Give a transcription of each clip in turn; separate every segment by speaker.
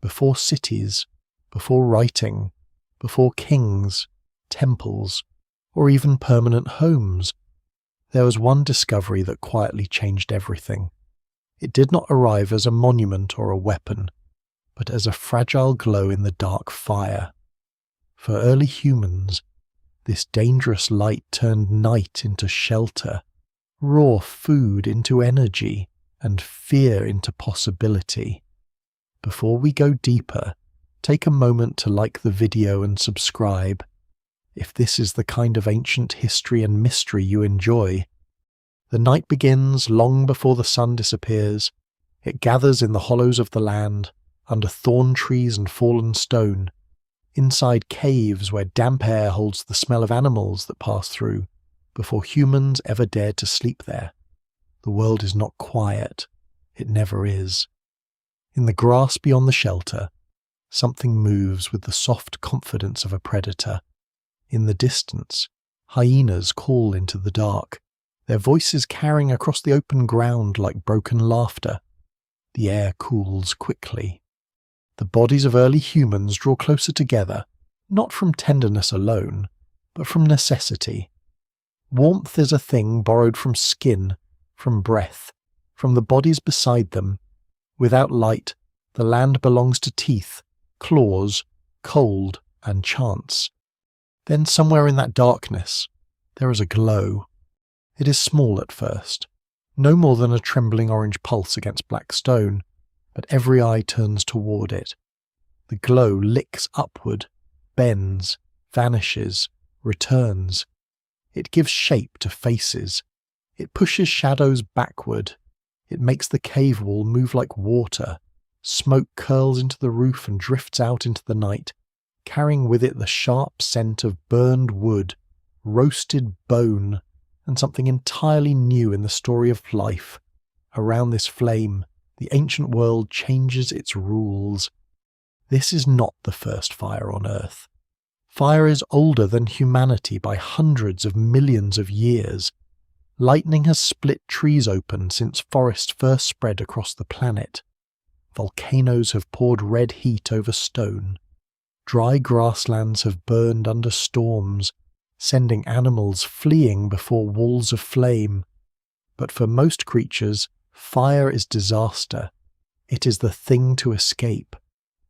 Speaker 1: before cities, before writing, before kings, temples, or even permanent homes, there was one discovery that quietly changed everything. It did not arrive as a monument or a weapon, but as a fragile glow in the dark fire. For early humans, this dangerous light turned night into shelter, raw food into energy, and fear into possibility. Before we go deeper, take a moment to like the video and subscribe. If this is the kind of ancient history and mystery you enjoy, the night begins long before the sun disappears. It gathers in the hollows of the land, under thorn trees and fallen stone, inside caves where damp air holds the smell of animals that pass through, before humans ever dared to sleep there. The world is not quiet. It never is. In the grass beyond the shelter, something moves with the soft confidence of a predator. In the distance, hyenas call into the dark, their voices carrying across the open ground like broken laughter. The air cools quickly. The bodies of early humans draw closer together, not from tenderness alone, but from necessity. Warmth is a thing borrowed from skin, from breath, from the bodies beside them. Without light, the land belongs to teeth, claws, cold, and chance. Then somewhere in that darkness, there is a glow. It is small at first, no more than a trembling orange pulse against black stone, but every eye turns toward it. The glow licks upward, bends, vanishes, returns. It gives shape to faces. It pushes shadows backward. It makes the cave wall move like water. Smoke curls into the roof and drifts out into the night, carrying with it the sharp scent of burned wood, roasted bone, and something entirely new in the story of life. Around this flame, the ancient world changes its rules. This is not the first fire on Earth. Fire is older than humanity by hundreds of millions of years. Lightning has split trees open since forests first spread across the planet. Volcanoes have poured red heat over stone. Dry grasslands have burned under storms, sending animals fleeing before walls of flame. But for most creatures, fire is disaster. It is the thing to escape.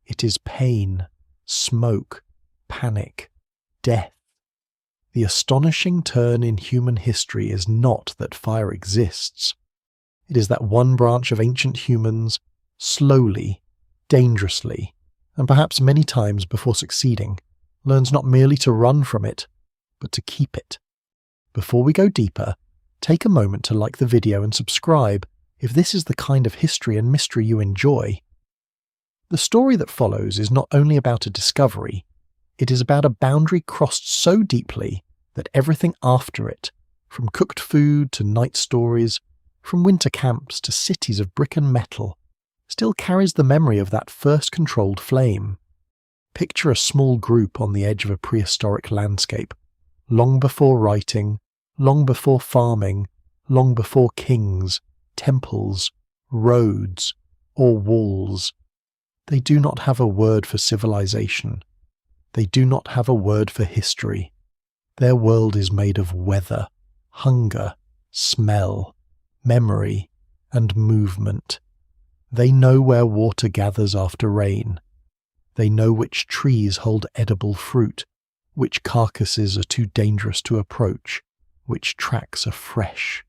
Speaker 1: It is pain, smoke, panic, death. The astonishing turn in human history is not that fire exists. It is that one branch of ancient humans, slowly, dangerously, and perhaps many times before succeeding, learns not merely to run from it, but to keep it. Before we go deeper, take a moment to like the video and subscribe if this is the kind of history and mystery you enjoy. The story that follows is not only about a discovery, it is about a boundary crossed so deeply that everything after it, from cooked food to night stories, from winter camps to cities of brick and metal, still carries the memory of that first controlled flame. Picture a small group on the edge of a prehistoric landscape, long before writing, long before farming, long before kings, temples, roads, or walls. They do not have a word for civilization. They do not have a word for history. Their world is made of weather, hunger, smell, memory, and movement. They know where water gathers after rain. They know which trees hold edible fruit, which carcasses are too dangerous to approach, which tracks are fresh,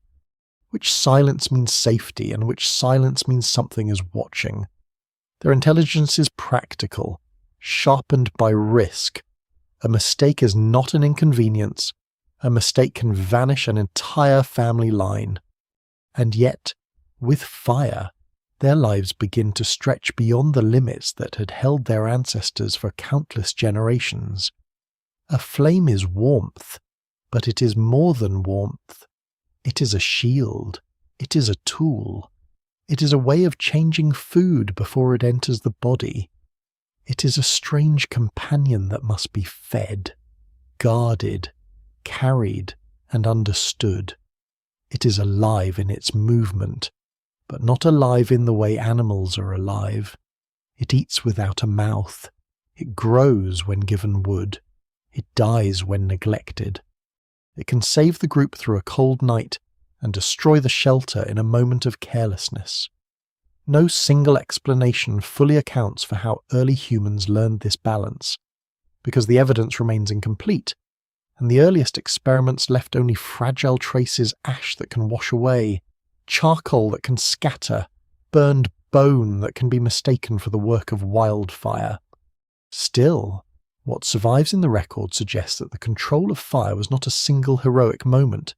Speaker 1: which silence means safety and which silence means something is watching. Their intelligence is practical, sharpened by risk. A mistake is not an inconvenience. A mistake can vanish an entire family line. And yet, with fire, their lives begin to stretch beyond the limits that had held their ancestors for countless generations. A flame is warmth, but it is more than warmth. It is a shield. It is a tool. It is a way of changing food before it enters the body. It is a strange companion that must be fed, guarded, carried, and understood. It is alive in its movement, but not alive in the way animals are alive. It eats without a mouth. It grows when given wood. It dies when neglected. It can save the group through a cold night and destroy the shelter in a moment of carelessness. No single explanation fully accounts for how early humans learned this balance, because the evidence remains incomplete, and the earliest experiments left only fragile traces: ash that can wash away, charcoal that can scatter, burned bone that can be mistaken for the work of wildfire. Still, what survives in the record suggests that the control of fire was not a single heroic moment.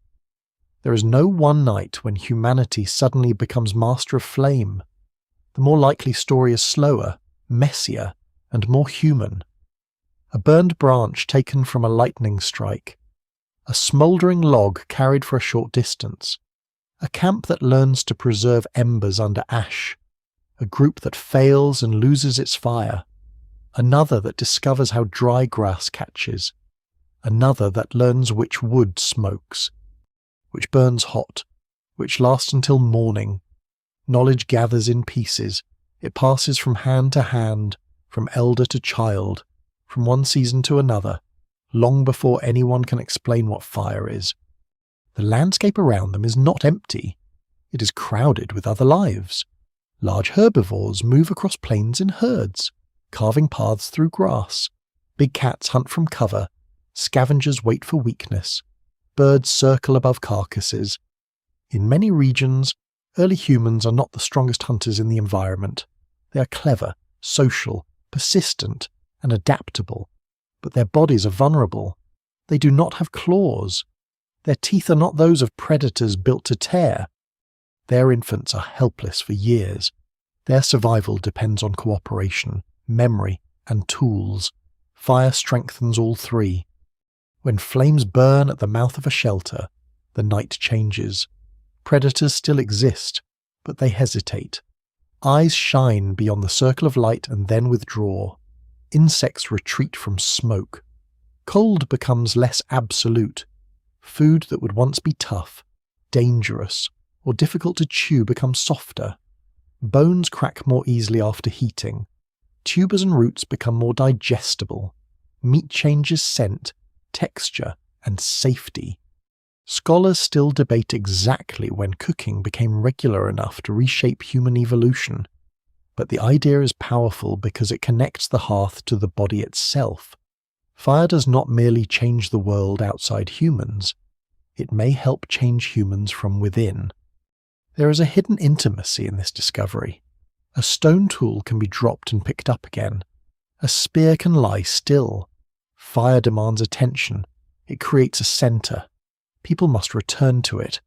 Speaker 1: There is no one night when humanity suddenly becomes master of flame. The more likely story is slower, messier, and more human. A burned branch taken from a lightning strike, a smouldering log carried for a short distance, a camp that learns to preserve embers under ash, a group that fails and loses its fire, another that discovers how dry grass catches, another that learns which wood smokes, which burns hot, which lasts until morning. Knowledge gathers in pieces. It passes from hand to hand, from elder to child, from one season to another, long before anyone can explain what fire is. The landscape around them is not empty. It is crowded with other lives. Large herbivores move across plains in herds, carving paths through grass. Big cats hunt from cover. Scavengers wait for weakness. Birds circle above carcasses. In many regions, early humans are not the strongest hunters in the environment. They are clever, social, persistent, and adaptable, but their bodies are vulnerable. They do not have claws. Their teeth are not those of predators built to tear. Their infants are helpless for years. Their survival depends on cooperation, memory, and tools. Fire strengthens all three. When flames burn at the mouth of a shelter, the night changes. Predators still exist, but they hesitate. Eyes shine beyond the circle of light and then withdraw. Insects retreat from smoke. Cold becomes less absolute. Food that would once be tough, dangerous, or difficult to chew becomes softer. Bones crack more easily after heating. Tubers and roots become more digestible. Meat changes scent, texture, and safety. Scholars still debate exactly when cooking became regular enough to reshape human evolution, but the idea is powerful because it connects the hearth to the body itself. Fire does not merely change the world outside humans, it may help change humans from within. There is a hidden intimacy in this discovery. A stone tool can be dropped and picked up again. A spear can lie still. Fire demands attention. It creates a center. People must return to it.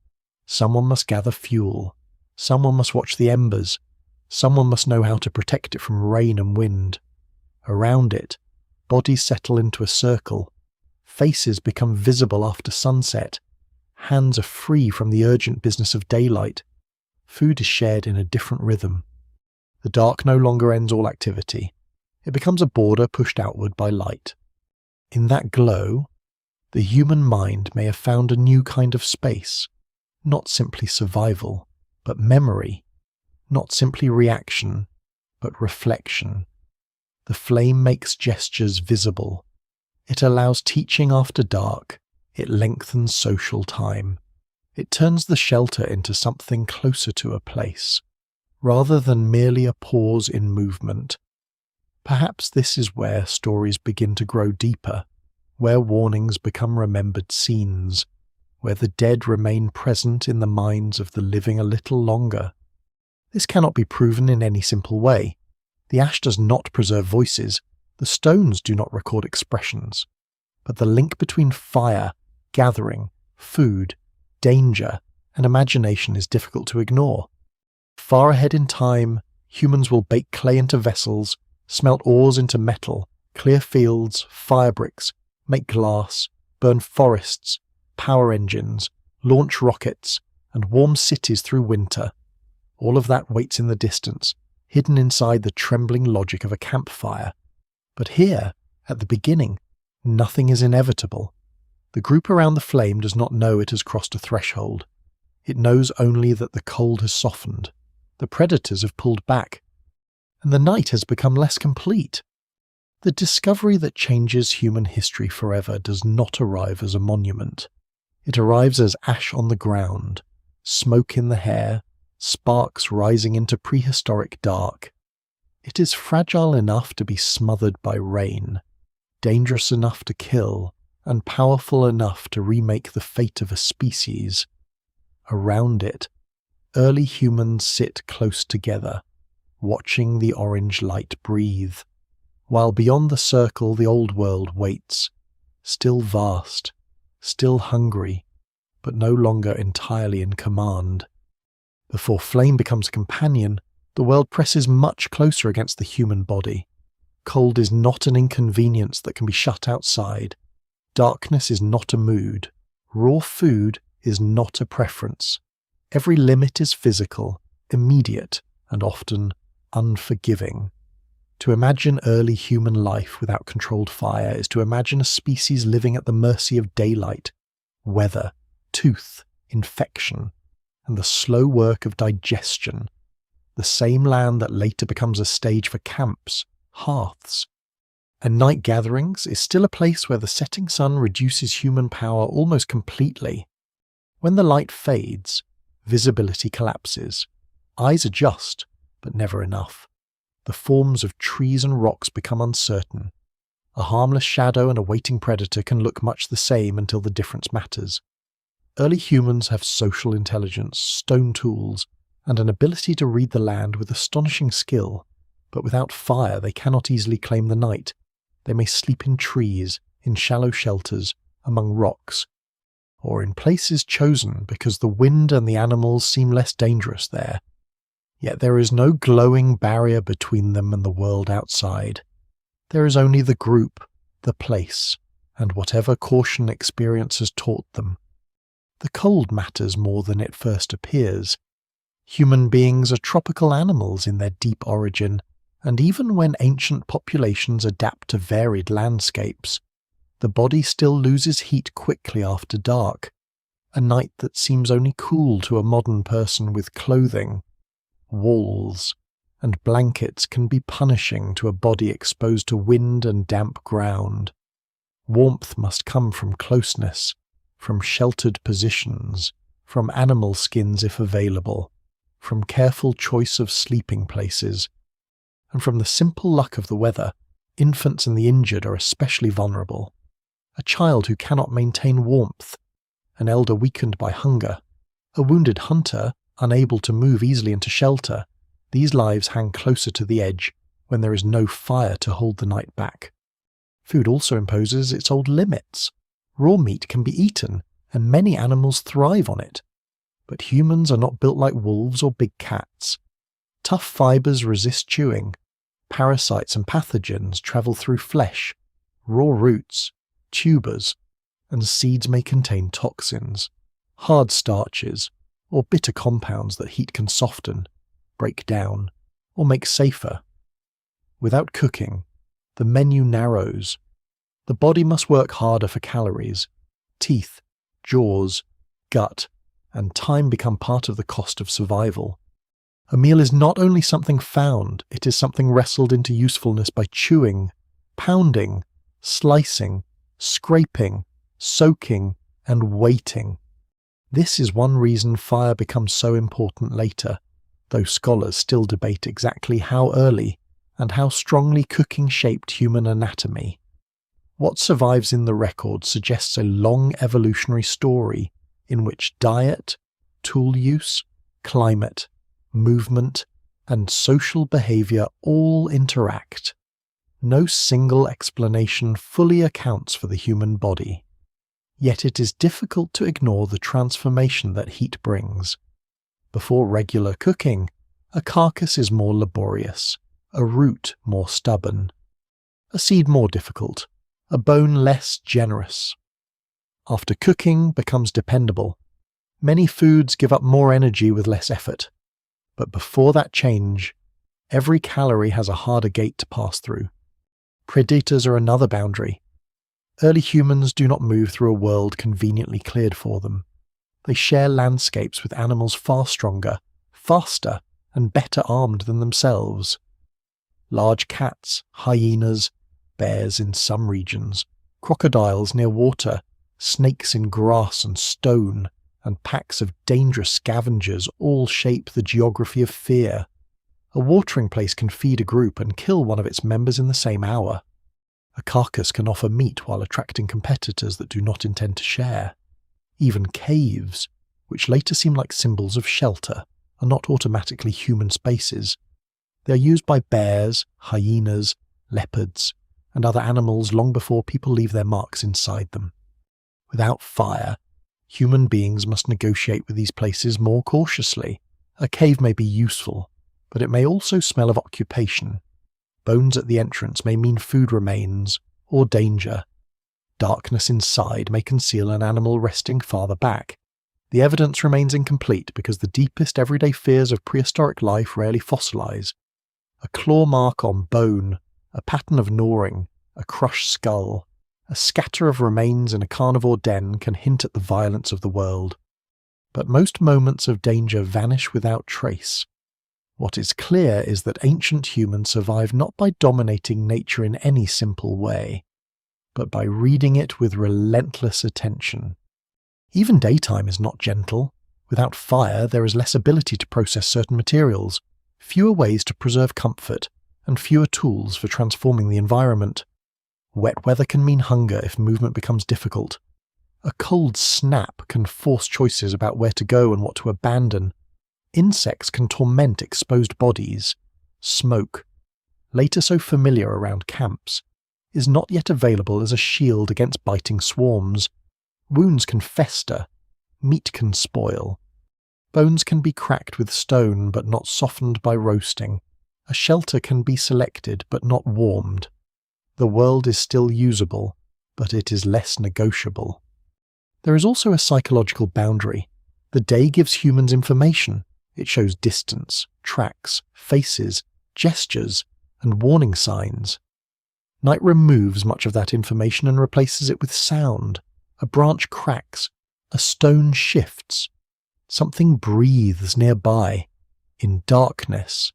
Speaker 1: Someone must gather fuel. Someone must watch the embers. Someone must know how to protect it from rain and wind. Around it, bodies settle into a circle. Faces become visible after sunset. Hands are free from the urgent business of daylight. Food is shared in a different rhythm. The dark no longer ends all activity. It becomes a border pushed outward by light. In that glow, the human mind may have found a new kind of space, not simply survival, but memory, not simply reaction, but reflection. The flame makes gestures visible. It allows teaching after dark. It lengthens social time. It turns the shelter into something closer to a place, rather than merely a pause in movement. Perhaps this is where stories begin to grow deeper, where warnings become remembered scenes, where the dead remain present in the minds of the living a little longer. This cannot be proven in any simple way. The ash does not preserve voices, the stones do not record expressions, but the link between fire, gathering, food, danger, and imagination is difficult to ignore. Far ahead in time, humans will bake clay into vessels, smelt ores into metal, clear fields, fire bricks, make glass, burn forests, power engines, launch rockets, and warm cities through winter. All of that waits in the distance, hidden inside the trembling logic of a campfire. But here, at the beginning, nothing is inevitable. The group around the flame does not know it has crossed a threshold. It knows only that the cold has softened. The predators have pulled back. and the night has become less complete. The discovery that changes human history forever does not arrive as a monument. It arrives as ash on the ground, smoke in the hair, sparks rising into prehistoric dark. It is fragile enough to be smothered by rain, dangerous enough to kill, and powerful enough to remake the fate of a species. Around it, early humans sit close together, watching the orange light breathe, while beyond the circle the old world waits, still vast, still hungry, but no longer entirely in command. Before flame becomes a companion, the world presses much closer against the human body. Cold is not an inconvenience that can be shut outside. Darkness is not a mood. Raw food is not a preference. Every limit is physical, immediate, and often unforgiving. To imagine early human life without controlled fire is to imagine a species living at the mercy of daylight, weather, tooth, infection, and the slow work of digestion. The same land that later becomes a stage for camps, hearths, and night gatherings is still a place where the setting sun reduces human power almost completely. When the light fades, visibility collapses. Eyes adjust, but never enough. The forms of trees and rocks become uncertain. A harmless shadow and a waiting predator can look much the same until the difference matters. Early humans have social intelligence, stone tools, and an ability to read the land with astonishing skill, but without fire they cannot easily claim the night. They may sleep in trees, in shallow shelters, among rocks, or in places chosen because the wind and the animals seem less dangerous there. Yet there is no glowing barrier between them and the world outside. There is only the group, the place, and whatever caution experience has taught them. The cold matters more than it first appears. Human beings are tropical animals in their deep origin, and even when ancient populations adapt to varied landscapes, the body still loses heat quickly after dark, a night that seems only cool to a modern person with clothing. Walls and blankets can be punishing to a body exposed to wind and damp ground. Warmth must come from closeness, from sheltered positions, from animal skins if available, from careful choice of sleeping places, and from the simple luck of the weather. Infants and the injured are especially vulnerable. A child who cannot maintain warmth, an elder weakened by hunger, a wounded hunter unable to move easily into shelter, these lives hang closer to the edge when there is no fire to hold the night back. Food also imposes its old limits. Raw meat can be eaten, and many animals thrive on it. But humans are not built like wolves or big cats. Tough fibers resist chewing. Parasites and pathogens travel through flesh. Raw roots, tubers, and seeds may contain toxins, hard starches, or bitter compounds that heat can soften, break down, or make safer. Without cooking, the menu narrows. The body must work harder for calories. Teeth, jaws, gut, and time become part of the cost of survival. A meal is not only something found, it is something wrestled into usefulness by chewing, pounding, slicing, scraping, soaking, and waiting. This is one reason fire becomes so important later, though scholars still debate exactly how early and how strongly cooking shaped human anatomy. What survives in the record suggests a long evolutionary story in which diet, tool use, climate, movement, and social behavior all interact. No single explanation fully accounts for the human body. Yet it is difficult to ignore the transformation that heat brings. Before regular cooking, a carcass is more laborious, a root more stubborn, a seed more difficult, a bone less generous. After cooking becomes dependable, many foods give up more energy with less effort. But before that change, every calorie has a harder gate to pass through. Predators are another boundary. Early humans do not move through a world conveniently cleared for them. They share landscapes with animals far stronger, faster, and better armed than themselves. large cats, hyenas, bears in some regions, crocodiles near water, snakes in grass and stone, and packs of dangerous scavengers all shape the geography of fear. A watering place can feed a group and kill one of its members in the same hour. A carcass can offer meat while attracting competitors that do not intend to share. Even caves, which later seem like symbols of shelter, are not automatically human spaces. They are used by bears, hyenas, leopards, and other animals long before people leave their marks inside them. Without fire, human beings must negotiate with these places more cautiously. A cave may be useful, but it may also smell of occupation. Bones at the entrance may mean food remains or danger. Darkness inside may conceal an animal resting farther back. The evidence remains incomplete because the deepest everyday fears of prehistoric life rarely fossilize. A claw mark on bone, a pattern of gnawing, a crushed skull, a scatter of remains in a carnivore den can hint at the violence of the world. But most moments of danger vanish without trace. What is clear is that ancient humans survived not by dominating nature in any simple way, but by reading it with relentless attention. Even daytime is not gentle. Without fire, there is less ability to process certain materials, fewer ways to preserve comfort, and fewer tools for transforming the environment. Wet weather can mean hunger if movement becomes difficult. A cold snap can force choices about where to go and what to abandon. Insects can torment exposed bodies. Smoke, later so familiar around camps, is not yet available as a shield against biting swarms. Wounds can fester. Meat can spoil. Bones can be cracked with stone but not softened by roasting. A shelter can be selected but not warmed. The world is still usable, but it is less negotiable. There is also a psychological boundary. The day gives humans information. It shows distance, tracks, faces, gestures, and warning signs. Night removes much of that information and replaces it with sound. A branch cracks. A stone shifts. Something breathes nearby, in darkness.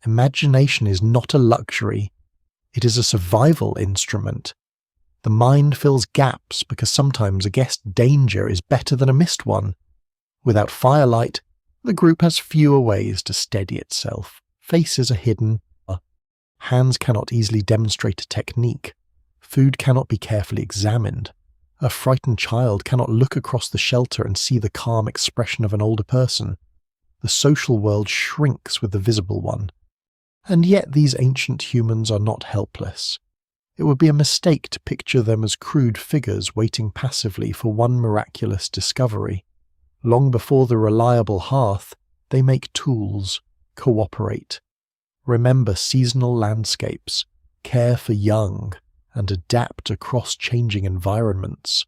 Speaker 1: Imagination is not a luxury. It is a survival instrument. The mind fills gaps because sometimes a guessed danger is better than a missed one. Without firelight, the group has fewer ways to steady itself. Faces are hidden. Hands cannot easily demonstrate a technique. Food cannot be carefully examined. A frightened child cannot look across the shelter and see the calm expression of an older person. The social world shrinks with the visible one. And yet these ancient humans are not helpless. It would be a mistake to picture them as crude figures waiting passively for one miraculous discovery. Long before the reliable hearth, they make tools, cooperate, remember seasonal landscapes, care for young, and adapt across changing environments.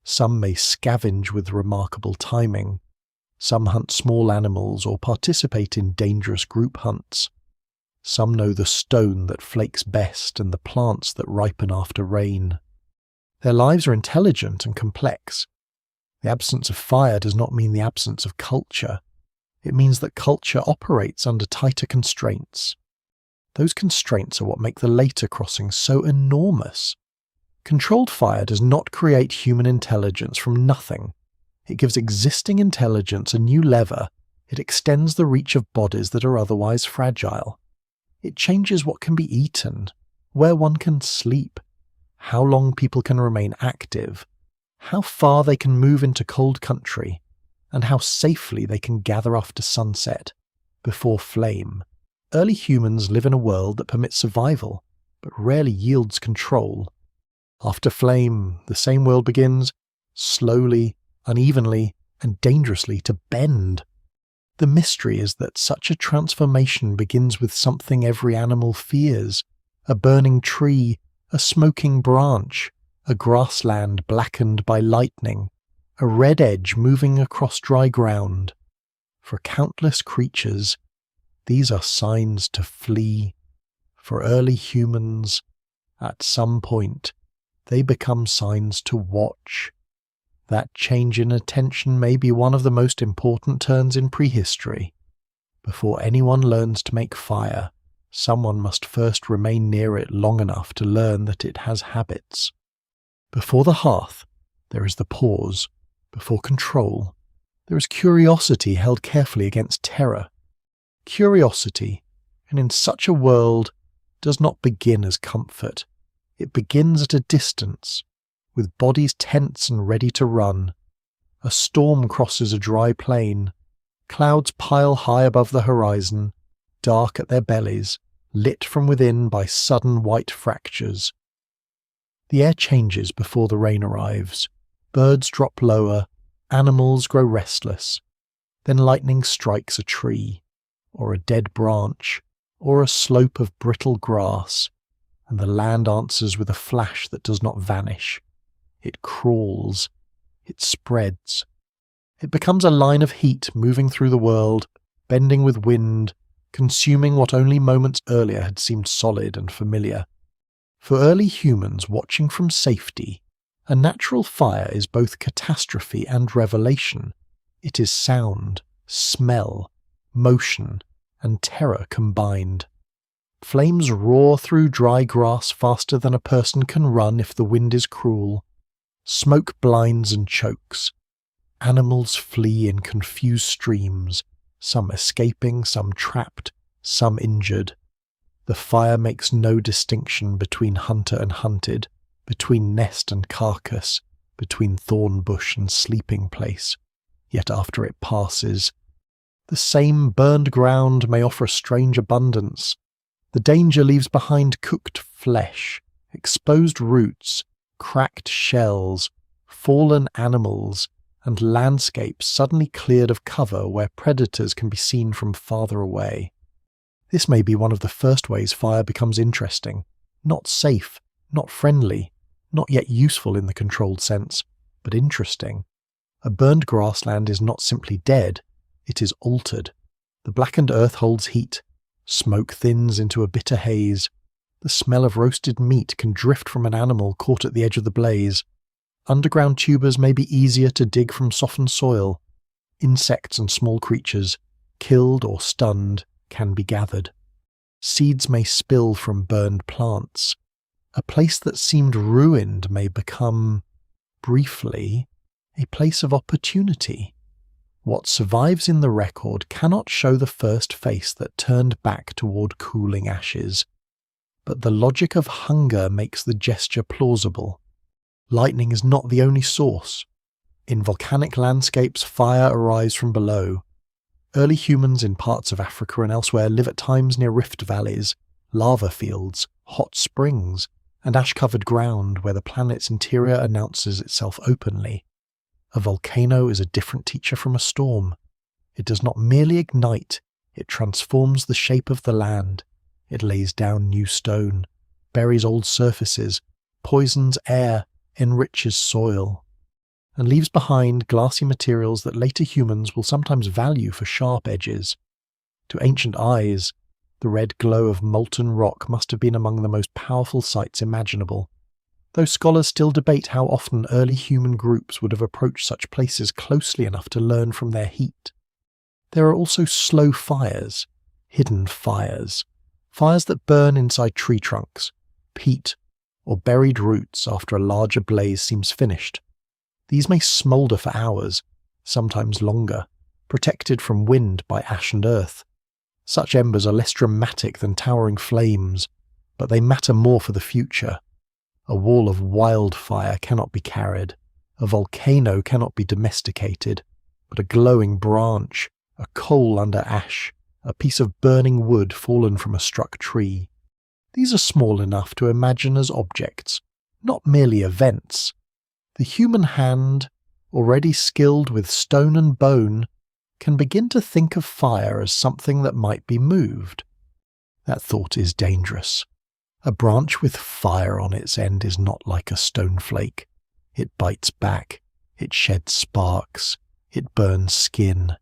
Speaker 1: Some may scavenge with remarkable timing. Some hunt small animals or participate in dangerous group hunts. Some know the stone that flakes best and the plants that ripen after rain. Their lives are intelligent and complex. The absence of fire does not mean the absence of culture. It means that culture operates under tighter constraints. Those constraints are what make the later crossings so enormous. Controlled fire does not create human intelligence from nothing. It gives existing intelligence a new lever. It extends the reach of bodies that are otherwise fragile. It changes what can be eaten, where one can sleep, how long people can remain active, how far they can move into cold country, and how safely they can gather after sunset, before flame. Early humans live in a world that permits survival, but rarely yields control. After flame, the same world begins, slowly, unevenly, and dangerously to bend. The mystery is that such a transformation begins with something every animal fears: a burning tree, a smoking branch, a grassland blackened by lightning, a red edge moving across dry ground. For countless creatures, these are signs to flee. For early humans, at some point, they become signs to watch. That change in attention may be one of the most important turns in prehistory. Before anyone learns to make fire, someone must first remain near it long enough to learn that it has habits. Before the hearth, there is the pause. Before control, there is curiosity held carefully against terror. Curiosity, and in such a world, does not begin as comfort. It begins at a distance, with bodies tense and ready to run. A storm crosses a dry plain. Clouds pile high above the horizon, dark at their bellies, lit from within by sudden white fractures. The air changes before the rain arrives. Birds drop lower, animals grow restless. Then lightning strikes a tree, or a dead branch, or a slope of brittle grass, and the land answers with a flash that does not vanish. It crawls. It spreads. It becomes a line of heat moving through the world, bending with wind, consuming what only moments earlier had seemed solid and familiar. For early humans watching from safety, a natural fire is both catastrophe and revelation. It is sound, smell, motion, and terror combined. Flames roar through dry grass faster than a person can run if the wind is cruel. Smoke blinds and chokes. Animals flee in confused streams, some escaping, some trapped, some injured. The fire makes no distinction between hunter and hunted, between nest and carcass, between thorn bush and sleeping place. Yet after it passes, the same burned ground may offer a strange abundance. The danger leaves behind cooked flesh, exposed roots, cracked shells, fallen animals, and landscapes suddenly cleared of cover where predators can be seen from farther away. This may be one of the first ways fire becomes interesting, not safe, not friendly, not yet useful in the controlled sense, but interesting. A burned grassland is not simply dead, it is altered. The blackened earth holds heat. Smoke thins into a bitter haze. The smell of roasted meat can drift from an animal caught at the edge of the blaze. Underground tubers may be easier to dig from softened soil. Insects and small creatures, killed or stunned, can be gathered. Seeds may spill from burned plants. A place that seemed ruined may become, briefly, a place of opportunity. What survives in the record cannot show the first face that turned back toward cooling ashes. But the logic of hunger makes the gesture plausible. Lightning is not the only source. In volcanic landscapes, fire arrives from below. Early humans in parts of Africa and elsewhere live at times near rift valleys, lava fields, hot springs, and ash-covered ground where the planet's interior announces itself openly. A volcano is a different teacher from a storm. It does not merely ignite, it transforms the shape of the land. It lays down new stone, buries old surfaces, poisons air, enriches soil, and leaves behind glassy materials that later humans will sometimes value for sharp edges. To ancient eyes, the red glow of molten rock must have been among the most powerful sights imaginable, though scholars still debate how often early human groups would have approached such places closely enough to learn from their heat. There are also slow fires, hidden fires, fires that burn inside tree trunks, peat, or buried roots after a larger blaze seems finished. These may smoulder for hours, sometimes longer, protected from wind by ash and earth. Such embers are less dramatic than towering flames, but they matter more for the future. A wall of wildfire cannot be carried, a volcano cannot be domesticated, but a glowing branch, a coal under ash, a piece of burning wood fallen from a struck tree. These are small enough to imagine as objects, not merely events. The human hand, already skilled with stone and bone, can begin to think of fire as something that might be moved. That thought is dangerous. A branch with fire on its end is not like a snowflake. It bites back, it sheds sparks, it burns skin,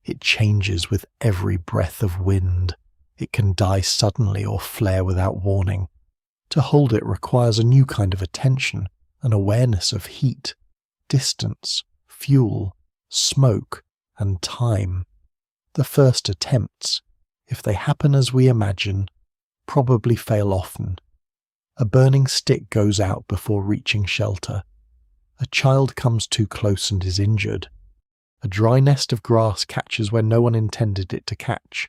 Speaker 1: it changes with every breath of wind. It can die suddenly or flare without warning. To hold it requires a new kind of attention, an awareness of heat, distance, fuel, smoke, and time. The first attempts, if they happen as we imagine, probably fail often. A burning stick goes out before reaching shelter. A child comes too close and is injured. A dry nest of grass catches where no one intended it to catch.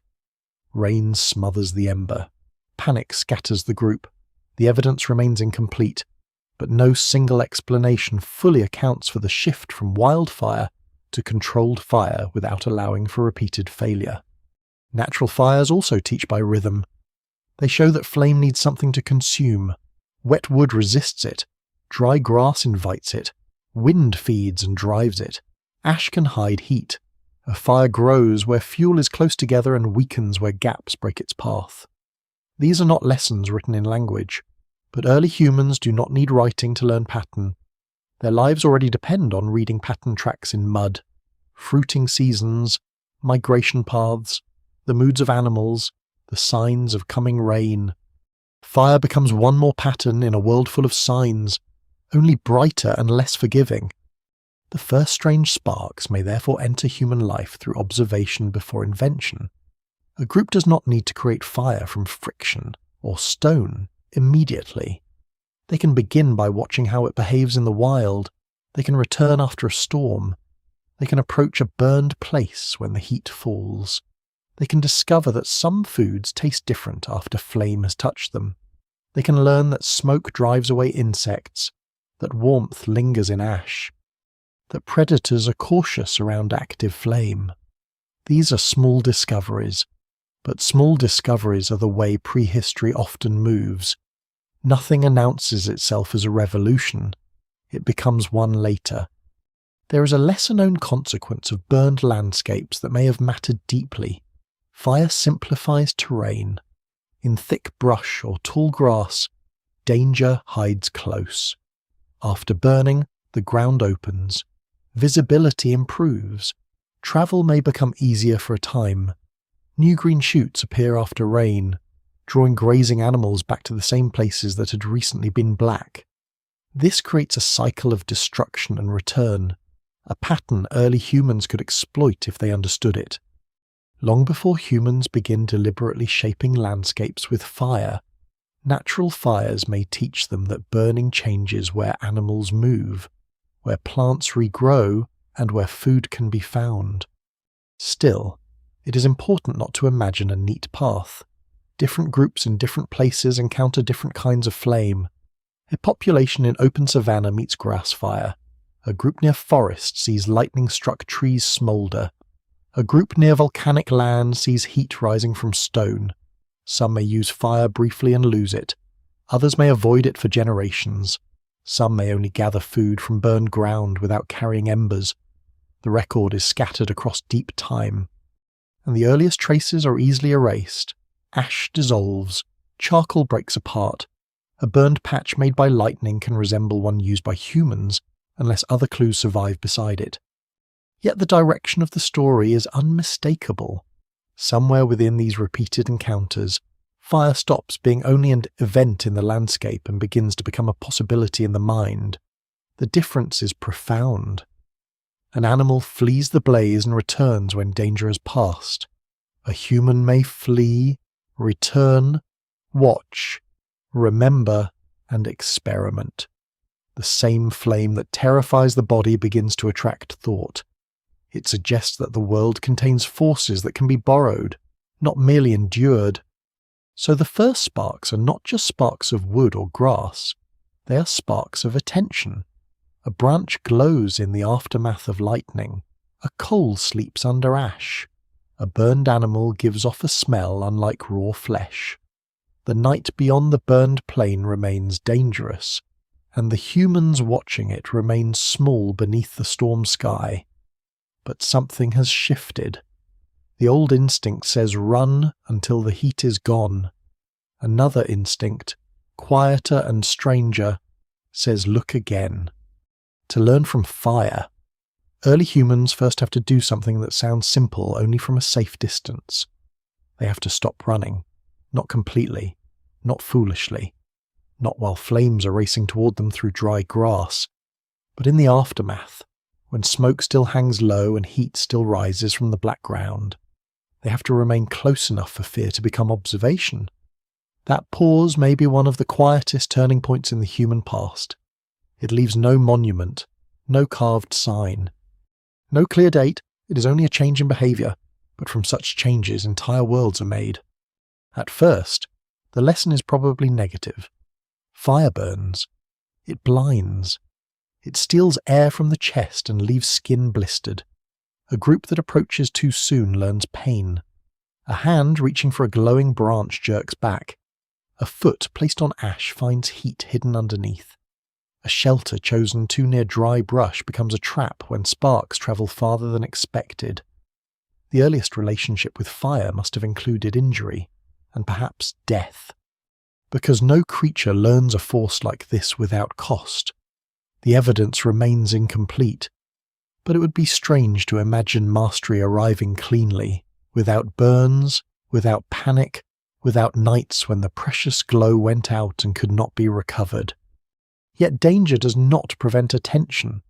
Speaker 1: Rain smothers the ember. Panic scatters the group. The evidence remains incomplete, but no single explanation fully accounts for the shift from wildfire to controlled fire without allowing for repeated failure. Natural fires also teach by rhythm. They show that flame needs something to consume. Wet wood resists it. Dry grass invites it. Wind feeds and drives it. Ash can hide heat. A fire grows where fuel is close together and weakens where gaps break its path. These are not lessons written in language, but early humans do not need writing to learn pattern. Their lives already depend on reading pattern tracks in mud, fruiting seasons, migration paths, the moods of animals, the signs of coming rain. Fire becomes one more pattern in a world full of signs, only brighter and less forgiving. The first strange sparks may therefore enter human life through observation before invention. A group does not need to create fire from friction or stone immediately. They can begin by watching how it behaves in the wild. They can return after a storm. They can approach a burned place when the heat falls. They can discover that some foods taste different after flame has touched them. They can learn that smoke drives away insects, that warmth lingers in ash, that predators are cautious around active flame. These are small discoveries, but small discoveries are the way prehistory often moves. Nothing announces itself as a revolution. It becomes one later. There is a lesser-known consequence of burned landscapes that may have mattered deeply. Fire simplifies terrain. In thick brush or tall grass, danger hides close. After burning, the ground opens. Visibility improves. Travel may become easier for a time. New green shoots appear after rain, drawing grazing animals back to the same places that had recently been black. This creates a cycle of destruction and return, a pattern early humans could exploit if they understood it. Long before humans begin deliberately shaping landscapes with fire, natural fires may teach them that burning changes where animals move, where plants regrow, and where food can be found. Still, it is important not to imagine a neat path. Different groups in different places encounter different kinds of flame. A population in open savanna meets grass fire. A group near forest sees lightning-struck trees smoulder. A group near volcanic land sees heat rising from stone. Some may use fire briefly and lose it. Others may avoid it for generations. Some may only gather food from burned ground without carrying embers. The record is scattered across deep time, and the earliest traces are easily erased. Ash dissolves, charcoal breaks apart. A burned patch made by lightning can resemble one used by humans, unless other clues survive beside it. Yet the direction of the story is unmistakable. Somewhere within these repeated encounters, fire stops being only an event in the landscape and begins to become a possibility in the mind. The difference is profound. An animal flees the blaze and returns when danger has passed. A human may flee, return, watch, remember, and experiment. The same flame that terrifies the body begins to attract thought. It suggests that the world contains forces that can be borrowed, not merely endured. So the first sparks are not just sparks of wood or grass, they are sparks of attention. A branch glows in the aftermath of lightning. A coal sleeps under ash. A burned animal gives off a smell unlike raw flesh. The night beyond the burned plain remains dangerous, and the humans watching it remain small beneath the storm sky. But something has shifted. The old instinct says run until the heat is gone. Another instinct, quieter and stranger, says look again. To learn from fire, early humans first have to do something that sounds simple only from a safe distance. They have to stop running, not completely, not foolishly, not while flames are racing toward them through dry grass, but in the aftermath, when smoke still hangs low and heat still rises from the black ground. They have to remain close enough for fear to become observation. That pause may be one of the quietest turning points in the human past. It leaves no monument, no carved sign, no clear date. It is only a change in behaviour, but from such changes entire worlds are made. At first, the lesson is probably negative. Fire burns. It blinds. It steals air from the chest and leaves skin blistered. A group that approaches too soon learns pain. A hand reaching for a glowing branch jerks back. A foot placed on ash finds heat hidden underneath. A shelter chosen too near dry brush becomes a trap when sparks travel farther than expected. The earliest relationship with fire must have included injury, and perhaps death. Because no creature learns a force like this without cost. The evidence remains incomplete, but it would be strange to imagine mastery arriving cleanly, without burns, without panic, without nights when the precious glow went out and could not be recovered. Yet danger does not prevent attention.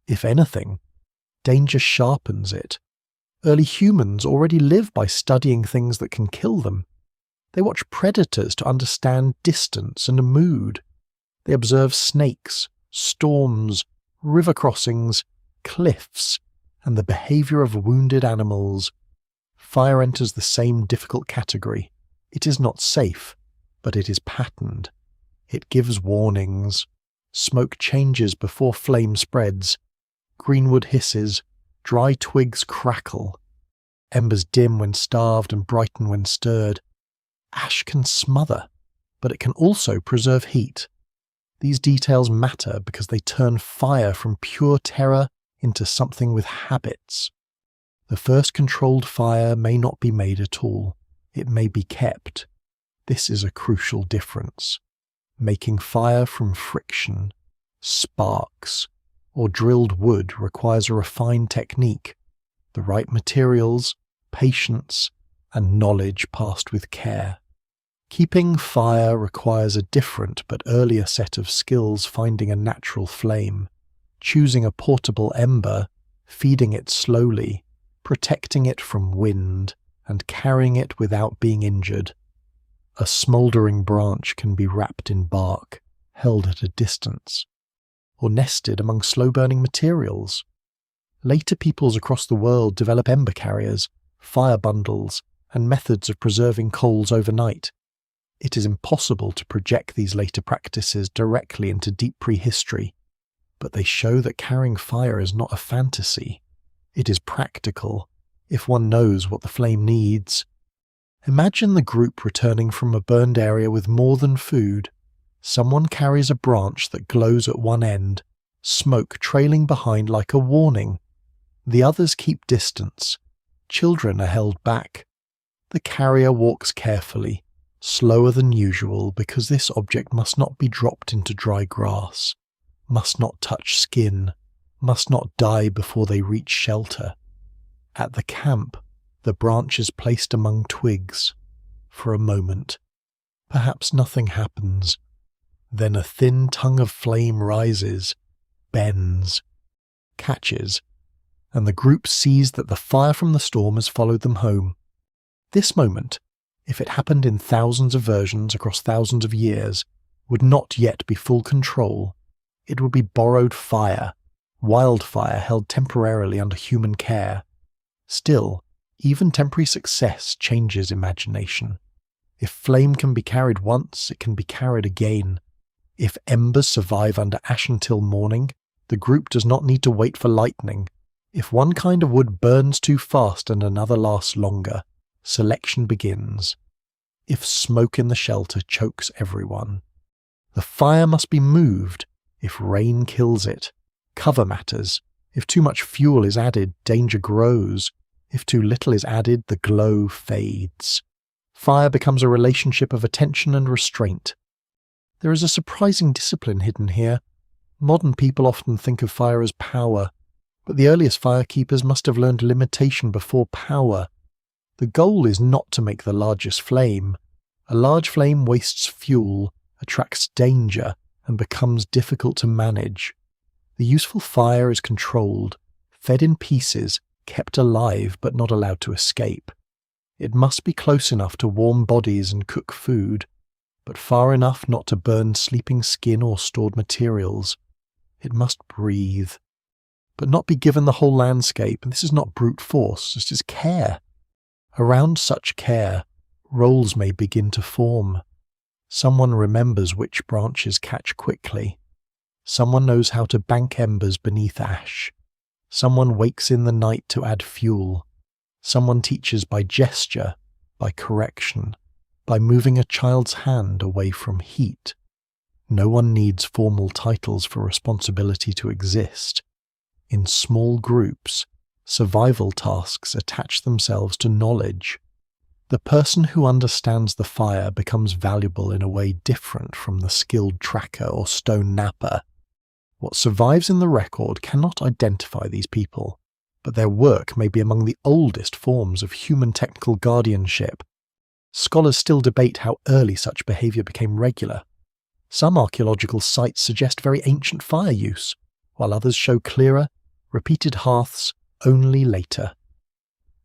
Speaker 1: If anything, danger sharpens it. Early humans already live by studying things that can kill them. They watch predators to understand distance and mood. They observe snakes, storms, river crossings, cliffs, and the behaviour of wounded animals. Fire enters the same difficult category. It is not safe, but it is patterned. It gives warnings. Smoke changes before flame spreads. Greenwood hisses. Dry twigs crackle. Embers dim when starved and brighten when stirred. Ash can smother, but it can also preserve heat. These details matter because they turn fire from pure terror into something with habits. The first controlled fire may not be made at all. It may be kept. This is a crucial difference. Making fire from friction, sparks, or drilled wood requires a refined technique, the right materials, patience, and knowledge passed with care. Keeping fire requires a different but earlier set of skills, finding a natural flame, choosing a portable ember, feeding it slowly, protecting it from wind, and carrying it without being injured. A smouldering branch can be wrapped in bark, held at a distance, or nested among slow-burning materials. Later peoples across the world develop ember carriers, fire bundles, and methods of preserving coals overnight. It is impossible to project these later practices directly into deep prehistory, but they show that carrying fire is not a fantasy. It is practical, if one knows what the flame needs. Imagine the group returning from a burned area with more than food. Someone carries a branch that glows at one end, smoke trailing behind like a warning. The others keep distance. Children are held back. The carrier walks carefully, slower than usual because this object must not be dropped into dry grass, must not touch skin, must not die before they reach shelter. At the camp, the branch is placed among twigs. For a moment, perhaps nothing happens. Then a thin tongue of flame rises, bends, catches, and the group sees that the fire from the storm has followed them home. This moment, if it happened in thousands of versions across thousands of years, would not yet be full control. It would be borrowed fire, wildfire held temporarily under human care. Still, even temporary success changes imagination. If flame can be carried once, it can be carried again. If embers survive under ash until morning, the group does not need to wait for lightning. If one kind of wood burns too fast and another lasts longer, selection begins. If smoke in the shelter chokes everyone, the fire must be moved. If rain kills it, cover matters. If too much fuel is added, danger grows. If too little is added, the glow fades. Fire becomes a relationship of attention and restraint. There is a surprising discipline hidden here. Modern people often think of fire as power, but the earliest firekeepers must have learned limitation before power. The goal is not to make the largest flame. A large flame wastes fuel, attracts danger, and becomes difficult to manage. The useful fire is controlled, fed in pieces, kept alive but not allowed to escape. It must be close enough to warm bodies and cook food, but far enough not to burn sleeping skin or stored materials. It must breathe, but not be given the whole landscape, and this is not brute force, this is care. Around such care, roles may begin to form. Someone remembers which branches catch quickly. Someone knows how to bank embers beneath ash. Someone wakes in the night to add fuel. Someone teaches by gesture, by correction, by moving a child's hand away from heat. No one needs formal titles for responsibility to exist. In small groups, survival tasks attach themselves to knowledge. The person who understands the fire becomes valuable in a way different from the skilled tracker or stone napper. What survives in the record cannot identify these people, but their work may be among the oldest forms of human technical guardianship. Scholars still debate how early such behaviour became regular. Some archaeological sites suggest very ancient fire use, while others show clearer, repeated hearths only later.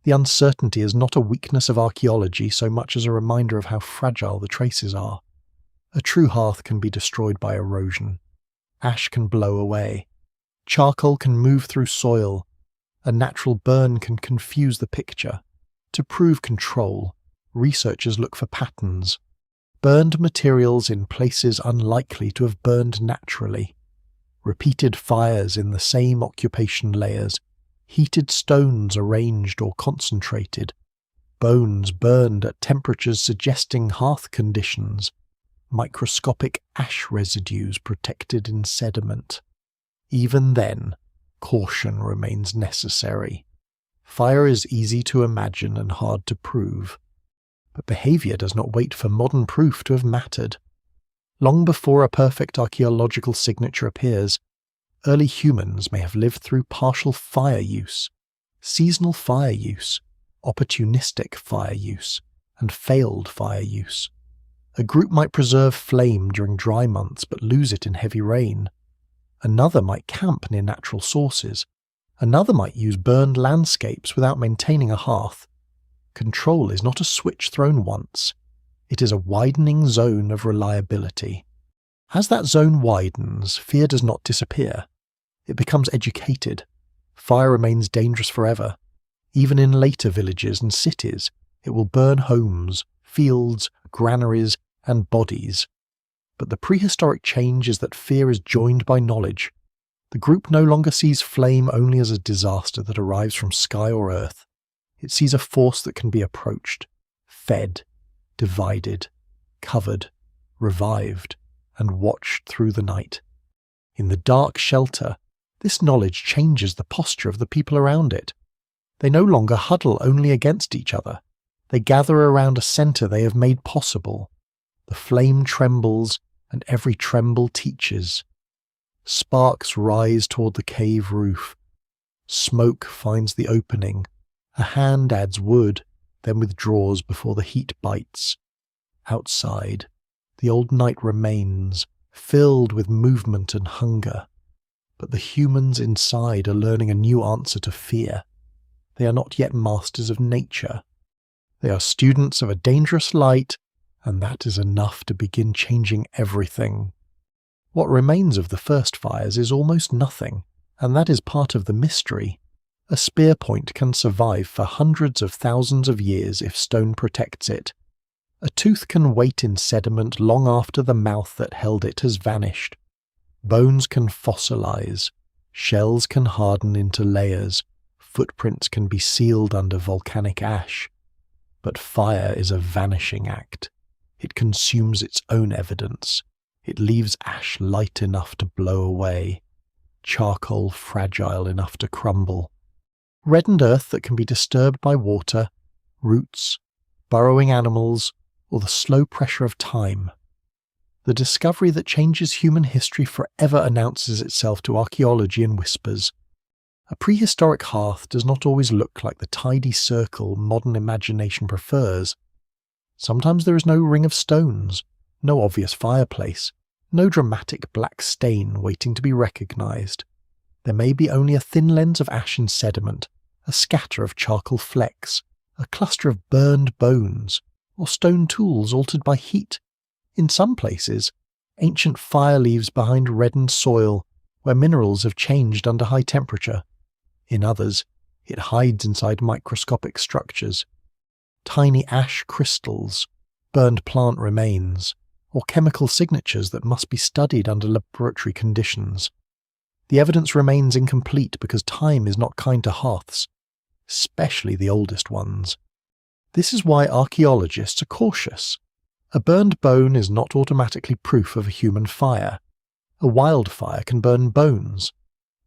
Speaker 1: The uncertainty is not a weakness of archaeology so much as a reminder of how fragile the traces are. A true hearth can be destroyed by erosion. Ash can blow away. Charcoal can move through soil. A natural burn can confuse the picture. To prove control, researchers look for patterns. Burned materials in places unlikely to have burned naturally. Repeated fires in the same occupation layers. Heated stones arranged or concentrated. Bones burned at temperatures suggesting hearth conditions. Microscopic ash residues protected in sediment. Even then, caution remains necessary. Fire is easy to imagine and hard to prove. But behaviour does not wait for modern proof to have mattered. Long before a perfect archaeological signature appears, early humans may have lived through partial fire use, seasonal fire use, opportunistic fire use, and failed fire use. A group might preserve flame during dry months but lose it in heavy rain. Another might camp near natural sources. Another might use burned landscapes without maintaining a hearth. Control is not a switch thrown once. It is a widening zone of reliability. As that zone widens, fear does not disappear. It becomes educated. Fire remains dangerous forever. Even in later villages and cities, it will burn homes, fields, granaries, and bodies. But the prehistoric change is that fear is joined by knowledge. The group no longer sees flame only as a disaster that arrives from sky or earth. It sees a force that can be approached, fed, divided, covered, revived, and watched through the night. In the dark shelter, this knowledge changes the posture of the people around it. They no longer huddle only against each other. They gather around a centre they have made possible. The flame trembles, and every tremble teaches. Sparks rise toward the cave roof. Smoke finds the opening. A hand adds wood, then withdraws before the heat bites. Outside, the old night remains, filled with movement and hunger. But the humans inside are learning a new answer to fear. They are not yet masters of nature. They are students of a dangerous light, and that is enough to begin changing everything. What remains of the first fires is almost nothing, and that is part of the mystery. A spear point can survive for hundreds of thousands of years if stone protects it. A tooth can wait in sediment long after the mouth that held it has vanished. Bones can fossilize. Shells can harden into layers. Footprints can be sealed under volcanic ash. But fire is a vanishing act. It consumes its own evidence. It leaves ash light enough to blow away, charcoal fragile enough to crumble, reddened earth that can be disturbed by water, roots, burrowing animals, or the slow pressure of time. The discovery that changes human history forever announces itself to archaeology in whispers. A prehistoric hearth does not always look like the tidy circle modern imagination prefers. Sometimes there is no ring of stones, no obvious fireplace, no dramatic black stain waiting to be recognized. There may be only a thin lens of ash and sediment, a scatter of charcoal flecks, a cluster of burned bones, or stone tools altered by heat. In some places, ancient fire leaves behind reddened soil where minerals have changed under high temperature. In others, it hides inside microscopic structures. Tiny ash crystals, burned plant remains, or chemical signatures that must be studied under laboratory conditions. The evidence remains incomplete because time is not kind to hearths, especially the oldest ones. This is why archaeologists are cautious. A burned bone is not automatically proof of a human fire. A wildfire can burn bones.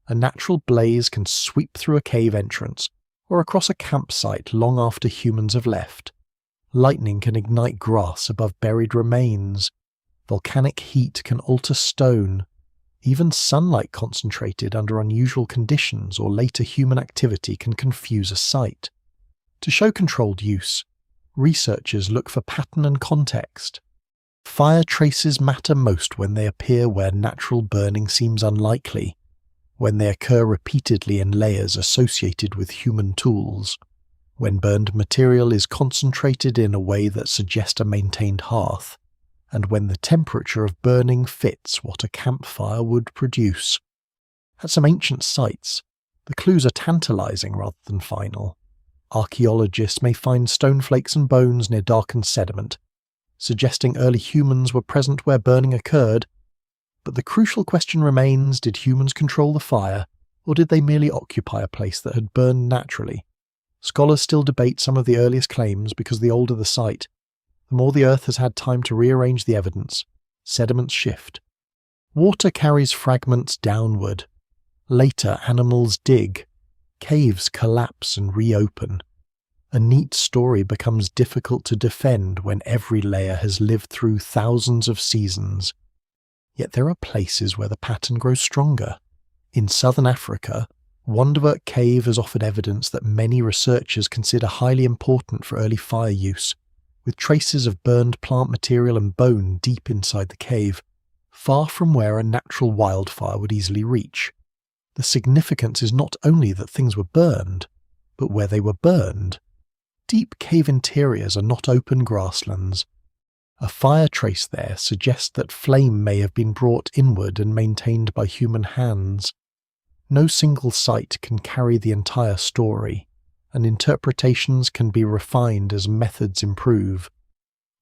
Speaker 1: A natural blaze can sweep through a cave entrance or across a campsite long after humans have left. Lightning can ignite grass above buried remains. Volcanic heat can alter stone. Even sunlight concentrated under unusual conditions or later human activity can confuse a site. To show controlled use, researchers look for pattern and context. Fire traces matter most when they appear where natural burning seems unlikely, when they occur repeatedly in layers associated with human tools, when burned material is concentrated in a way that suggests a maintained hearth, and when the temperature of burning fits what a campfire would produce. At some ancient sites, the clues are tantalizing rather than final. Archaeologists may find stone flakes and bones near darkened sediment, suggesting early humans were present where burning occurred. But the crucial question remains, did humans control the fire, or did they merely occupy a place that had burned naturally? Scholars still debate some of the earliest claims because the older the site, the more the Earth has had time to rearrange the evidence. Sediments shift. Water carries fragments downward. Later, animals dig. Caves collapse and reopen. A neat story becomes difficult to defend when every layer has lived through thousands of seasons. Yet there are places where the pattern grows stronger. In southern Africa, Wonderwerk Cave has offered evidence that many researchers consider highly important for early fire use, with traces of burned plant material and bone deep inside the cave, far from where a natural wildfire would easily reach. The significance is not only that things were burned, but where they were burned. Deep cave interiors are not open grasslands. A fire trace there suggests that flame may have been brought inward and maintained by human hands. No single site can carry the entire story, and interpretations can be refined as methods improve.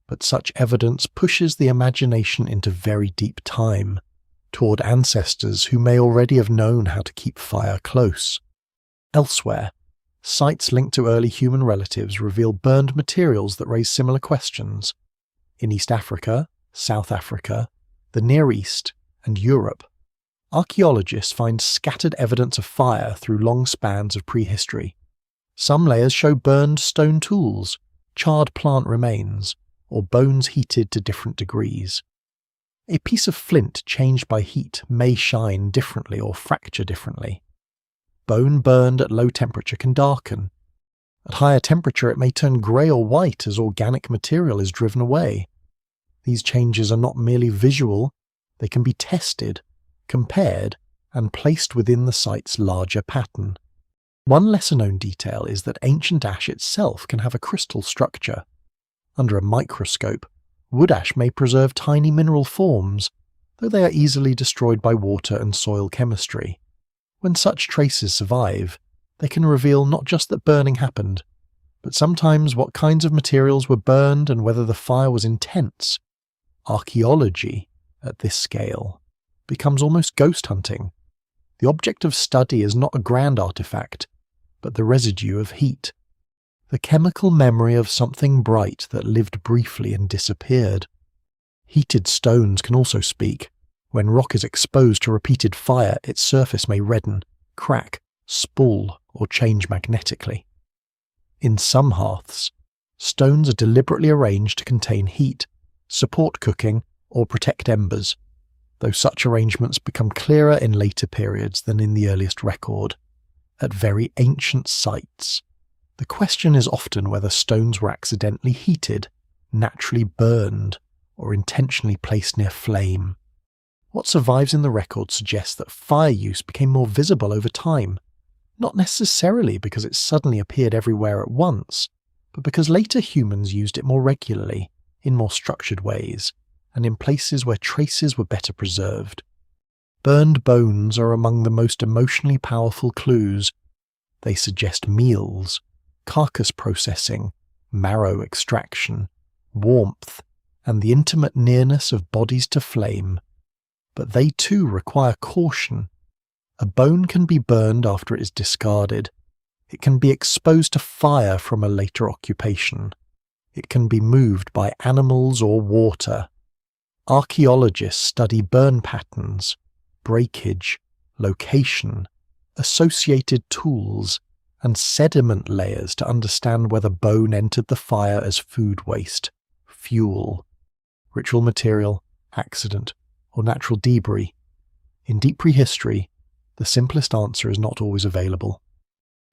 Speaker 1: But such evidence pushes the imagination into very deep time, toward ancestors who may already have known how to keep fire close. Elsewhere, sites linked to early human relatives reveal burned materials that raise similar questions. In East Africa, South Africa, the Near East, and Europe, archaeologists find scattered evidence of fire through long spans of prehistory. Some layers show burned stone tools, charred plant remains, or bones heated to different degrees. A piece of flint changed by heat may shine differently or fracture differently. Bone burned at low temperature can darken. At higher temperature it may turn grey or white as organic material is driven away. These changes are not merely visual, they can be tested, compared, and placed within the site's larger pattern. One lesser-known detail is that ancient ash itself can have a crystal structure. Under a microscope, wood ash may preserve tiny mineral forms, though they are easily destroyed by water and soil chemistry. When such traces survive, they can reveal not just that burning happened, but sometimes what kinds of materials were burned and whether the fire was intense. Archaeology, at this scale, becomes almost ghost hunting. The object of study is not a grand artifact, but the residue of heat, the chemical memory of something bright that lived briefly and disappeared. Heated stones can also speak. When rock is exposed to repeated fire, its surface may redden, crack, spool, or change magnetically. In some hearths, stones are deliberately arranged to contain heat, support cooking, or protect embers, though such arrangements become clearer in later periods than in the earliest record. At very ancient sites, the question is often whether stones were accidentally heated, naturally burned, or intentionally placed near flame. What survives in the record suggests that fire use became more visible over time, not necessarily because it suddenly appeared everywhere at once, but because later humans used it more regularly, in more structured ways, and in places where traces were better preserved. Burned bones are among the most emotionally powerful clues. They suggest meals, carcass processing, marrow extraction, warmth, and the intimate nearness of bodies to flame. But they too require caution. A bone can be burned after it is discarded. It can be exposed to fire from a later occupation. It can be moved by animals or water. Archaeologists study burn patterns, breakage, location, associated tools, and sediment layers to understand whether bone entered the fire as food waste, fuel, ritual material, accident, or natural debris. In deep prehistory, the simplest answer is not always available.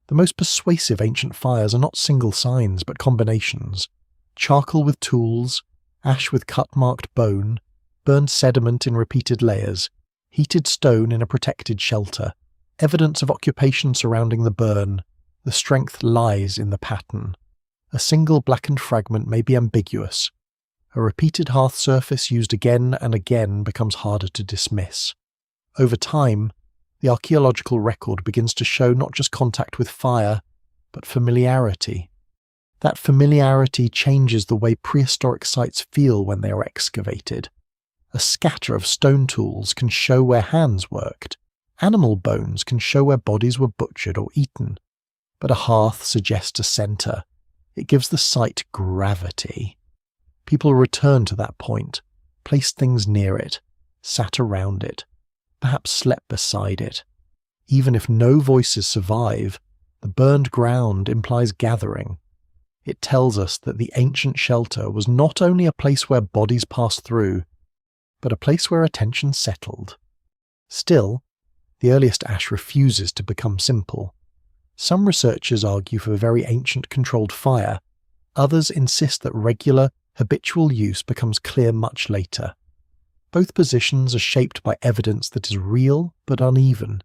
Speaker 1: The most persuasive ancient fires are not single signs but combinations. Charcoal with tools, ash with cut-marked bone, burned sediment in repeated layers, heated stone in a protected shelter, evidence of occupation surrounding the burn. The strength lies in the pattern. A single blackened fragment may be ambiguous. A repeated hearth surface used again and again becomes harder to dismiss. Over time, the archaeological record begins to show not just contact with fire, but familiarity. That familiarity changes the way prehistoric sites feel when they are excavated. A scatter of stone tools can show where hands worked. Animal bones can show where bodies were butchered or eaten. But a hearth suggests a centre. It gives the site gravity. People return to that point, placed things near it, sat around it, perhaps slept beside it. Even if no voices survive, the burned ground implies gathering. It tells us that the ancient shelter was not only a place where bodies passed through, but a place where attention settled. Still, the earliest ash refuses to become simple. Some researchers argue for very ancient controlled fire. Others insist that regular, habitual use becomes clear much later. Both positions are shaped by evidence that is real but uneven.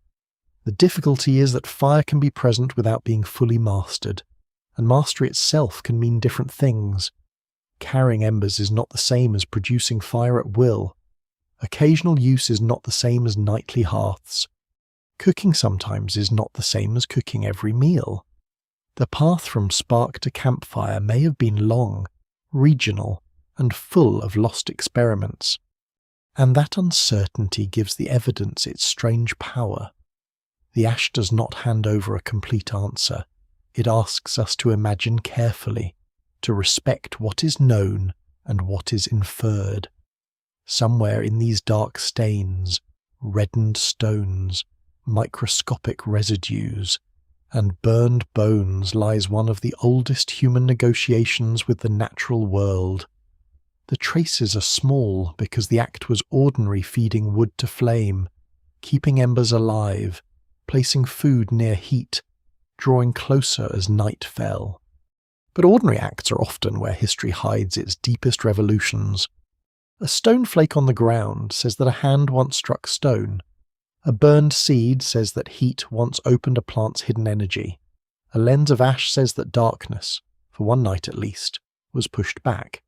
Speaker 1: The difficulty is that fire can be present without being fully mastered, and mastery itself can mean different things. Carrying embers is not the same as producing fire at will. Occasional use is not the same as nightly hearths. Cooking sometimes is not the same as cooking every meal. The path from spark to campfire may have been long, regional, and full of lost experiments. And that uncertainty gives the evidence its strange power. The ash does not hand over a complete answer. It asks us to imagine carefully, to respect what is known and what is inferred. Somewhere in these dark stains, reddened stones, microscopic residues, and burned bones lies one of the oldest human negotiations with the natural world. The traces are small because the act was ordinary, feeding wood to flame, keeping embers alive, placing food near heat, drawing closer as night fell. But ordinary acts are often where history hides its deepest revolutions. A stone flake on the ground says that a hand once struck stone. A burned seed says that heat once opened a plant's hidden energy. A lens of ash says that darkness, for one night at least, was pushed back.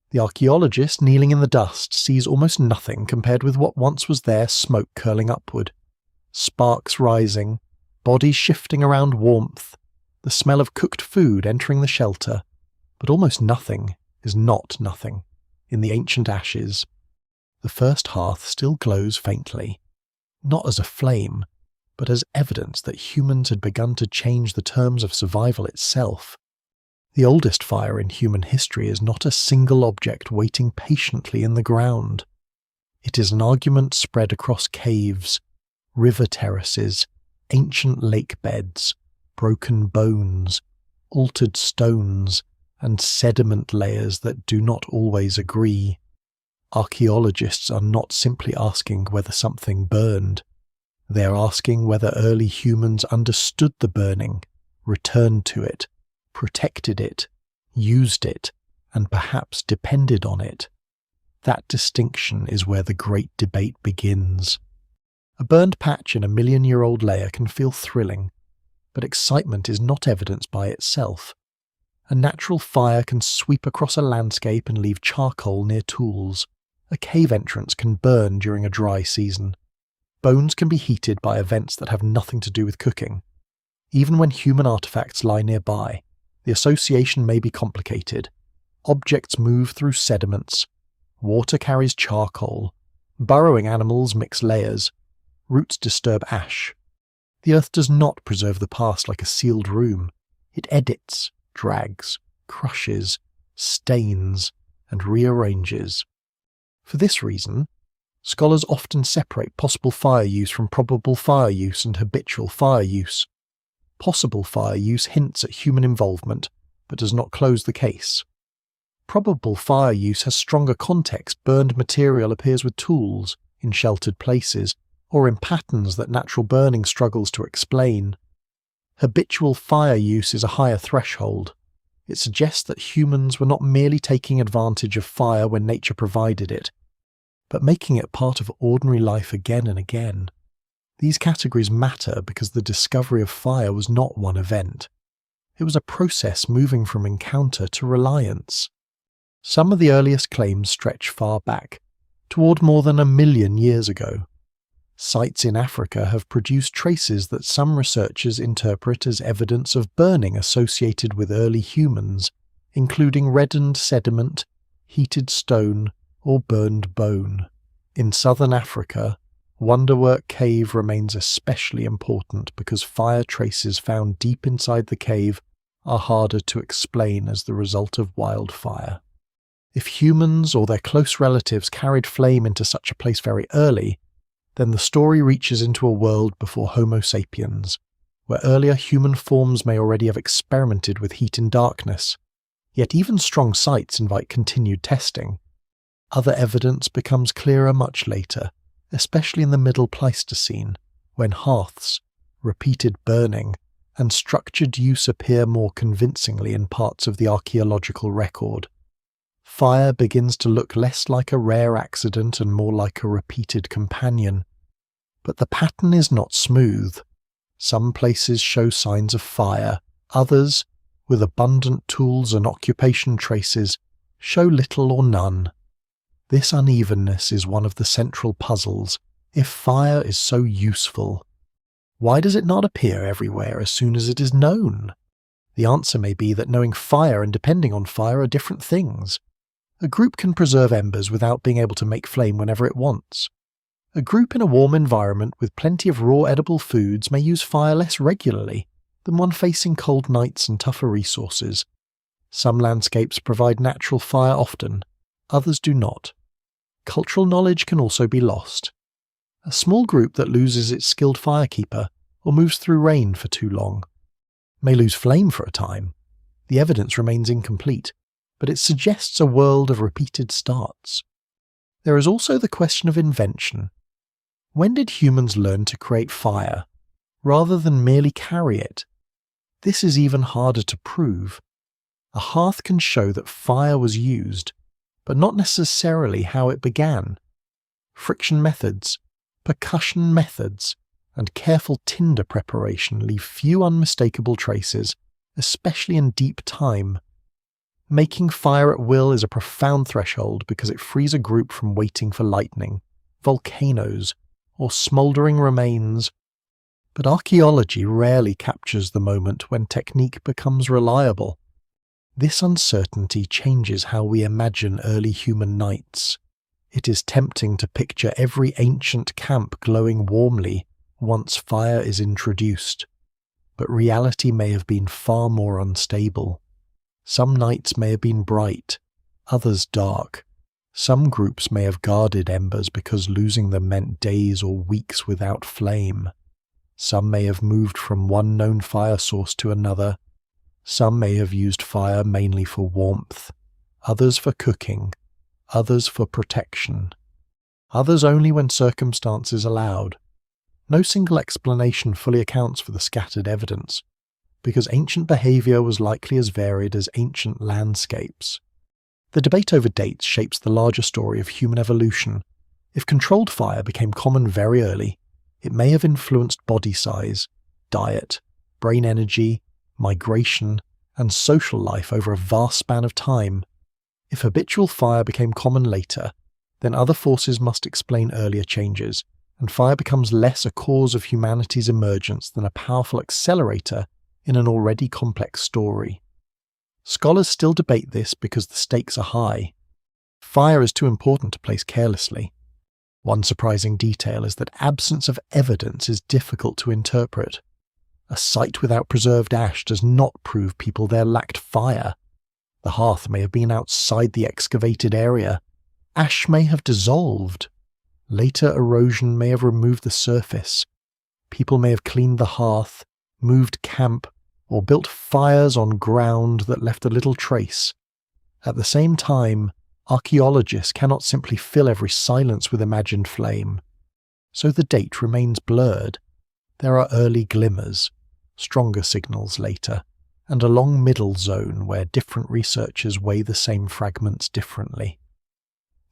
Speaker 1: The archaeologist kneeling in the dust sees almost nothing compared with what once was there, smoke curling upward. Sparks rising, bodies shifting around warmth, the smell of cooked food entering the shelter, but almost nothing is not nothing. In the ancient ashes, the first hearth still glows faintly, not as a flame, but as evidence that humans had begun to change the terms of survival itself. The oldest fire in human history is not a single object waiting patiently in the ground. It is an argument spread across caves, river terraces, ancient lake beds, broken bones, altered stones, and sediment layers that do not always agree. Archaeologists are not simply asking whether something burned. They are asking whether early humans understood the burning, returned to it, protected it, used it, and perhaps depended on it. That distinction is where the great debate begins. A burned patch in a million-year-old layer can feel thrilling, but excitement is not evidence by itself. A natural fire can sweep across a landscape and leave charcoal near tools. A cave entrance can burn during a dry season. Bones can be heated by events that have nothing to do with cooking. Even when human artifacts lie nearby, the association may be complicated. Objects move through sediments. Water carries charcoal. Burrowing animals mix layers. Roots disturb ash. The earth does not preserve the past like a sealed room. It edits, drags, crushes, stains, and rearranges. For this reason, scholars often separate possible fire use from probable fire use and habitual fire use. Possible fire use hints at human involvement, but does not close the case. Probable fire use has stronger context. Burned material appears with tools, in sheltered places, or in patterns that natural burning struggles to explain. Habitual fire use is a higher threshold. It suggests that humans were not merely taking advantage of fire when nature provided it, but making it part of ordinary life again and again. These categories matter because the discovery of fire was not one event. It was a process moving from encounter to reliance. Some of the earliest claims stretch far back, toward more than 1 million years ago. Sites in Africa have produced traces that some researchers interpret as evidence of burning associated with early humans, including reddened sediment, heated stone, or burned bone. In southern Africa, Wonderwork Cave remains especially important because fire traces found deep inside the cave are harder to explain as the result of wildfire. If humans or their close relatives carried flame into such a place very early, then the story reaches into a world before Homo sapiens, where earlier human forms may already have experimented with heat and darkness. Yet even strong sites invite continued testing. Other evidence becomes clearer much later, especially in the Middle Pleistocene, when hearths, repeated burning, and structured use appear more convincingly in parts of the archaeological record. Fire begins to look less like a rare accident and more like a repeated companion. But the pattern is not smooth. Some places show signs of fire, others, with abundant tools and occupation traces, show little or none. This unevenness is one of the central puzzles. If fire is so useful, why does it not appear everywhere as soon as it is known? The answer may be that knowing fire and depending on fire are different things. A group can preserve embers without being able to make flame whenever it wants. A group in a warm environment with plenty of raw edible foods may use fire less regularly than one facing cold nights and tougher resources. Some landscapes provide natural fire often, others do not. Cultural knowledge can also be lost. A small group that loses its skilled firekeeper or moves through rain for too long may lose flame for a time. The evidence remains incomplete, but it suggests a world of repeated starts. There is also the question of invention. When did humans learn to create fire, rather than merely carry it? This is even harder to prove. A hearth can show that fire was used, but not necessarily how it began. Friction methods, percussion methods, and careful tinder preparation leave few unmistakable traces, especially in deep time. Making fire at will is a profound threshold because it frees a group from waiting for lightning, volcanoes, or smouldering remains. But archaeology rarely captures the moment when technique becomes reliable. This uncertainty changes how we imagine early human nights. It is tempting to picture every ancient camp glowing warmly once fire is introduced, but reality may have been far more unstable. Some nights may have been bright, others dark. Some groups may have guarded embers because losing them meant days or weeks without flame. Some may have moved from one known fire source to another. Some may have used fire mainly for warmth, others for cooking, others for protection, others only when circumstances allowed. No single explanation fully accounts for the scattered evidence, because ancient behaviour was likely as varied as ancient landscapes. The debate over dates shapes the larger story of human evolution. If controlled fire became common very early, it may have influenced body size, diet, brain energy, migration, and social life over a vast span of time. If habitual fire became common later, then other forces must explain earlier changes, and fire becomes less a cause of humanity's emergence than a powerful accelerator in an already complex story. Scholars still debate this because the stakes are high. Fire is too important to place carelessly. One surprising detail is that absence of evidence is difficult to interpret. A site without preserved ash does not prove people there lacked fire. The hearth may have been outside the excavated area. Ash may have dissolved. Later erosion may have removed the surface. People may have cleaned the hearth, moved camp, or built fires on ground that left a little trace. At the same time, archaeologists cannot simply fill every silence with imagined flame. So the date remains blurred. There are early glimmers, stronger signals later, and a long middle zone where different researchers weigh the same fragments differently.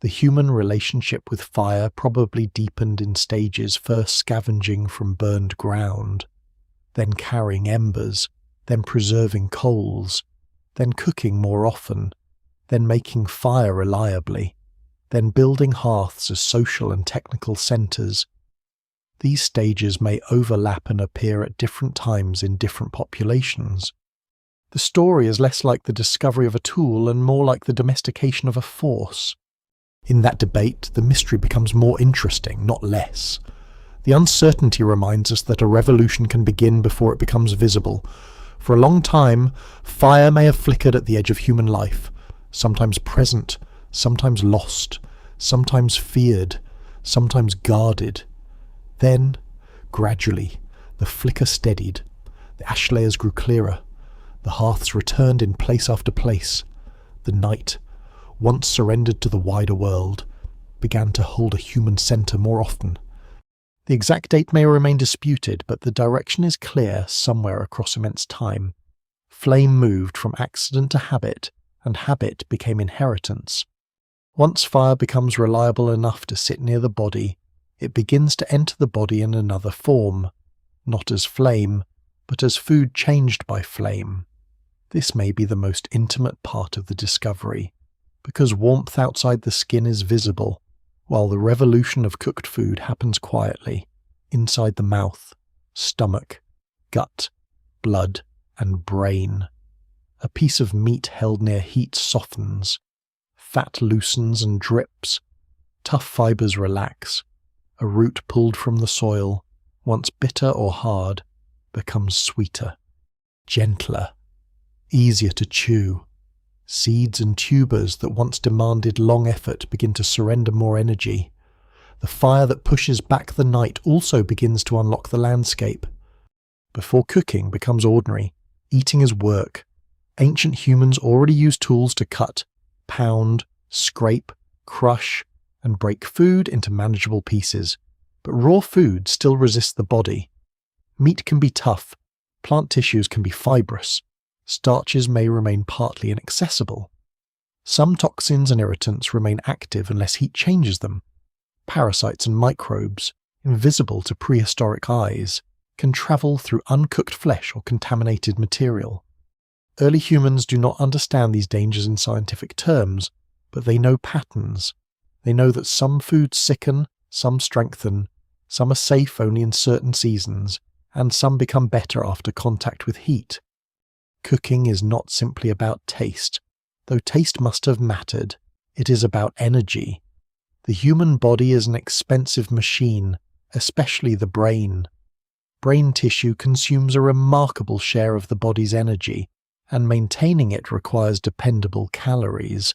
Speaker 1: The human relationship with fire probably deepened in stages, first scavenging from burned ground, then carrying embers, then preserving coals, then cooking more often, then making fire reliably, then building hearths as social and technical centres. These stages may overlap and appear at different times in different populations. The story is less like the discovery of a tool and more like the domestication of a force. In that debate, the mystery becomes more interesting, not less. The uncertainty reminds us that a revolution can begin before it becomes visible. For a long time, fire may have flickered at the edge of human life, sometimes present, sometimes lost, sometimes feared, sometimes guarded. Then, gradually, the flicker steadied, the ash layers grew clearer, the hearths returned in place after place. The night, once surrendered to the wider world, began to hold a human centre more often. The exact date may remain disputed, but the direction is clear somewhere across immense time. Flame moved from accident to habit, and habit became inheritance. Once fire becomes reliable enough to sit near the body, it begins to enter the body in another form, not as flame, but as food changed by flame. This may be the most intimate part of the discovery, because warmth outside the skin is visible, while the revolution of cooked food happens quietly, inside the mouth, stomach, gut, blood, and brain. A piece of meat held near heat softens, fat loosens and drips, tough fibres relax. A root pulled from the soil, once bitter or hard, becomes sweeter, gentler, easier to chew. Seeds and tubers that once demanded long effort begin to surrender more energy. The fire that pushes back the night also begins to unlock the landscape. Before cooking becomes ordinary, eating is work. Ancient humans already used tools to cut, pound, scrape, crush, and break food into manageable pieces. But raw food still resists the body. Meat can be tough, plant tissues can be fibrous, starches may remain partly inaccessible. Some toxins and irritants remain active unless heat changes them. Parasites and microbes, invisible to prehistoric eyes, can travel through uncooked flesh or contaminated material. Early humans do not understand these dangers in scientific terms, but they know patterns. They know that some foods sicken, some strengthen, some are safe only in certain seasons, and some become better after contact with heat. Cooking is not simply about taste, though taste must have mattered. It is about energy. The human body is an expensive machine, especially the brain. Brain tissue consumes a remarkable share of the body's energy, and maintaining it requires dependable calories.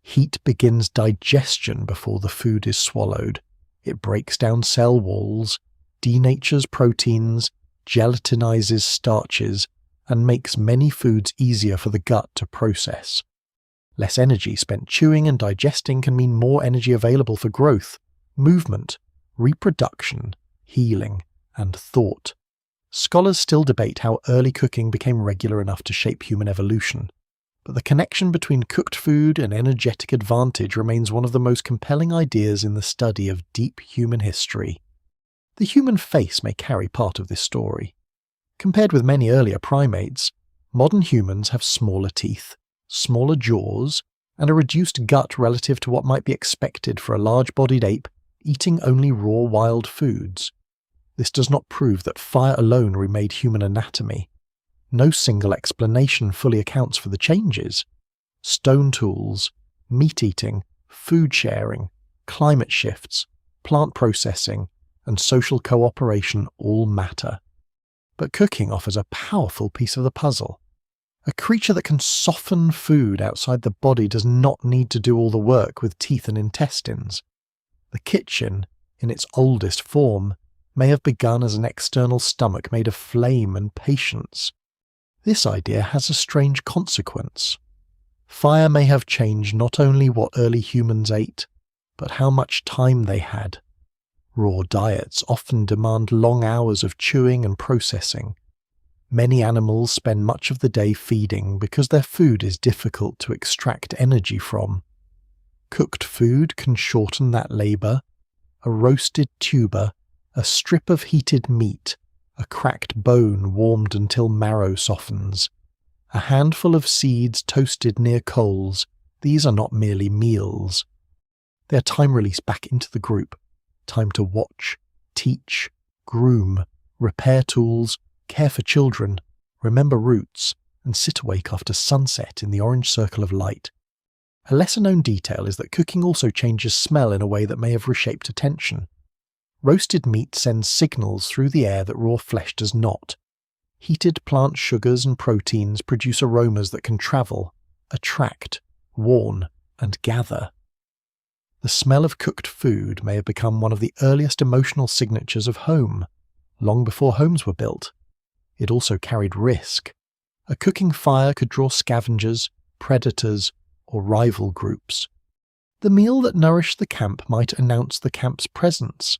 Speaker 1: Heat begins digestion before the food is swallowed. It breaks down cell walls, denatures proteins, gelatinizes starches, and makes many foods easier for the gut to process. Less energy spent chewing and digesting can mean more energy available for growth, movement, reproduction, healing, and thought. Scholars still debate how early cooking became regular enough to shape human evolution, but the connection between cooked food and energetic advantage remains one of the most compelling ideas in the study of deep human history. The human face may carry part of this story. Compared with many earlier primates, modern humans have smaller teeth, smaller jaws, and a reduced gut relative to what might be expected for a large-bodied ape eating only raw wild foods. This does not prove that fire alone remade human anatomy. No single explanation fully accounts for the changes. Stone tools, meat eating, food sharing, climate shifts, plant processing, and social cooperation all matter. But cooking offers a powerful piece of the puzzle. A creature that can soften food outside the body does not need to do all the work with teeth and intestines. The kitchen, in its oldest form, may have begun as an external stomach made of flame and patience. This idea has a strange consequence. Fire may have changed not only what early humans ate, but how much time they had. Raw diets often demand long hours of chewing and processing. Many animals spend much of the day feeding because their food is difficult to extract energy from. Cooked food can shorten that labour. A roasted tuber, a strip of heated meat, a cracked bone warmed until marrow softens, a handful of seeds toasted near coals, these are not merely meals. They are time released back into the group, time to watch, teach, groom, repair tools, care for children, remember roots, and sit awake after sunset in the orange circle of light. A lesser-known detail is that cooking also changes smell in a way that may have reshaped attention. Roasted meat sends signals through the air that raw flesh does not. Heated plant sugars and proteins produce aromas that can travel, attract, warn, and gather. The smell of cooked food may have become one of the earliest emotional signatures of home, long before homes were built. It also carried risk. A cooking fire could draw scavengers, predators, or rival groups. The meal that nourished the camp might announce the camp's presence.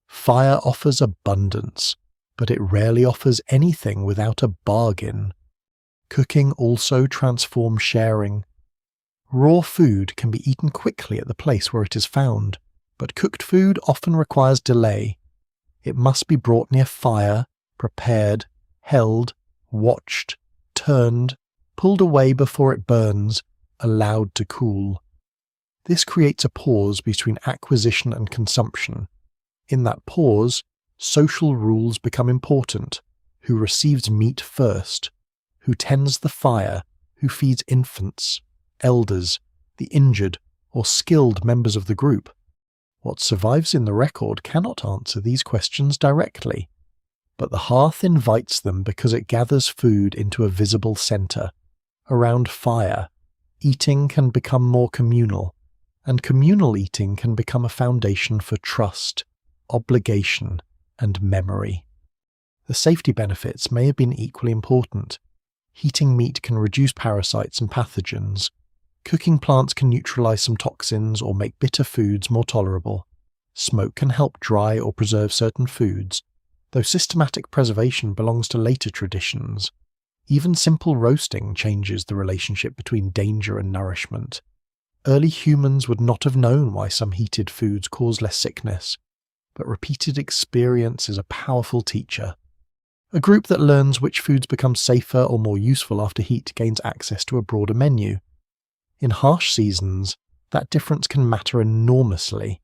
Speaker 1: Fire offers abundance, but it rarely offers anything without a bargain. Cooking also transforms sharing. Raw food can be eaten quickly at the place where it is found, but cooked food often requires delay. It must be brought near fire, prepared, held, watched, turned, pulled away before it burns, allowed to cool. This creates a pause between acquisition and consumption. In that pause, social rules become important. Who receives meat first? Who tends the fire? Who feeds infants, elders, the injured, or skilled members of the group? What survives in the record cannot answer these questions directly, but the hearth invites them because it gathers food into a visible centre. Around fire, eating can become more communal, and communal eating can become a foundation for trust, obligation, and memory. The safety benefits may have been equally important. Heating meat can reduce parasites and pathogens. Cooking plants can neutralize some toxins or make bitter foods more tolerable. Smoke can help dry or preserve certain foods, though systematic preservation belongs to later traditions. Even simple roasting changes the relationship between danger and nourishment. Early humans would not have known why some heated foods cause less sickness, but repeated experience is a powerful teacher. A group that learns which foods become safer or more useful after heat gains access to a broader menu. In harsh seasons, that difference can matter enormously.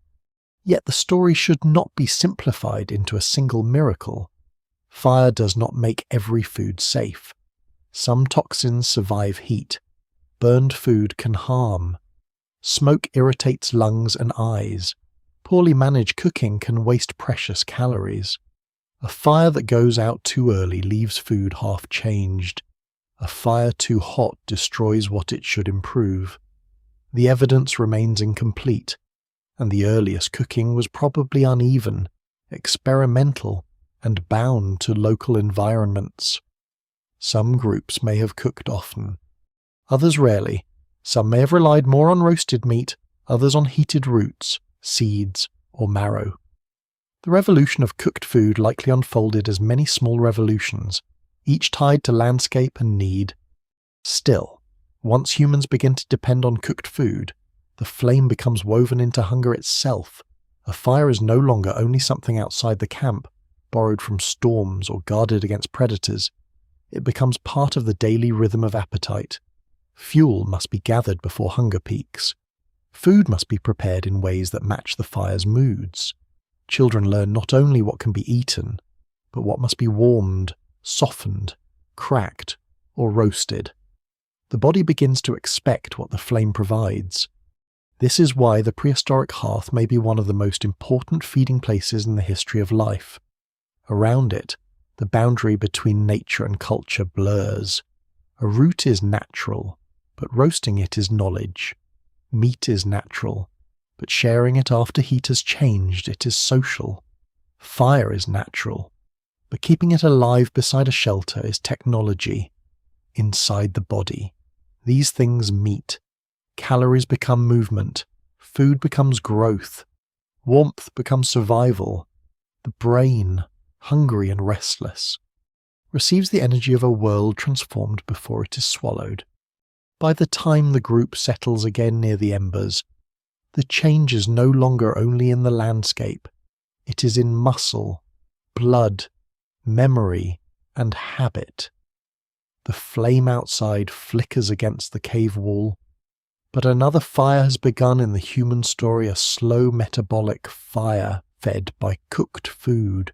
Speaker 1: Yet the story should not be simplified into a single miracle. Fire does not make every food safe. Some toxins survive heat. Burned food can harm. Smoke irritates lungs and eyes. Poorly managed cooking can waste precious calories. A fire that goes out too early leaves food half-changed. A fire too hot destroys what it should improve. The evidence remains incomplete, and the earliest cooking was probably uneven, experimental, and bound to local environments. Some groups may have cooked often, others rarely. Some may have relied more on roasted meat, others on heated roots, seeds, or marrow. The revolution of cooked food likely unfolded as many small revolutions, each tied to landscape and need. Still, once humans begin to depend on cooked food, the flame becomes woven into hunger itself. A fire is no longer only something outside the camp, borrowed from storms or guarded against predators. It becomes part of the daily rhythm of appetite. Fuel must be gathered before hunger peaks. Food must be prepared in ways that match the fire's moods. Children learn not only what can be eaten, but what must be warmed, softened, cracked, or roasted. The body begins to expect what the flame provides. This is why the prehistoric hearth may be one of the most important feeding places in the history of life. Around it, the boundary between nature and culture blurs. A root is natural, but roasting it is knowledge. Meat is natural, but sharing it after heat has changed, it is social. Fire is natural, but keeping it alive beside a shelter is technology. Inside the body, these things meet. Calories become movement, food becomes growth, warmth becomes survival. The brain, hungry and restless, receives the energy of a world transformed before it is swallowed. By the time the group settles again near the embers, the change is no longer only in the landscape, it is in muscle, blood, memory, and habit. The flame outside flickers against the cave wall, but another fire has begun in the human story, a slow metabolic fire fed by cooked food,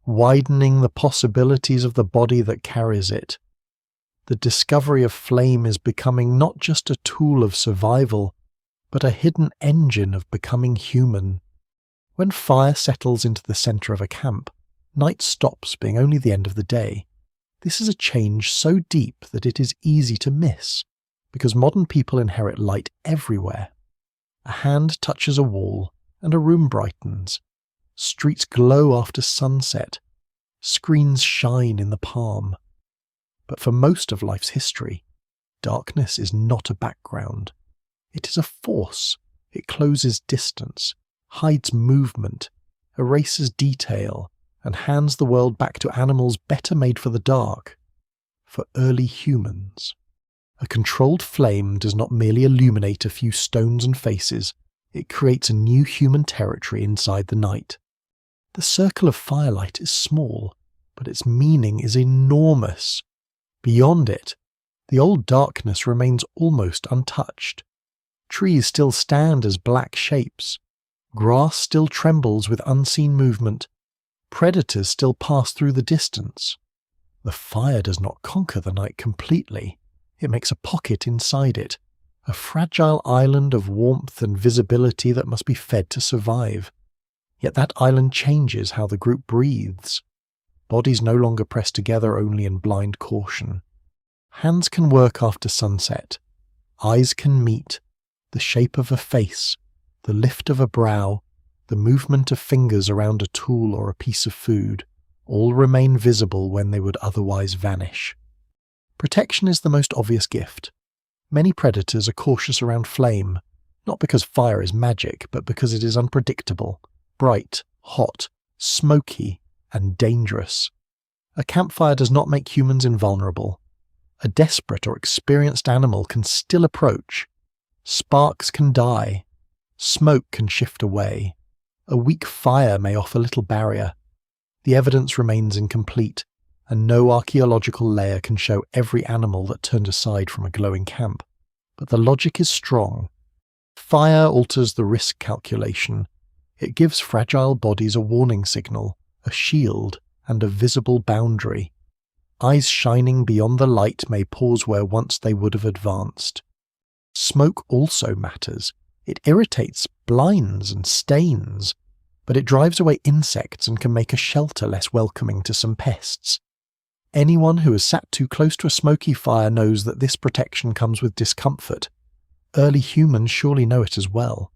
Speaker 1: widening the possibilities of the body that carries it. The discovery of flame is becoming not just a tool of survival, but a hidden engine of becoming human. When fire settles into the centre of a camp, night stops being only the end of the day. This is a change so deep that it is easy to miss, because modern people inherit light everywhere. A hand touches a wall, and a room brightens. Streets glow after sunset. Screens shine in the palm. But for most of life's history, darkness is not a background. It is a force. It closes distance, hides movement, erases detail, and hands the world back to animals better made for the dark, for early humans. A controlled flame does not merely illuminate a few stones and faces, it creates a new human territory inside the night. The circle of firelight is small, but its meaning is enormous. Beyond it, the old darkness remains almost untouched. Trees still stand as black shapes. Grass still trembles with unseen movement. Predators still pass through the distance. The fire does not conquer the night completely. It makes a pocket inside it, a fragile island of warmth and visibility that must be fed to survive. Yet that island changes how the group breathes. Bodies no longer press together only in blind caution. Hands can work after sunset. Eyes can meet. The shape of a face, the lift of a brow, the movement of fingers around a tool or a piece of food, all remain visible when they would otherwise vanish. Protection is the most obvious gift. Many predators are cautious around flame, not because fire is magic, but because it is unpredictable, bright, hot, smoky, and dangerous. A campfire does not make humans invulnerable. A desperate or experienced animal can still approach. Sparks can die. Smoke can shift away. A weak fire may offer little barrier. The evidence remains incomplete, and no archaeological layer can show every animal that turned aside from a glowing camp. But the logic is strong. Fire alters the risk calculation. It gives fragile bodies a warning signal, a shield, and a visible boundary. Eyes shining beyond the light may pause where once they would have advanced. Smoke also matters. It irritates, blinds, and stains, but it drives away insects and can make a shelter less welcoming to some pests. Anyone who has sat too close to a smoky fire knows that this protection comes with discomfort. Early humans surely know it as well.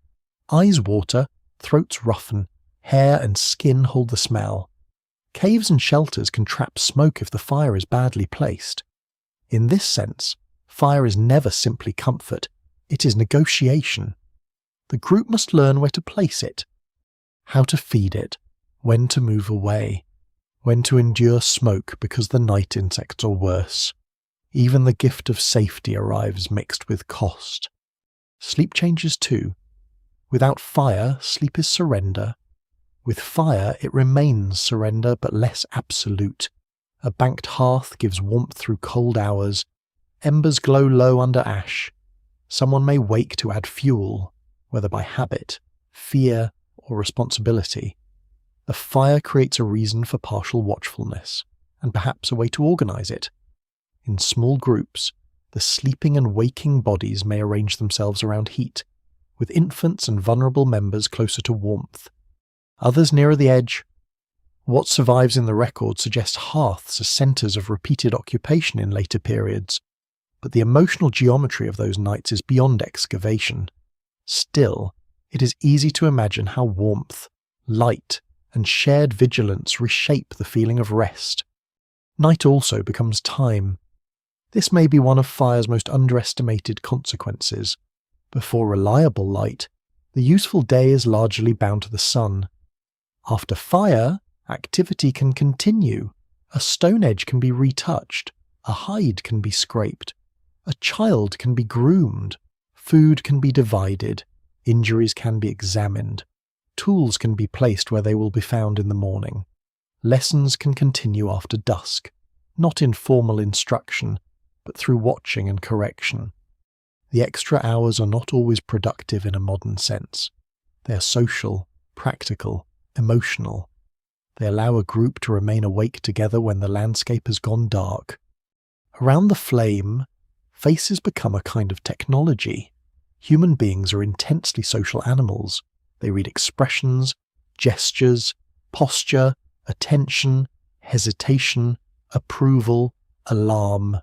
Speaker 1: Eyes water, throats roughen, hair and skin hold the smell. Caves and shelters can trap smoke if the fire is badly placed. In this sense, fire is never simply comfort, it is negotiation. The group must learn where to place it, how to feed it, when to move away, when to endure smoke because the night insects are worse. Even the gift of safety arrives mixed with cost. Sleep changes too. Without fire, sleep is surrender. With fire, it remains surrender but less absolute. A banked hearth gives warmth through cold hours. Embers glow low under ash. Someone may wake to add fuel, whether by habit, fear, or responsibility. The fire creates a reason for partial watchfulness, and perhaps a way to organize it. In small groups, the sleeping and waking bodies may arrange themselves around heat, with infants and vulnerable members closer to warmth. Others nearer the edge. What survives in the record suggests hearths as centres of repeated occupation in later periods, but the emotional geometry of those nights is beyond excavation. Still, it is easy to imagine how warmth, light, and shared vigilance reshape the feeling of rest. Night also becomes time. This may be one of fire's most underestimated consequences. Before reliable light, the useful day is largely bound to the sun. After fire, activity can continue. A stone edge can be retouched, a hide can be scraped, a child can be groomed, food can be divided, injuries can be examined, tools can be placed where they will be found in the morning. Lessons can continue after dusk, not in formal instruction, but through watching and correction. The extra hours are not always productive in a modern sense. They are social, practical, emotional. They allow a group to remain awake together when the landscape has gone dark. Around the flame, faces become a kind of technology. Human beings are intensely social animals. They read expressions, gestures, posture, attention, hesitation, approval, alarm.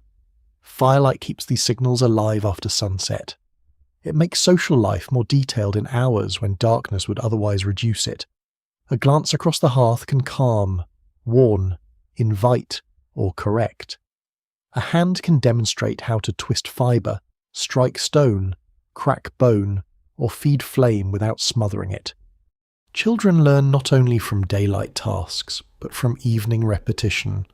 Speaker 1: Firelight keeps these signals alive after sunset. It makes social life more detailed in hours when darkness would otherwise reduce it. A glance across the hearth can calm, warn, invite, or correct. A hand can demonstrate how to twist fibre, strike stone, crack bone, or feed flame without smothering it. Children learn not only from daylight tasks, but from evening repetition.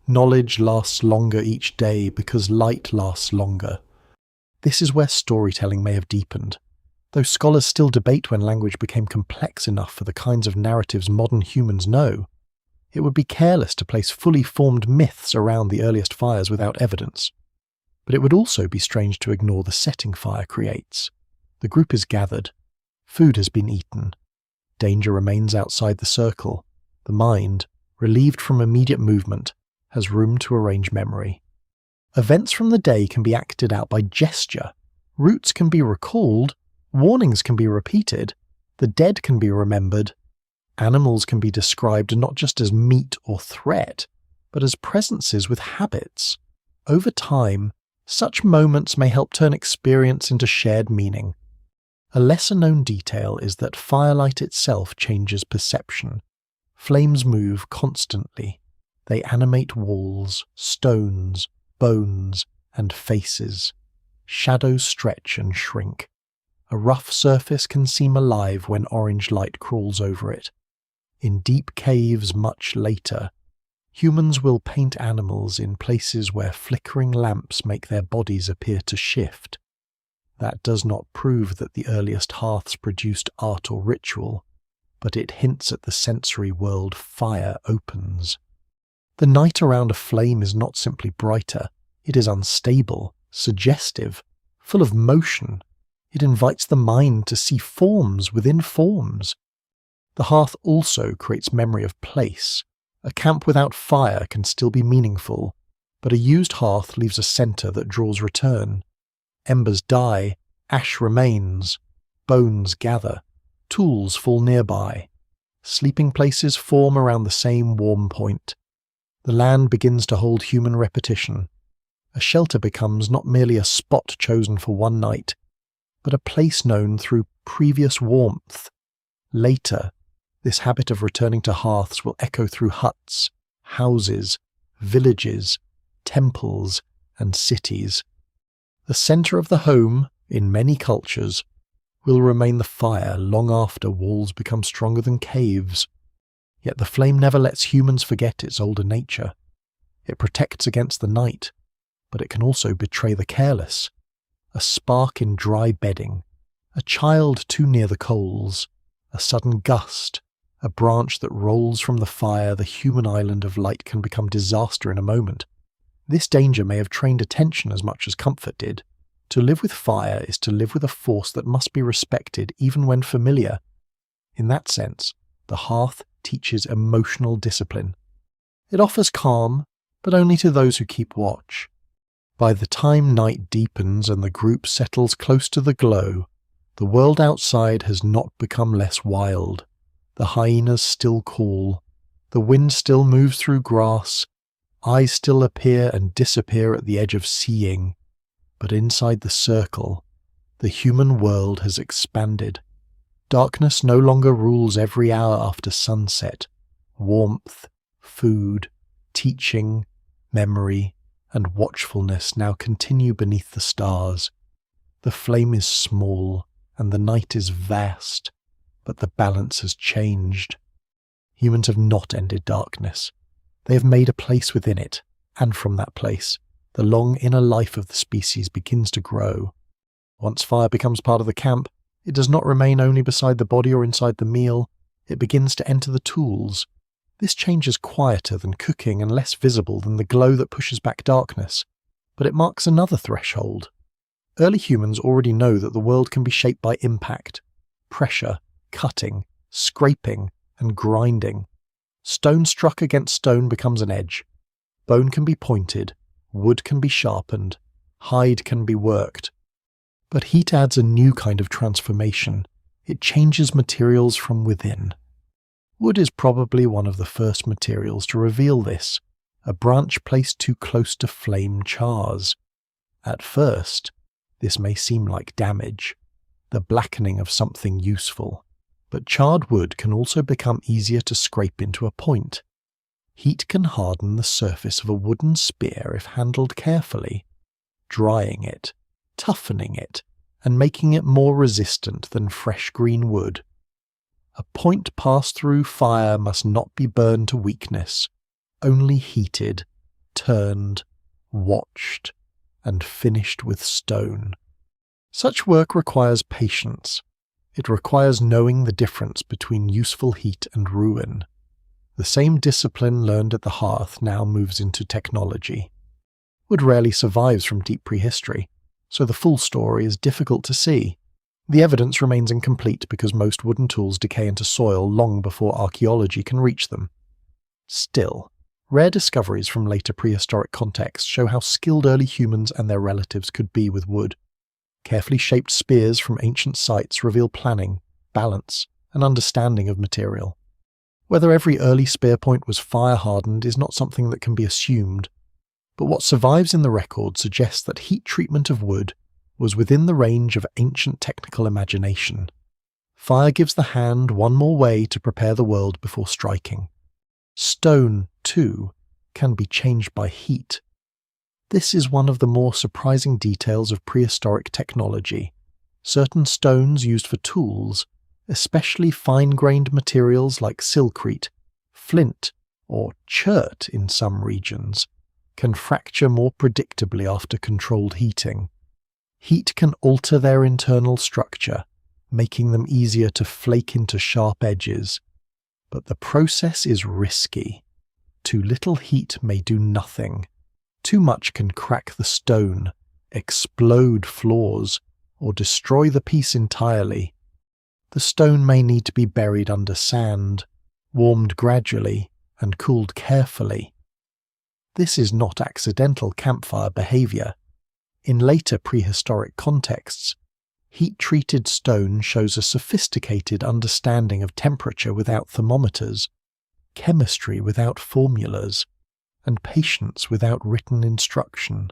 Speaker 1: Knowledge lasts longer each day because light lasts longer. This is where storytelling may have deepened. Though scholars still debate when language became complex enough for the kinds of narratives modern humans know, it would be careless to place fully formed myths around the earliest fires without evidence. But it would also be strange to ignore the setting fire creates. The group is gathered. Food has been eaten. Danger remains outside the circle. The mind, relieved from immediate movement, has room to arrange memory. Events from the day can be acted out by gesture. Routes can be recalled. Warnings can be repeated. The dead can be remembered. Animals can be described not just as meat or threat, but as presences with habits. Over time, such moments may help turn experience into shared meaning. A lesser-known detail is that firelight itself changes perception. Flames move constantly. They animate walls, stones, bones, and faces. Shadows stretch and shrink. A rough surface can seem alive when orange light crawls over it. In deep caves much later, humans will paint animals in places where flickering lamps make their bodies appear to shift. That does not prove that the earliest hearths produced art or ritual, but it hints at the sensory world fire opens. The night around a flame is not simply brighter, it is unstable, suggestive, full of motion. It invites the mind to see forms within forms. The hearth also creates memory of place. A camp without fire can still be meaningful, but a used hearth leaves a centre that draws return. Embers die, ash remains, bones gather, tools fall nearby. Sleeping places form around the same warm point. The land begins to hold human repetition. A shelter becomes not merely a spot chosen for one night, but a place known through previous warmth. Later, this habit of returning to hearths will echo through huts, houses, villages, temples, and cities. The centre of the home, in many cultures, will remain the fire long after walls become stronger than caves. Yet the flame never lets humans forget its older nature. It protects against the night, but it can also betray the careless. A spark in dry bedding, a child too near the coals, a sudden gust, a branch that rolls from the fire, the human island of light can become disaster in a moment. This danger may have trained attention as much as comfort did. To live with fire is to live with a force that must be respected even when familiar. In that sense, the hearth teaches emotional discipline. It offers calm, but only to those who keep watch. By the time night deepens and the group settles close to the glow, the world outside has not become less wild. The hyenas still call, the wind still moves through grass, eyes still appear and disappear at the edge of seeing, but inside the circle, the human world has expanded. Darkness no longer rules every hour after sunset. Warmth, food, teaching, memory, and watchfulness now continue beneath the stars. The flame is small, and the night is vast, but the balance has changed. Humans have not ended darkness. They have made a place within it, and from that place, the long inner life of the species begins to grow. Once fire becomes part of the camp, it does not remain only beside the body or inside the meal, it begins to enter the tools. This change is quieter than cooking and less visible than the glow that pushes back darkness, but it marks another threshold. Early humans already know that the world can be shaped by impact, pressure, cutting, scraping, and grinding. Stone struck against stone becomes an edge. Bone can be pointed, wood can be sharpened, hide can be worked. But heat adds a new kind of transformation. It changes materials from within. Wood is probably one of the first materials to reveal this. A branch placed too close to flame chars. At first, this may seem like damage, the blackening of something useful. But charred wood can also become easier to scrape into a point. Heat can harden the surface of a wooden spear if handled carefully, drying it, toughening it, and making it more resistant than fresh green wood. A point passed through fire must not be burned to weakness, only heated, turned, watched, and finished with stone. Such work requires patience. It requires knowing the difference between useful heat and ruin. The same discipline learned at the hearth now moves into technology. Wood rarely survives from deep prehistory, so the full story is difficult to see. The evidence remains incomplete because most wooden tools decay into soil long before archaeology can reach them. Still, rare discoveries from later prehistoric contexts show how skilled early humans and their relatives could be with wood. Carefully shaped spears from ancient sites reveal planning, balance, and understanding of material. Whether every early spear point was fire-hardened is not something that can be assumed, but what survives in the record suggests that heat treatment of wood was within the range of ancient technical imagination. Fire gives the hand one more way to prepare the world before striking. Stone, too, can be changed by heat. This is one of the more surprising details of prehistoric technology. Certain stones used for tools, especially fine-grained materials like silkrete, flint, or chert in some regions, can fracture more predictably after controlled heating. Heat can alter their internal structure, making them easier to flake into sharp edges. But the process is risky. Too little heat may do nothing. Too much can crack the stone, explode flaws, or destroy the piece entirely. The stone may need to be buried under sand, warmed gradually, and cooled carefully. This is not accidental campfire behavior. In later prehistoric contexts, heat-treated stone shows a sophisticated understanding of temperature without thermometers, chemistry without formulas, and patience without written instruction.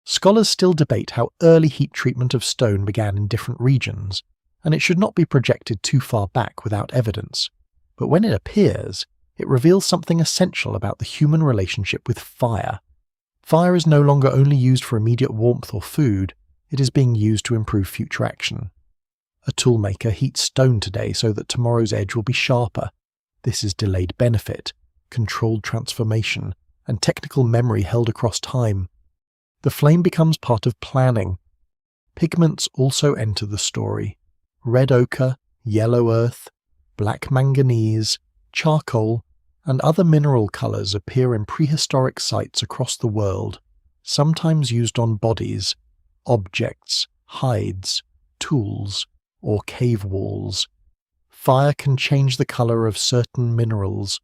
Speaker 1: Scholars still debate how early heat treatment of stone began in different regions, and it should not be projected too far back without evidence. But when it appears, it reveals something essential about the human relationship with fire. Fire is no longer only used for immediate warmth or food, it is being used to improve future action. A toolmaker heats stone today so that tomorrow's edge will be sharper. This is delayed benefit, controlled transformation, and technical memory held across time. The flame becomes part of planning. Pigments also enter the story. Red ochre, yellow earth, black manganese, charcoal, and other mineral colours appear in prehistoric sites across the world, sometimes used on bodies, objects, hides, tools, or cave walls. Fire can change the colour of certain minerals,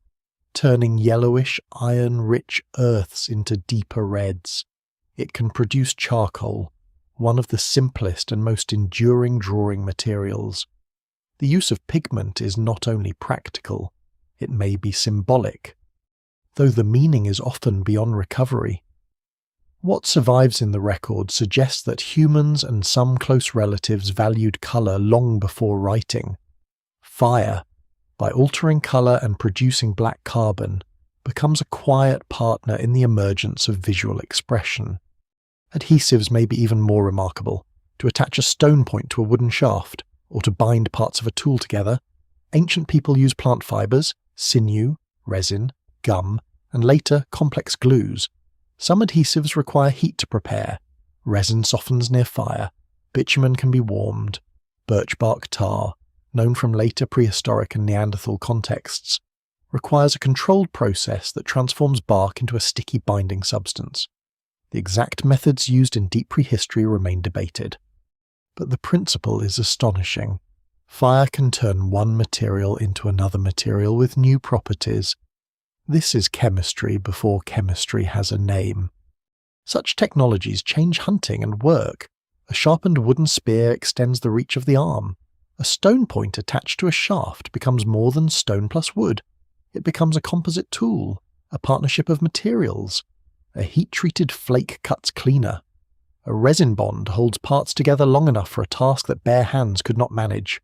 Speaker 1: turning yellowish, iron-rich earths into deeper reds. It can produce charcoal, one of the simplest and most enduring drawing materials. The use of pigment is not only practical, it may be symbolic, though the meaning is often beyond recovery. What survives in the record suggests that humans and some close relatives valued colour long before writing. Fire, by altering colour and producing black carbon, becomes a quiet partner in the emergence of visual expression. Adhesives may be even more remarkable. To attach a stone point to a wooden shaft, or to bind parts of a tool together, ancient people used plant fibres, sinew, resin, gum, and later complex glues. Some adhesives require heat to prepare. Resin softens near fire. Bitumen can be warmed. Birch bark tar, known from later prehistoric and Neanderthal contexts, requires a controlled process that transforms bark into a sticky binding substance. The exact methods used in deep prehistory remain debated. But the principle is astonishing. Fire can turn one material into another material with new properties. This is chemistry before chemistry has a name. Such technologies change hunting and work. A sharpened wooden spear extends the reach of the arm. A stone point attached to a shaft becomes more than stone plus wood. It becomes a composite tool, a partnership of materials. A heat-treated flake cuts cleaner. A resin bond holds parts together long enough for a task that bare hands could not manage.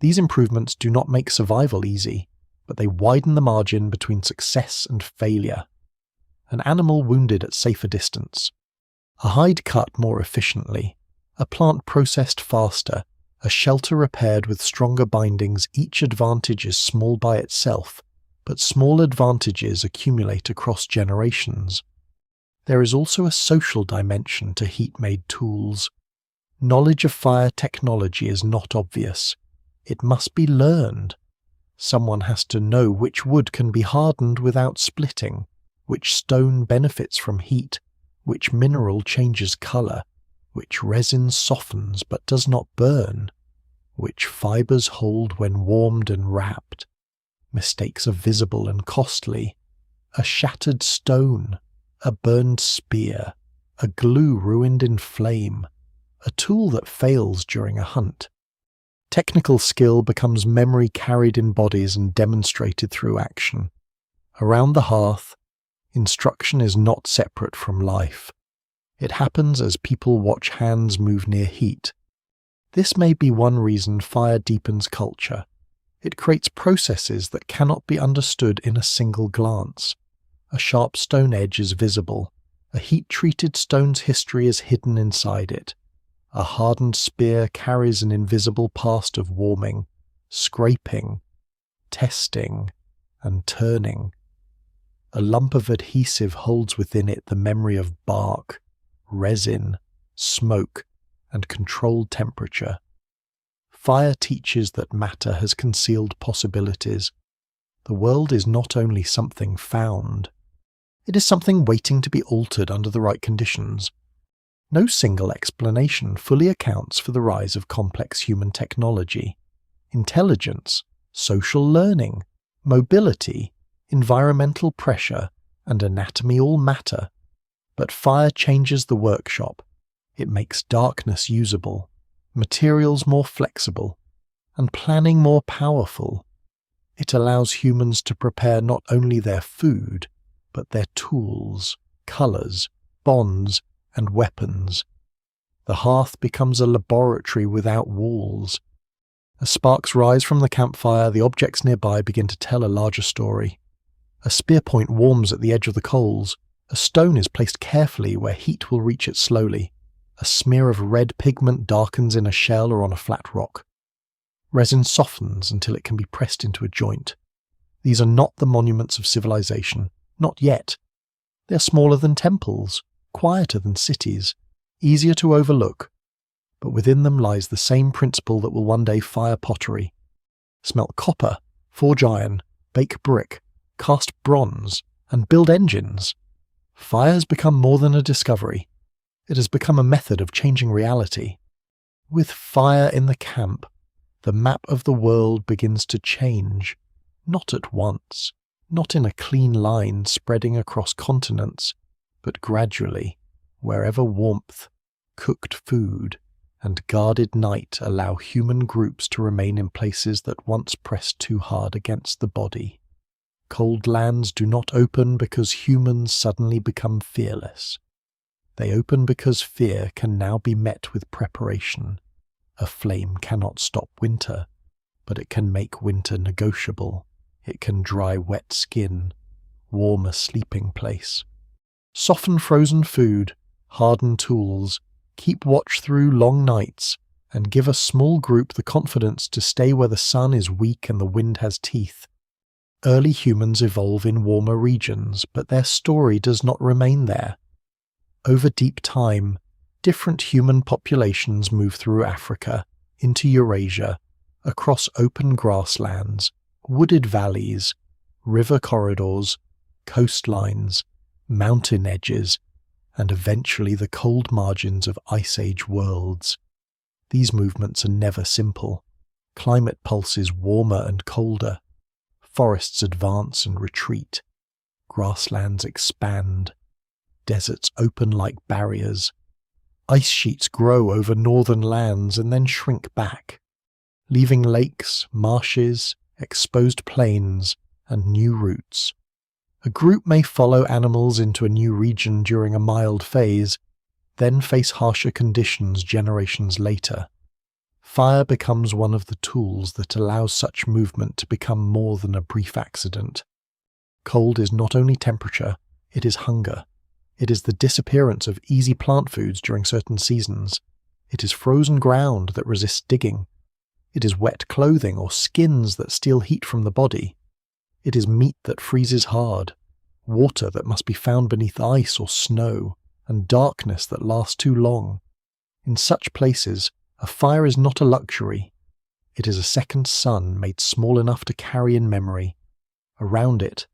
Speaker 1: These improvements do not make survival easy, but they widen the margin between success and failure. An animal wounded at safer distance. A hide cut more efficiently. A plant processed faster. A shelter repaired with stronger bindings. Each advantage is small by itself, but small advantages accumulate across generations. There is also a social dimension to heat-made tools. Knowledge of fire technology is not obvious. It must be learned. Someone has to know which wood can be hardened without splitting, which stone benefits from heat, which mineral changes colour, which resin softens but does not burn, which fibres hold when warmed and wrapped. Mistakes are visible and costly. A shattered stone, a burned spear, a glue ruined in flame, a tool that fails during a hunt. Technical skill becomes memory carried in bodies and demonstrated through action. Around the hearth, instruction is not separate from life. It happens as people watch hands move near heat. This may be one reason fire deepens culture. It creates processes that cannot be understood in a single glance. A sharp stone edge is visible. A heat-treated stone's history is hidden inside it. A hardened spear carries an invisible past of warming, scraping, testing, and turning. A lump of adhesive holds within it the memory of bark, resin, smoke, and controlled temperature. Fire teaches that matter has concealed possibilities. The world is not only something found, it is something waiting to be altered under the right conditions. No single explanation fully accounts for the rise of complex human technology. Intelligence, social learning, mobility, environmental pressure, and anatomy all matter. But fire changes the workshop. It makes darkness usable, materials more flexible, and planning more powerful. It allows humans to prepare not only their food, but their tools, colours, bonds, and weapons. The hearth becomes a laboratory without walls. As sparks rise from the campfire, the objects nearby begin to tell a larger story. A spear point warms at the edge of the coals. A stone is placed carefully where heat will reach it slowly. A smear of red pigment darkens in a shell or on a flat rock. Resin softens until it can be pressed into a joint. These are not the monuments of civilization, not yet. They are smaller than temples, quieter than cities, easier to overlook, but within them lies the same principle that will one day fire pottery. Smelt copper, forge iron, bake brick, cast bronze, and build engines. Fire has become more than a discovery. It has become a method of changing reality. With fire in the camp, the map of the world begins to change, not at once, not in a clean line spreading across continents, but gradually, wherever warmth, cooked food, and guarded night allow human groups to remain in places that once pressed too hard against the body. Cold lands do not open because humans suddenly become fearless. They open because fear can now be met with preparation. A flame cannot stop winter, but it can make winter negotiable. It can dry wet skin, warm a sleeping place, soften frozen food, harden tools, keep watch through long nights, and give a small group the confidence to stay where the sun is weak and the wind has teeth. Early humans evolve in warmer regions, but their story does not remain there. Over deep time, different human populations move through Africa, into Eurasia, across open grasslands, wooded valleys, river corridors, coastlines, mountain edges, and eventually the cold margins of Ice Age worlds. These movements are never simple. Climate pulses warmer and colder. Forests advance and retreat. Grasslands expand. Deserts open like barriers. Ice sheets grow over northern lands and then shrink back, leaving lakes, marshes, exposed plains, and new routes. A group may follow animals into a new region during a mild phase, then face harsher conditions generations later. Fire becomes one of the tools that allows such movement to become more than a brief accident. Cold is not only temperature, it is hunger. It is the disappearance of easy plant foods during certain seasons. It is frozen ground that resists digging. It is wet clothing or skins that steal heat from the body. It is meat that freezes hard, water that must be found beneath ice or snow, and darkness that lasts too long. In such places, a fire is not a luxury. It is a second sun made small enough to carry in memory. Around it,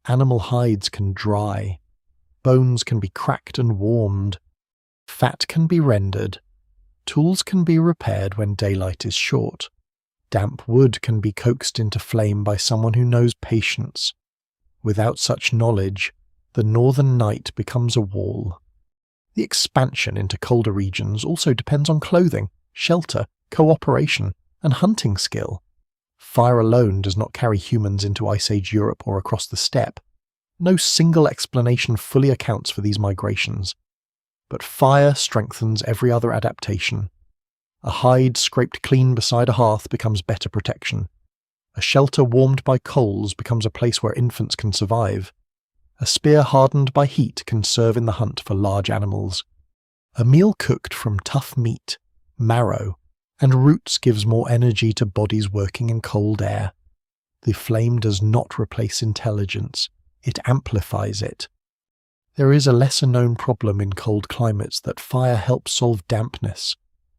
Speaker 1: animal hides can dry. Bones can be cracked and warmed. Fat can be rendered. Tools can be repaired when daylight is short. Damp wood can be coaxed into flame by someone who knows patience. Without such knowledge, the northern night becomes a wall. The expansion into colder regions also depends on clothing, shelter, cooperation, and hunting skill. Fire alone does not carry humans into Ice Age Europe or across the steppe. No single explanation fully accounts for these migrations. But fire strengthens every other adaptation. A hide scraped clean beside a hearth becomes better protection. A shelter warmed by coals becomes a place where infants can survive. A spear hardened by heat can serve in the hunt for large animals. A meal cooked from tough meat, marrow, and roots gives more energy to bodies working in cold air. The flame does not replace intelligence, it amplifies it. There is a lesser-known problem in cold climates that fire helps solve dampness.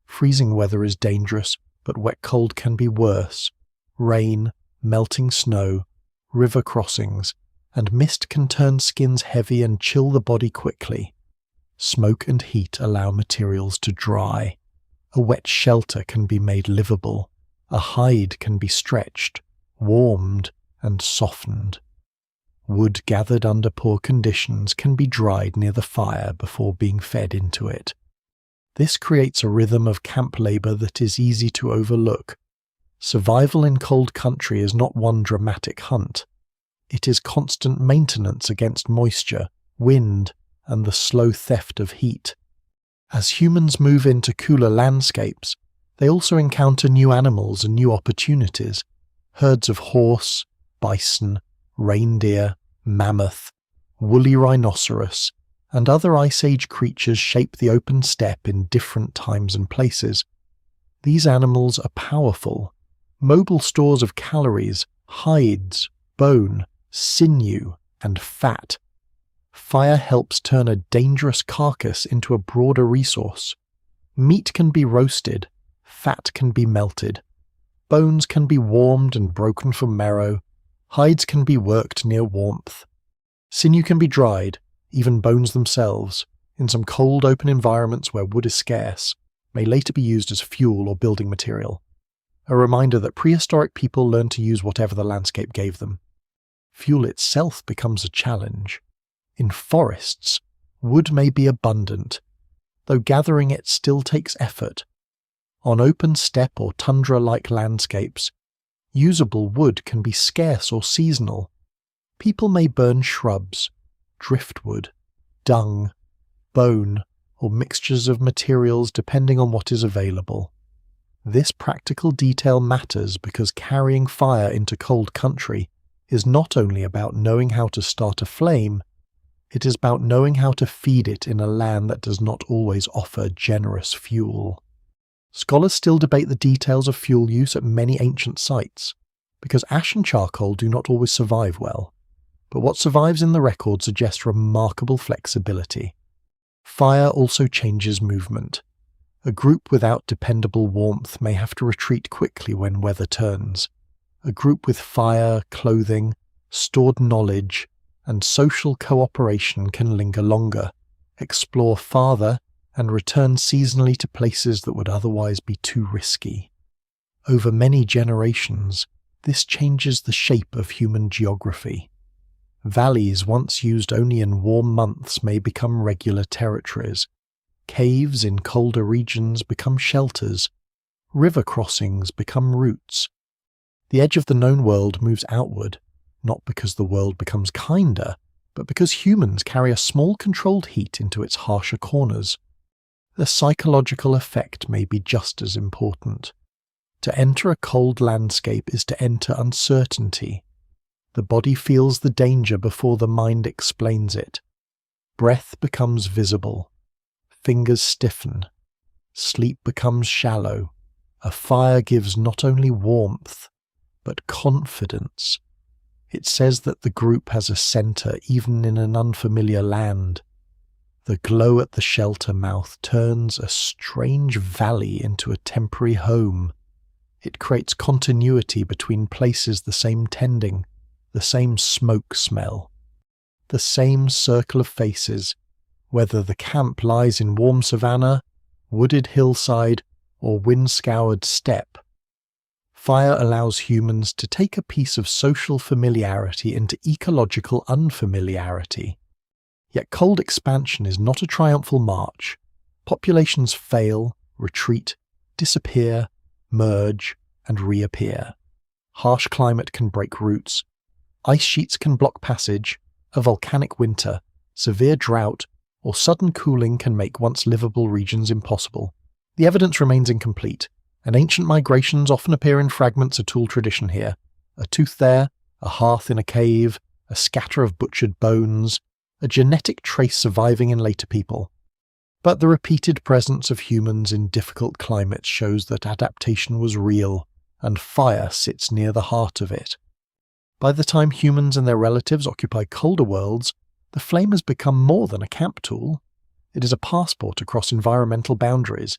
Speaker 1: Freezing weather is dangerous, but wet cold can be worse. Rain, melting snow, river crossings, and mist can turn skins heavy and chill the body quickly. Smoke and heat allow materials to dry. A wet shelter can be made livable. A hide can be stretched, warmed, and softened. Wood gathered under poor conditions can be dried near the fire before being fed into it. This creates a rhythm of camp labor that is easy to overlook. Survival in cold country is not one dramatic hunt. It is constant maintenance against moisture, wind, and the slow theft of heat. As humans move into cooler landscapes, they also encounter new animals and new opportunities. Herds of horse, bison, reindeer, mammoth, woolly rhinoceros, and other Ice Age creatures shape the open steppe in different times and places. These animals are powerful, mobile stores of calories, hides, bone, sinew, and fat. Fire helps turn a dangerous carcass into a broader resource. Meat can be roasted, fat can be melted, bones can be warmed and broken for marrow, Hides can be worked near warmth. Sinew can be dried, even bones themselves, in some cold open environments where wood is scarce, may later be used as fuel or building material. A reminder that prehistoric people learned to use whatever the landscape gave them. Fuel itself becomes a challenge. In forests, wood may be abundant, though gathering it still takes effort. On open steppe or tundra-like landscapes, usable wood can be scarce or seasonal. People may burn shrubs, driftwood, dung, bone, or mixtures of materials depending on what is available. This practical detail matters because carrying fire into cold country is not only about knowing how to start a flame, it is about knowing how to feed it in a land that does not always offer generous fuel. Scholars still debate the details of fuel use at many ancient sites, because ash and charcoal do not always survive well, but what survives in the record suggests remarkable flexibility. Fire also changes movement. A group without dependable warmth may have to retreat quickly when weather turns. A group with fire, clothing, stored knowledge, and social cooperation can linger longer, explore farther, and return seasonally to places that would otherwise be too risky. Over many generations, this changes the shape of human geography. Valleys once used only in warm months may become regular territories. Caves in colder regions become shelters. River crossings become routes. The edge of the known world moves outward, not because the world becomes kinder, but because humans carry a small controlled heat into its harsher corners. The psychological effect may be just as important. To enter a cold landscape is to enter uncertainty. The body feels the danger before the mind explains it. Breath becomes visible. Fingers stiffen. Sleep becomes shallow. A fire gives not only warmth, but confidence. It says that the group has a center even in an unfamiliar land. The glow at the shelter mouth turns a strange valley into a temporary home. It creates continuity between places the same tending, the same smoke smell, the same circle of faces, whether the camp lies in warm savanna, wooded hillside, or wind-scoured steppe. Fire allows humans to take a piece of social familiarity into ecological unfamiliarity. Yet cold expansion is not a triumphal march. Populations fail, retreat, disappear, merge, and reappear. Harsh climate can break roots. Ice sheets can block passage. A volcanic winter, severe drought, or sudden cooling can make once livable regions impossible. The evidence remains incomplete, and ancient migrations often appear in fragments of tool tradition here. A tooth there, a hearth in a cave, a scatter of butchered bones, a genetic trace surviving in later people. But the repeated presence of humans in difficult climates shows that adaptation was real, and fire sits near the heart of it. By the time humans and their relatives occupy colder worlds, the flame has become more than a camp tool. It is a passport across environmental boundaries.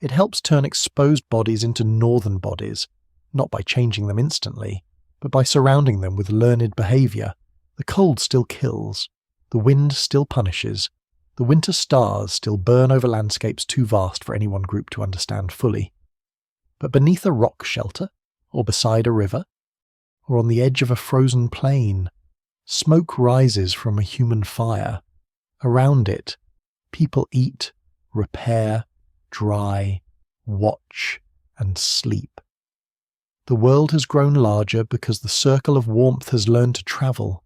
Speaker 1: It helps turn exposed bodies into northern bodies, not by changing them instantly, but by surrounding them with learned behavior. The cold still kills. The wind still punishes. The winter stars still burn over landscapes too vast for any one group to understand fully. But beneath a rock shelter, or beside a river, or on the edge of a frozen plain, smoke rises from a human fire. Around it, people eat, repair, dry, watch, and sleep. The world has grown larger because the circle of warmth has learned to travel.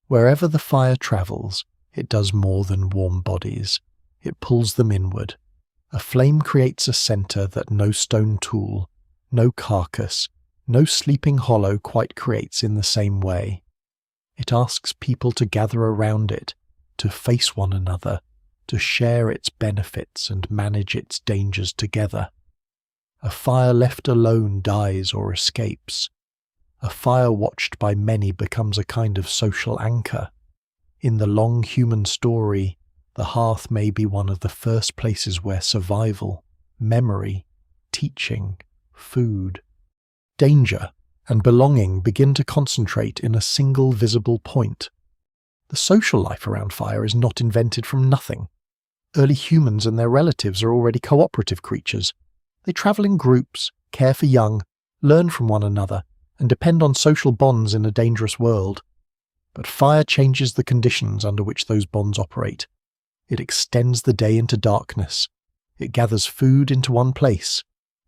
Speaker 1: Wherever the fire travels, it does more than warm bodies. It pulls them inward. A flame creates a center that no stone tool, no carcass, no sleeping hollow quite creates in the same way. It asks people to gather around it, to face one another, to share its benefits and manage its dangers together. A fire left alone dies or escapes. A fire watched by many becomes a kind of social anchor. In the long human story, the hearth may be one of the first places where survival, memory, teaching, food, danger, and belonging begin to concentrate in a single visible point. The social life around fire is not invented from nothing. Early humans and their relatives are already cooperative creatures. They travel in groups, care for young, learn from one another, and depend on social bonds in a dangerous world. But fire changes the conditions under which those bonds operate. It extends the day into darkness. It gathers food into one place.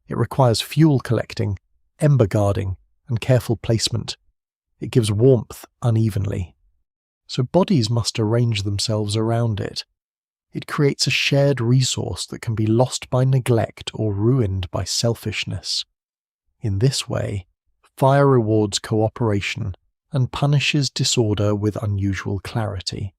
Speaker 1: It requires fuel collecting, ember guarding, and careful placement. It gives warmth unevenly. So bodies must arrange themselves around it. It creates a shared resource that can be lost by neglect or ruined by selfishness. In this way, fire rewards cooperation and punishes disorder with unusual clarity.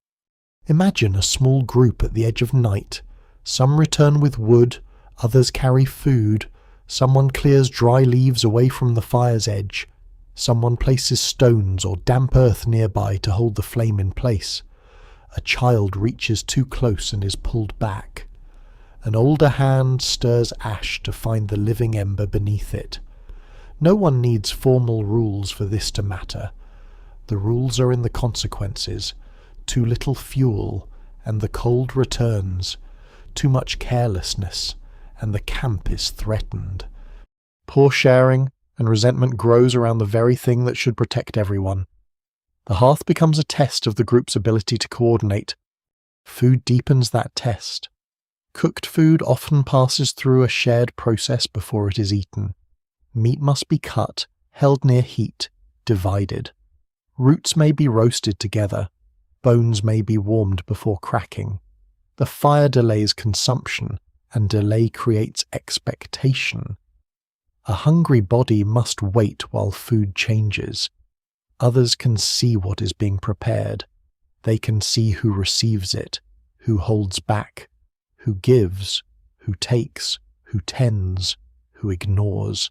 Speaker 1: Imagine a small group at the edge of night. Some return with wood, others carry food, someone clears dry leaves away from the fire's edge, someone places stones or damp earth nearby to hold the flame in place. A child reaches too close and is pulled back. An older hand stirs ash to find the living ember beneath it. No one needs formal rules for this to matter. The rules are in the consequences. Too little fuel, and the cold returns. Too much carelessness, and the camp is threatened. Poor sharing and resentment grows around the very thing that should protect everyone. The hearth becomes a test of the group's ability to coordinate. Food deepens that test. Cooked food often passes through a shared process before it is eaten. Meat must be cut, held near heat, divided. Roots may be roasted together. Bones may be warmed before cracking. The fire delays consumption, and delay creates expectation. A hungry body must wait while food changes. Others can see what is being prepared. They can see who receives it, who holds back, who gives, who takes, who tends, who ignores.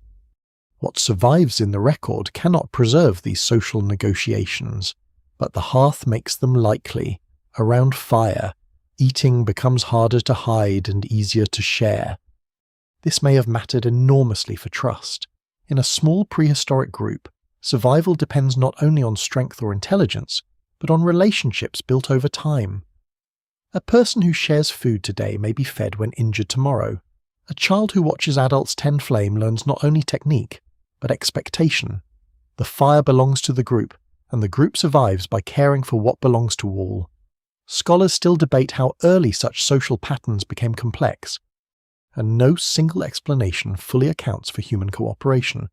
Speaker 1: What survives in the record cannot preserve these social negotiations, but the hearth makes them likely. Around fire, eating becomes harder to hide and easier to share. This may have mattered enormously for trust. In a small prehistoric group, survival depends not only on strength or intelligence, but on relationships built over time. A person who shares food today may be fed when injured tomorrow. A child who watches adults tend flame learns not only technique, but expectation. The fire belongs to the group, and the group survives by caring for what belongs to all. Scholars still debate how early such social patterns became complex, and no single explanation fully accounts for human cooperation.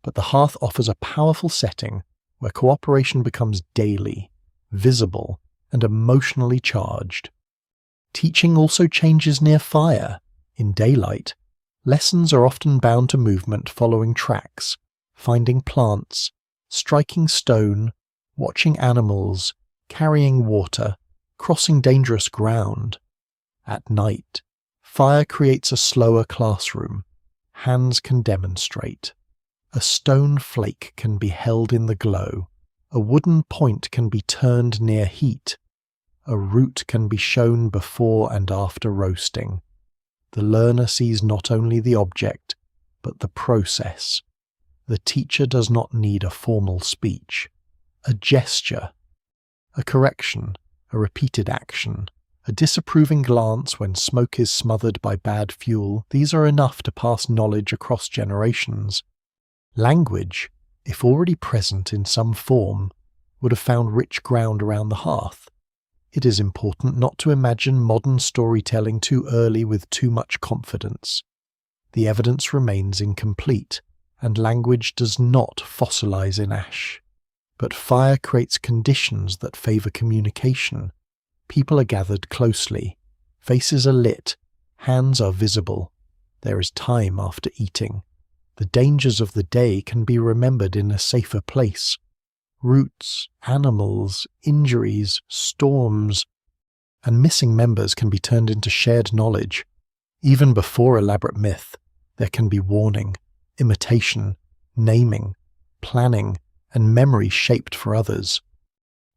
Speaker 1: But the hearth offers a powerful setting where cooperation becomes daily, visible, and emotionally charged. Teaching also changes near fire. In daylight, lessons are often bound to movement following tracks, finding plants, striking stone, watching animals, carrying water, crossing dangerous ground. At night, fire creates a slower classroom. Hands can demonstrate. A stone flake can be held in the glow. A wooden point can be turned near heat. A root can be shown before and after roasting. The learner sees not only the object, but the process. The teacher does not need a formal speech. A gesture, a correction, a repeated action, a disapproving glance when smoke is smothered by bad fuel, these are enough to pass knowledge across generations. Language, if already present in some form, would have found rich ground around the hearth. It is important not to imagine modern storytelling too early with too much confidence. The evidence remains incomplete, and language does not fossilize in ash. But fire creates conditions that favor communication. People are gathered closely. Faces are lit. Hands are visible. There is time after eating. The dangers of the day can be remembered in a safer place. Roots, animals, injuries, storms, and missing members can be turned into shared knowledge. Even before elaborate myth, there can be warning, imitation, naming, planning, and memory shaped for others.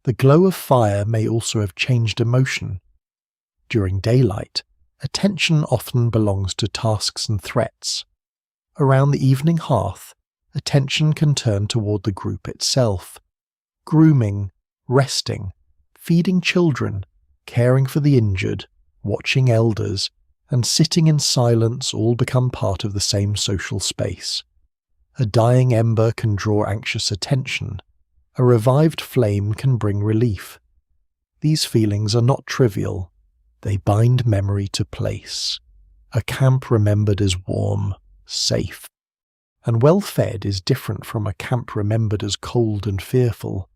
Speaker 1: The glow of fire may also have changed emotion. During daylight, attention often belongs to tasks and threats. Around the evening hearth, attention can turn toward the group itself. Grooming, resting, feeding children, caring for the injured, watching elders, and sitting in silence all become part of the same social space. A dying ember can draw anxious attention. A revived flame can bring relief. These feelings are not trivial. They bind memory to place. A camp remembered as warm, safe, and well-fed is different from a camp remembered as cold and fearful.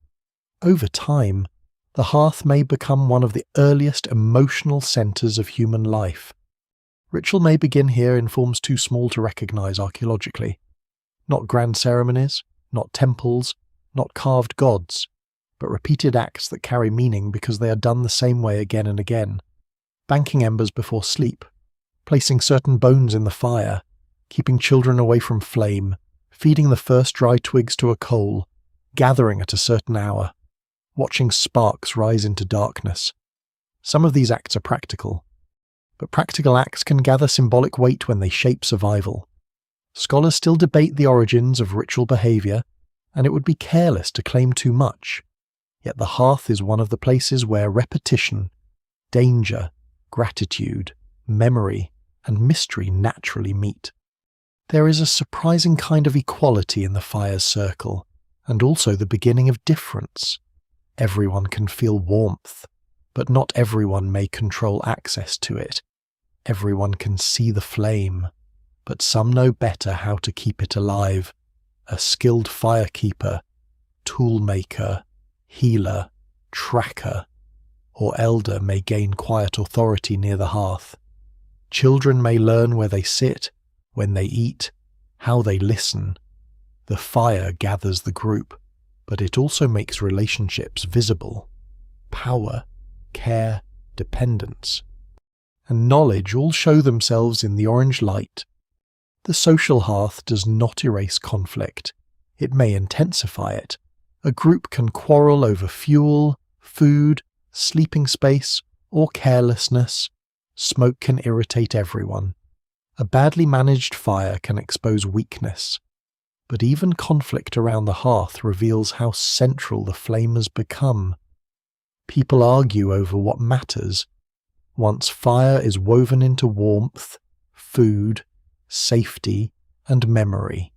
Speaker 1: Over time, the hearth may become one of the earliest emotional centres of human life. Ritual may begin here in forms too small to recognise archaeologically. Not grand ceremonies, not temples, not carved gods, but repeated acts that carry meaning because they are done the same way again and again. Banking embers before sleep, placing certain bones in the fire, keeping children away from flame, feeding the first dry twigs to a coal, gathering at a certain hour, watching sparks rise into darkness. Some of these acts are practical, but practical acts can gather symbolic weight when they shape survival. Scholars still debate the origins of ritual behaviour, and it would be careless to claim too much. Yet the hearth is one of the places where repetition, danger, gratitude, memory, and mystery naturally meet. There is a surprising kind of equality in the fire's circle, and also the beginning of difference. Everyone can feel warmth, but not everyone may control access to it. Everyone can see the flame, but some know better how to keep it alive. A skilled firekeeper, toolmaker, healer, tracker, or elder may gain quiet authority near the hearth. Children may learn where they sit, when they eat, how they listen. The fire gathers the group, but it also makes relationships visible. Power, care, dependence, and knowledge all show themselves in the orange light. The social hearth does not erase conflict. It may intensify it. A group can quarrel over fuel, food, sleeping space, or carelessness. Smoke can irritate everyone. A badly managed fire can expose weakness. But even conflict around the hearth reveals how central the flame has become. People argue over what matters. Once fire is woven into warmth, food, safety, and memory,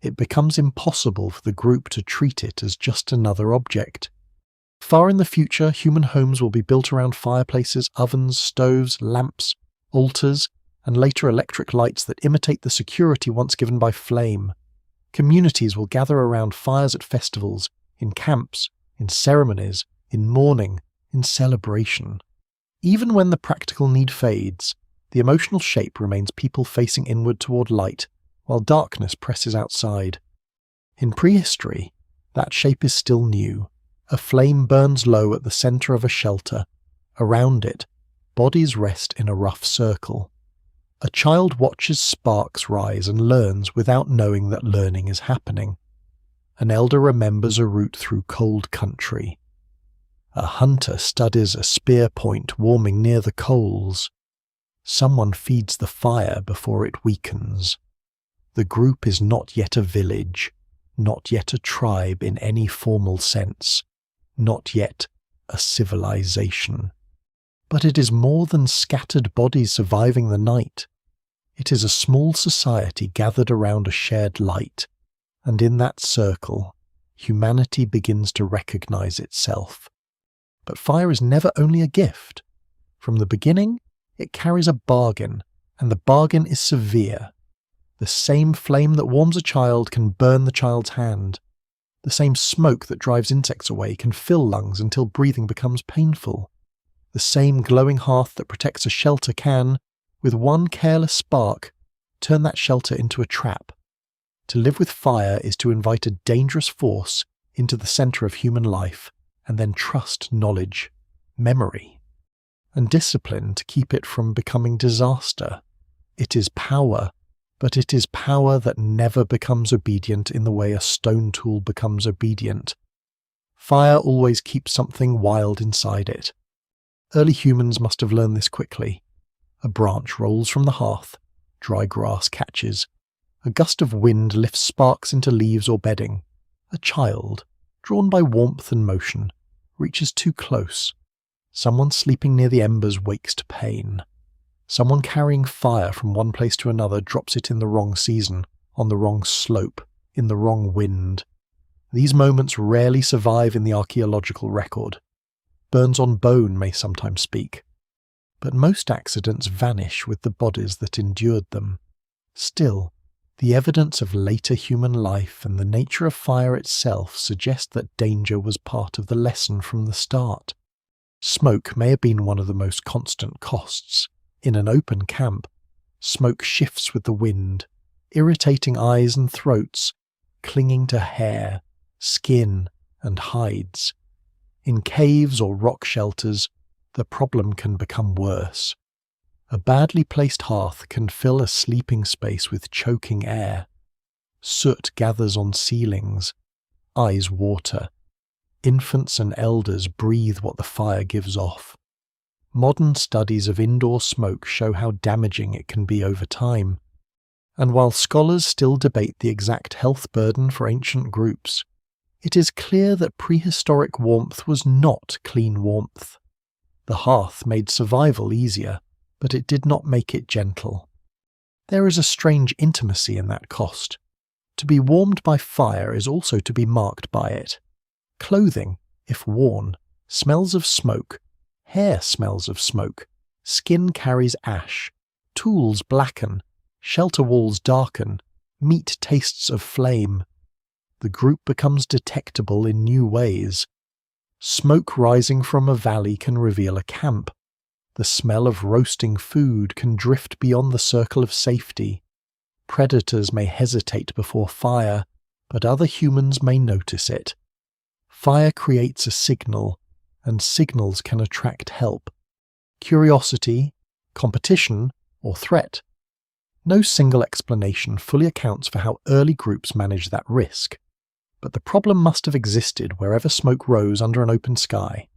Speaker 1: it becomes impossible for the group to treat it as just another object. Far in the future, human homes will be built around fireplaces, ovens, stoves, lamps, altars, and later electric lights that imitate the security once given by flame. Communities will gather around fires at festivals, in camps, in ceremonies, in mourning, in celebration. Even when the practical need fades, the emotional shape remains people facing inward toward light, while darkness presses outside. In prehistory, that shape is still new. A flame burns low at the centre of a shelter. Around it, bodies rest in a rough circle. A child watches sparks rise and learns without knowing that learning is happening. An elder remembers a route through cold country. A hunter studies a spear point warming near the coals. Someone feeds the fire before it weakens. The group is not yet a village, not yet a tribe in any formal sense, not yet a civilization. But it is more than scattered bodies surviving the night. It is a small society gathered around a shared light, and in that circle, humanity begins to recognize itself. But fire is never only a gift. From the beginning, it carries a bargain, and the bargain is severe. The same flame that warms a child can burn the child's hand. The same smoke that drives insects away can fill lungs until breathing becomes painful. The same glowing hearth that protects a shelter can, with one careless spark, turn that shelter into a trap. To live with fire is to invite a dangerous force into the centre of human life, and then trust knowledge, memory, and discipline to keep it from becoming disaster. It is power, but it is power that never becomes obedient in the way a stone tool becomes obedient. Fire always keeps something wild inside it. Early humans must have learned this quickly. A branch rolls from the hearth, dry grass catches. A gust of wind lifts sparks into leaves or bedding. A child, drawn by warmth and motion, reaches too close. Someone sleeping near the embers wakes to pain. Someone carrying fire from one place to another drops it in the wrong season, on the wrong slope, in the wrong wind. These moments rarely survive in the archaeological record. Burns on bone may sometimes speak, but most accidents vanish with the bodies that endured them. Still, the evidence of later human life and the nature of fire itself suggest that danger was part of the lesson from the start. Smoke may have been one of the most constant costs. In an open camp, smoke shifts with the wind, irritating eyes and throats, clinging to hair, skin, and hides. In caves or rock shelters, the problem can become worse. A badly placed hearth can fill a sleeping space with choking air. Soot gathers on ceilings. Eyes water. Infants and elders breathe what the fire gives off. Modern studies of indoor smoke show how damaging it can be over time. And while scholars still debate the exact health burden for ancient groups, it is clear that prehistoric warmth was not clean warmth. The hearth made survival easier, but it did not make it gentle. There is a strange intimacy in that cost. To be warmed by fire is also to be marked by it. Clothing, if worn, smells of smoke. Hair smells of smoke. Skin carries ash. Tools blacken. Shelter walls darken. Meat tastes of flame. The group becomes detectable in new ways. Smoke rising from a valley can reveal a camp. The smell of roasting food can drift beyond the circle of safety. Predators may hesitate before fire, but other humans may notice it. Fire creates a signal, and signals can attract help. Curiosity, competition, or threat. No single explanation fully accounts for how early groups managed that risk, but the problem must have existed wherever smoke rose under an open sky.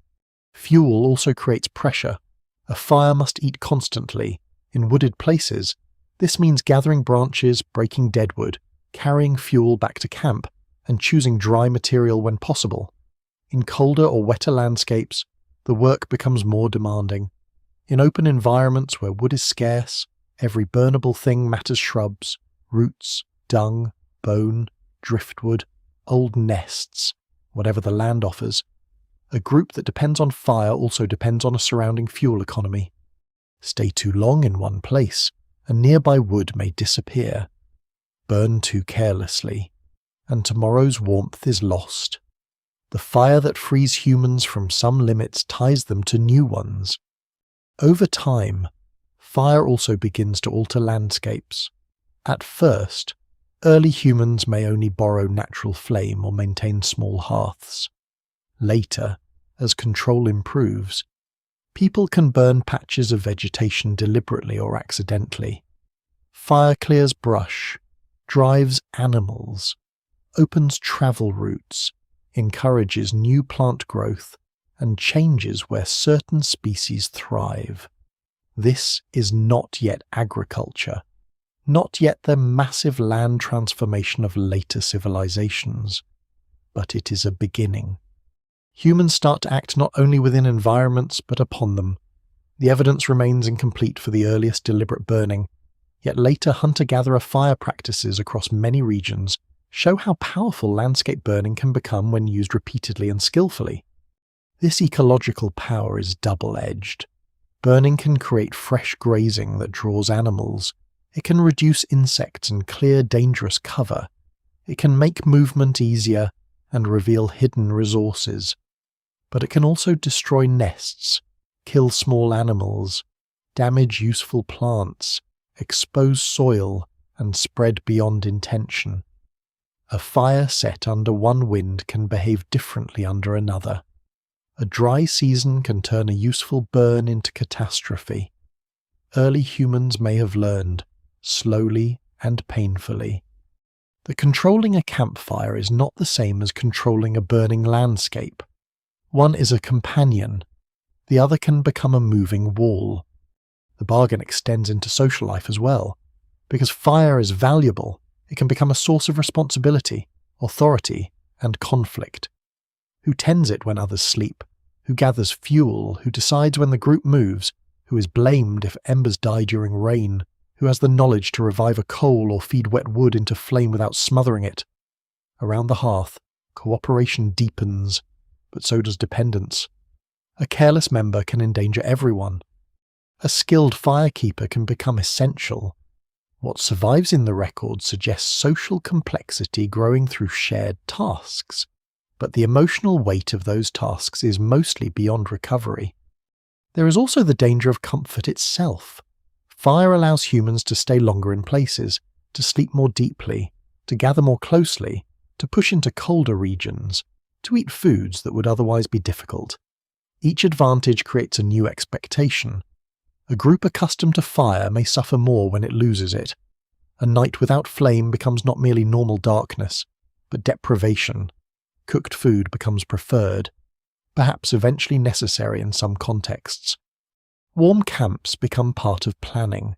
Speaker 1: Fuel also creates pressure. A fire must eat constantly. In wooded places, this means gathering branches, breaking deadwood, carrying fuel back to camp, and choosing dry material when possible. In colder or wetter landscapes, the work becomes more demanding. In open environments where wood is scarce, every burnable thing matters: shrubs, roots, dung, bone, driftwood, old nests, whatever the land offers. A group that depends on fire also depends on a surrounding fuel economy. Stay too long in one place, and nearby wood may disappear. Burn too carelessly, and tomorrow's warmth is lost. The fire that frees humans from some limits ties them to new ones. Over time, fire also begins to alter landscapes. At first, early humans may only borrow natural flame or maintain small hearths. Later, as control improves, people can burn patches of vegetation deliberately or accidentally. Fire clears brush, drives animals, opens travel routes, encourages new plant growth, and changes where certain species thrive. This is not yet agriculture, not yet the massive land transformation of later civilizations, but it is a beginning. Humans start to act not only within environments but upon them. The evidence remains incomplete for the earliest deliberate burning, yet later hunter-gatherer fire practices across many regions show how powerful landscape burning can become when used repeatedly and skillfully. This ecological power is double-edged. Burning can create fresh grazing that draws animals. It can reduce insects and clear dangerous cover. It can make movement easier and reveal hidden resources. But it can also destroy nests, kill small animals, damage useful plants, expose soil, and spread beyond intention. A fire set under one wind can behave differently under another. A dry season can turn a useful burn into catastrophe. Early humans may have learned, slowly and painfully, that controlling a campfire is not the same as controlling a burning landscape. One is a companion, the other can become a moving wall. The bargain extends into social life as well, because fire is valuable. It can become a source of responsibility, authority, and conflict. Who tends it when others sleep? Who gathers fuel? Who decides when the group moves? Who is blamed if embers die during rain? Who has the knowledge to revive a coal or feed wet wood into flame without smothering it? Around the hearth, cooperation deepens, but so does dependence. A careless member can endanger everyone. A skilled firekeeper can become essential. What survives in the record suggests social complexity growing through shared tasks, but the emotional weight of those tasks is mostly beyond recovery. There is also the danger of comfort itself. Fire allows humans to stay longer in places, to sleep more deeply, to gather more closely, to push into colder regions, to eat foods that would otherwise be difficult. Each advantage creates a new expectation. A group accustomed to fire may suffer more when it loses it. A night without flame becomes not merely normal darkness, but deprivation. Cooked food becomes preferred, perhaps eventually necessary in some contexts. Warm camps become part of planning.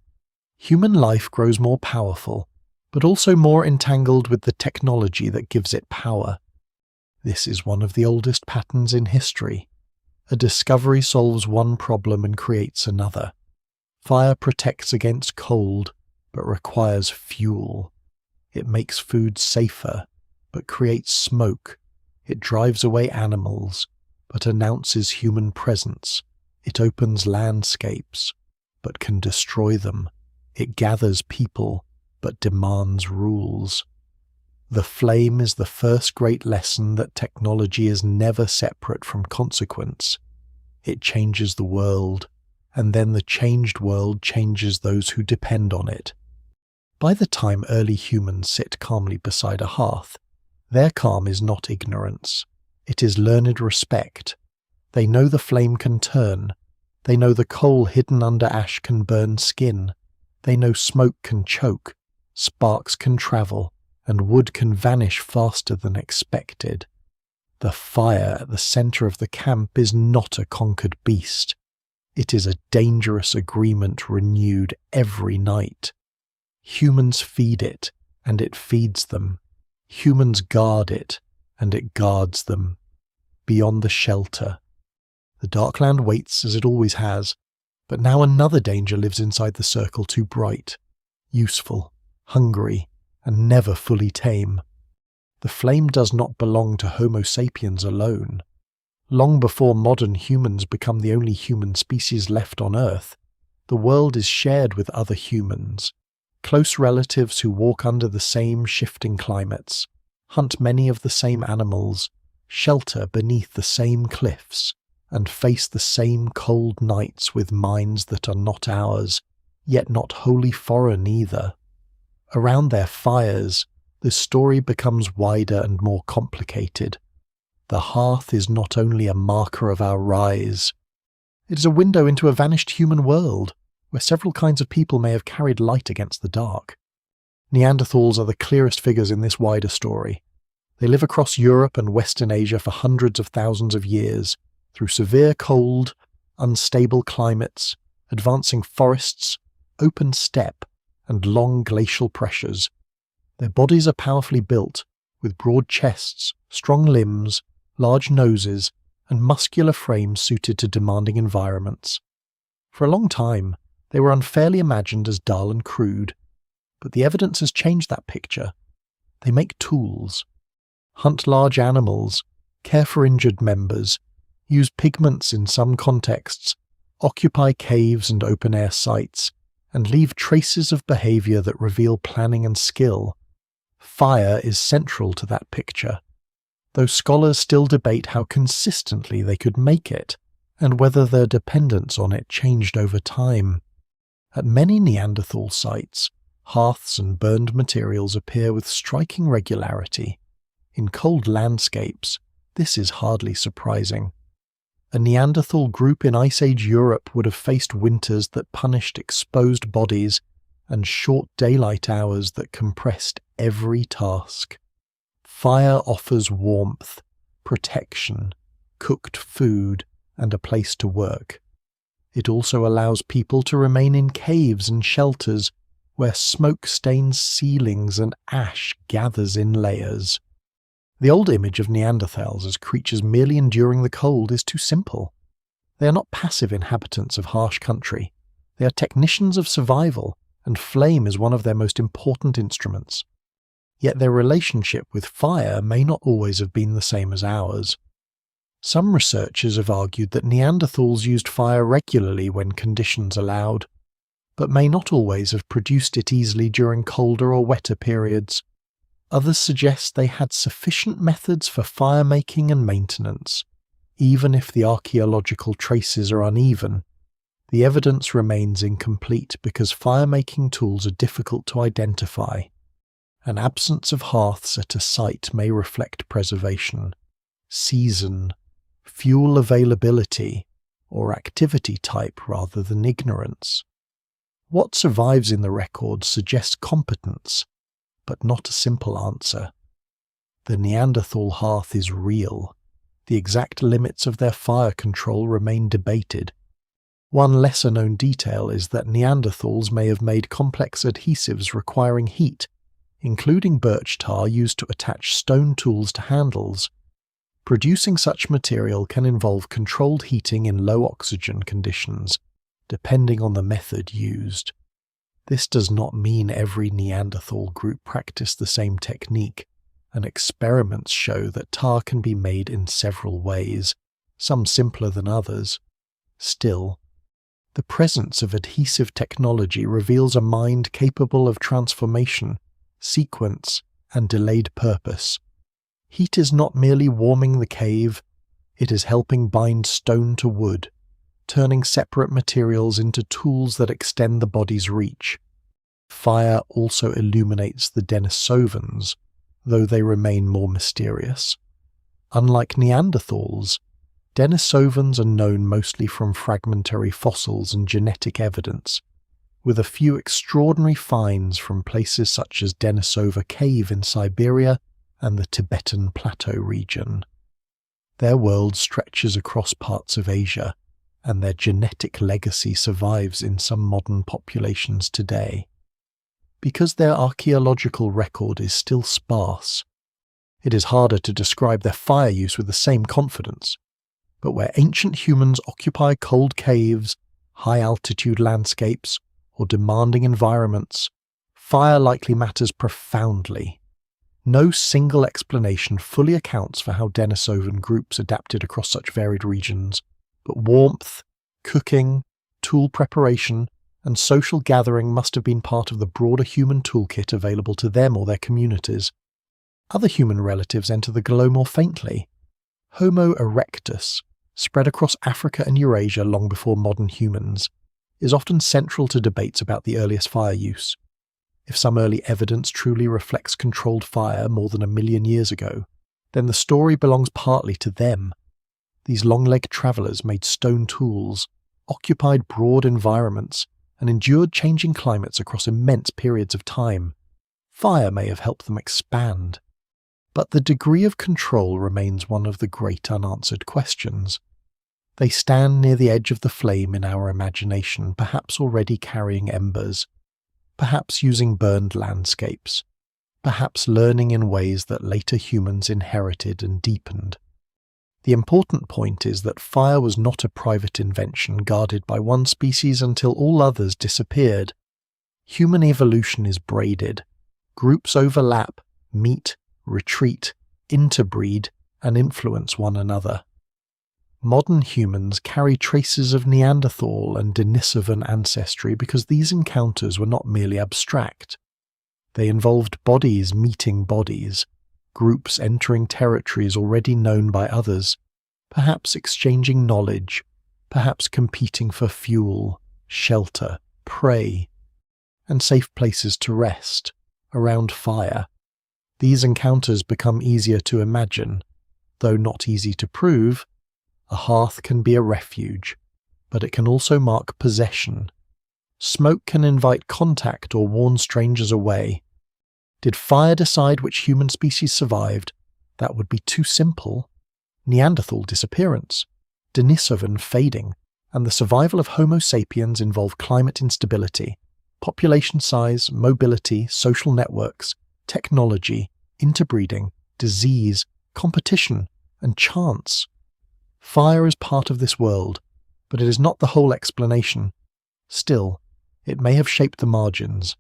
Speaker 1: Human life grows more powerful, but also more entangled with the technology that gives it power. This is one of the oldest patterns in history. A discovery solves one problem and creates another. Fire protects against cold, but requires fuel. It makes food safer, but creates smoke. It drives away animals, but announces human presence. It opens landscapes, but can destroy them. It gathers people, but demands rules. The flame is the first great lesson that technology is never separate from consequence. It changes the world, and then the changed world changes those who depend on it. By the time early humans sit calmly beside a hearth, their calm is not ignorance. It is learned respect. They know the flame can turn. They know the coal hidden under ash can burn skin. They know smoke can choke, sparks can travel, and wood can vanish faster than expected. The fire at the center of the camp is not a conquered beast. It is a dangerous agreement renewed every night. Humans feed it, and it feeds them. Humans guard it, and it guards them. Beyond the shelter, the Darkland waits as it always has, but now another danger lives inside the circle too bright, useful, hungry, and never fully tame. The flame does not belong to Homo sapiens alone. Long before modern humans become the only human species left on Earth, the world is shared with other humans, close relatives who walk under the same shifting climates, hunt many of the same animals, shelter beneath the same cliffs, and face the same cold nights with minds that are not ours, yet not wholly foreign either. Around their fires, the story becomes wider and more complicated. The hearth is not only a marker of our rise, it is a window into a vanished human world, where several kinds of people may have carried light against the dark. Neanderthals are the clearest figures in this wider story. They live across Europe and Western Asia for hundreds of thousands of years, through severe cold, unstable climates, advancing forests, open steppe, and long glacial pressures. Their bodies are powerfully built, with broad chests, strong limbs, large noses, and muscular frames suited to demanding environments. For a long time, they were unfairly imagined as dull and crude, but the evidence has changed that picture. They make tools, hunt large animals, care for injured members, use pigments in some contexts, occupy caves and open-air sites, and leave traces of behavior that reveal planning and skill. Fire is central to that picture, though scholars still debate how consistently they could make it, and whether their dependence on it changed over time. At many Neanderthal sites, hearths and burned materials appear with striking regularity. In cold landscapes, this is hardly surprising. A Neanderthal group in Ice Age Europe would have faced winters that punished exposed bodies and short daylight hours that compressed every task. Fire offers warmth, protection, cooked food, and a place to work. It also allows people to remain in caves and shelters where smoke stains ceilings and ash gathers in layers. The old image of Neanderthals as creatures merely enduring the cold is too simple. They are not passive inhabitants of harsh country. They are technicians of survival, and flame is one of their most important instruments. Yet their relationship with fire may not always have been the same as ours. Some researchers have argued that Neanderthals used fire regularly when conditions allowed, but may not always have produced it easily during colder or wetter periods. Others suggest they had sufficient methods for fire making and maintenance. Even if the archaeological traces are uneven, the evidence remains incomplete because fire-making tools are difficult to identify. An absence of hearths at a site may reflect preservation, season, fuel availability, or activity type rather than ignorance. What survives in the records suggests competence, but not a simple answer. The Neanderthal hearth is real. The exact limits of their fire control remain debated. One lesser-known detail is that Neanderthals may have made complex adhesives requiring heat, including birch tar used to attach stone tools to handles. Producing such material can involve controlled heating in low oxygen conditions, depending on the method used. This does not mean every Neanderthal group practiced the same technique, and experiments show that tar can be made in several ways, some simpler than others. Still, the presence of adhesive technology reveals a mind capable of transformation, sequence, and delayed purpose. Heat is not merely warming the cave, it is helping bind stone to wood, turning separate materials into tools that extend the body's reach. Fire also illuminates the Denisovans, though they remain more mysterious. Unlike Neanderthals, Denisovans are known mostly from fragmentary fossils and genetic evidence, with a few extraordinary finds from places such as Denisova Cave in Siberia and the Tibetan Plateau region. Their world stretches across parts of Asia, and their genetic legacy survives in some modern populations today. Because their archaeological record is still sparse, it is harder to describe their fire use with the same confidence. But where ancient humans occupy cold caves, high-altitude landscapes, or demanding environments, fire likely matters profoundly. No single explanation fully accounts for how Denisovan groups adapted across such varied regions, but warmth, cooking, tool preparation, and social gathering must have been part of the broader human toolkit available to them or their communities. Other human relatives enter the glow more faintly. Homo erectus, spread across Africa and Eurasia long before modern humans, is often central to debates about the earliest fire use. If some early evidence truly reflects controlled fire more than 1 million years ago, then the story belongs partly to them. These long-legged travellers made stone tools, occupied broad environments, and endured changing climates across immense periods of time. Fire may have helped them expand. But the degree of control remains one of the great unanswered questions. They stand near the edge of the flame in our imagination, perhaps already carrying embers, perhaps using burned landscapes, perhaps learning in ways that later humans inherited and deepened. The important point is that fire was not a private invention guarded by one species until all others disappeared. Human evolution is braided. Groups overlap, meet, retreat, interbreed, and influence one another. Modern humans carry traces of Neanderthal and Denisovan ancestry because these encounters were not merely abstract. They involved bodies meeting bodies, groups entering territories already known by others, perhaps exchanging knowledge, perhaps competing for fuel, shelter, prey, and safe places to rest, around fire. These encounters become easier to imagine, though not easy to prove. A hearth can be a refuge, but it can also mark possession. Smoke can invite contact or warn strangers away. Did fire decide which human species survived? That would be too simple. Neanderthal disappearance, Denisovan fading, and the survival of Homo sapiens involve climate instability, Population size, mobility, social networks, technology, interbreeding, disease, competition, and chance. Fire is part of this world, but it is not the whole explanation. Still, it may have shaped the margins.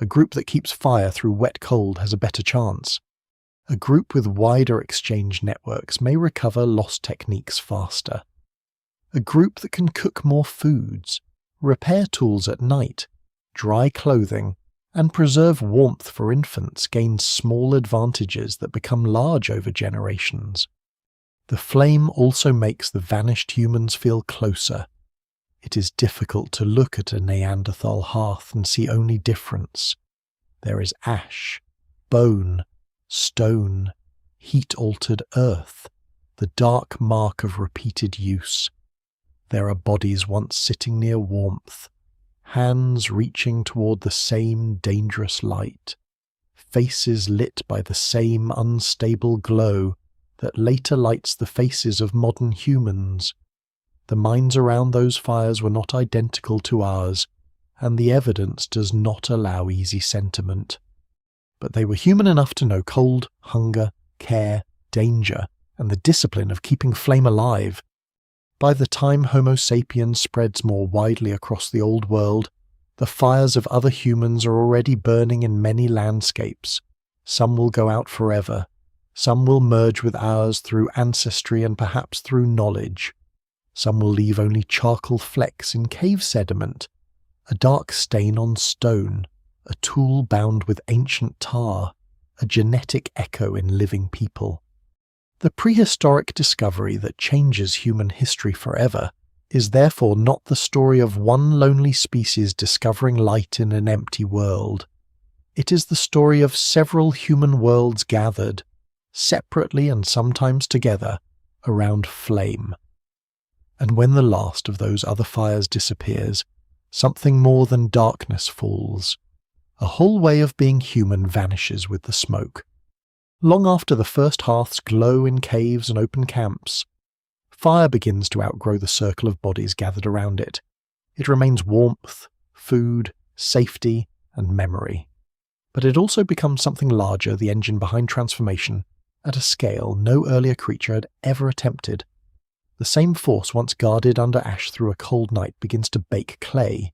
Speaker 1: A group that keeps fire through wet cold has a better chance. A group with wider exchange networks may recover lost techniques faster. A group that can cook more foods, repair tools at night, dry clothing, and preserve warmth for infants gains small advantages that become large over generations. The flame also makes the vanished humans feel closer. It is difficult to look at a Neanderthal hearth and see only difference. There is ash, bone, stone, heat-altered earth, the dark mark of repeated use. There are bodies once sitting near warmth, hands reaching toward the same dangerous light, faces lit by the same unstable glow that later lights the faces of modern humans. The minds around those fires were not identical to ours, and the evidence does not allow easy sentiment. But they were human enough to know cold, hunger, care, danger, and the discipline of keeping flame alive. By the time Homo sapiens spreads more widely across the old world, the fires of other humans are already burning in many landscapes. Some will go out forever. Some will merge with ours through ancestry and perhaps through knowledge. Some will leave only charcoal flecks in cave sediment, a dark stain on stone, a tool bound with ancient tar, a genetic echo in living people. The prehistoric discovery that changes human history forever is therefore not the story of one lonely species discovering light in an empty world. It is the story of several human worlds gathered, separately and sometimes together, around flame. And when the last of those other fires disappears, something more than darkness falls. A whole way of being human vanishes with the smoke. Long after the first hearths glow in caves and open camps, fire begins to outgrow the circle of bodies gathered around it. It remains warmth, food, safety, and memory. But it also becomes something larger, the engine behind transformation, at a scale no earlier creature had ever attempted. The same force once guarded under ash through a cold night begins to bake clay,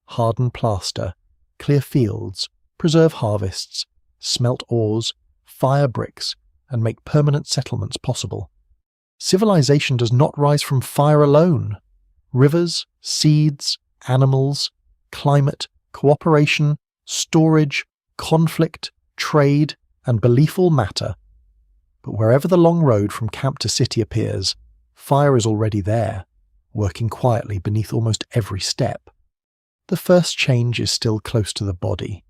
Speaker 1: harden plaster, clear fields, preserve harvests, smelt ores, fire bricks, and make permanent settlements possible. Civilization does not rise from fire alone. Rivers, seeds, animals, climate, cooperation, storage, conflict, trade, and belief all matter. But wherever the long road from camp to city appears, fire is already there, working quietly beneath almost every step. The first change is still close to the body.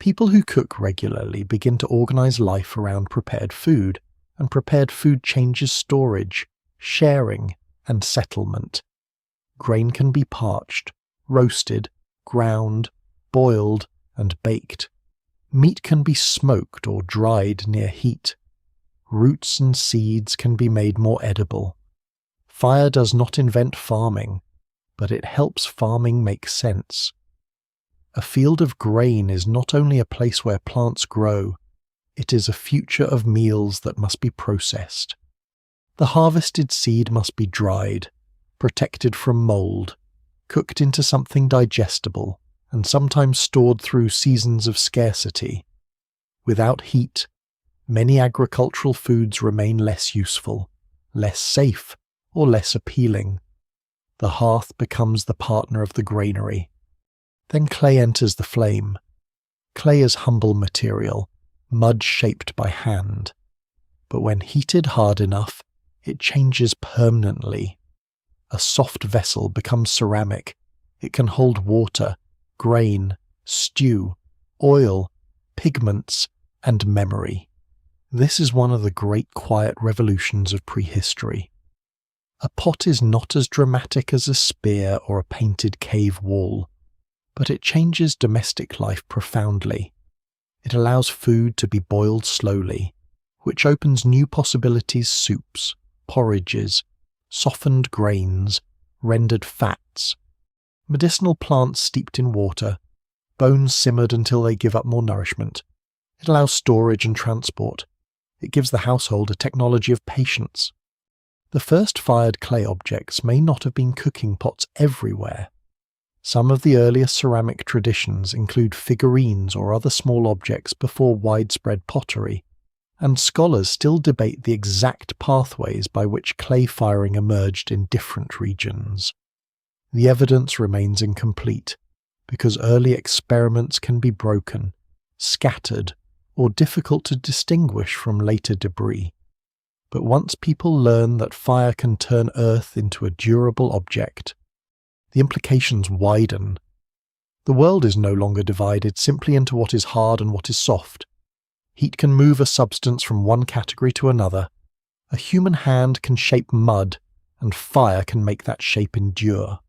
Speaker 1: People who cook regularly begin to organize life around prepared food, and prepared food changes storage, sharing, and settlement. Grain can be parched, roasted, ground, boiled, and baked. Meat can be smoked or dried near heat. Roots and seeds can be made more edible. Fire does not invent farming, but it helps farming make sense. A field of grain is not only a place where plants grow, it is a future of meals that must be processed. The harvested seed must be dried, protected from mold, cooked into something digestible, and sometimes stored through seasons of scarcity. Without heat, many agricultural foods remain less useful, less safe, or less appealing. The hearth becomes the partner of the granary. Then clay enters the flame. Clay is humble material, mud shaped by hand. But when heated hard enough, it changes permanently. A soft vessel becomes ceramic. It can hold water, grain, stew, oil, pigments, and memory. This is one of the great quiet revolutions of prehistory. A pot is not as dramatic as a spear or a painted cave wall, but it changes domestic life profoundly. It allows food to be boiled slowly, which opens new possibilities: soups, porridges, softened grains, rendered fats. Medicinal plants steeped in water, Bones simmered until they give up more nourishment. It allows storage and transport. It gives the household a technology of patience. The first fired clay objects may not have been cooking pots everywhere. Some of the earliest ceramic traditions include figurines or other small objects before widespread pottery, and scholars still debate the exact pathways by which clay firing emerged in different regions. The evidence remains incomplete, because early experiments can be broken, scattered, or difficult to distinguish from later debris. But once people learn that fire can turn earth into a durable object, the implications widen. The world is no longer divided simply into what is hard and what is soft. Heat can move a substance from one category to another. A human hand can shape mud, and fire can make that shape endure.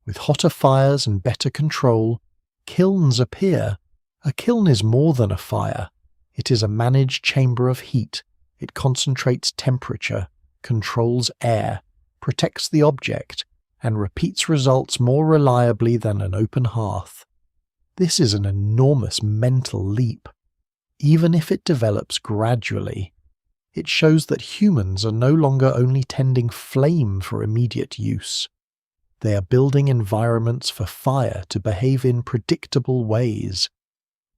Speaker 1: With hotter fires and better control, kilns appear. A kiln is more than a fire. It is a managed chamber of heat. It concentrates temperature, controls air, protects the object, and repeats results more reliably than an open hearth. This is an enormous mental leap. Even if it develops gradually, it shows that humans are no longer only tending flame for immediate use. They are building environments for fire to behave in predictable ways.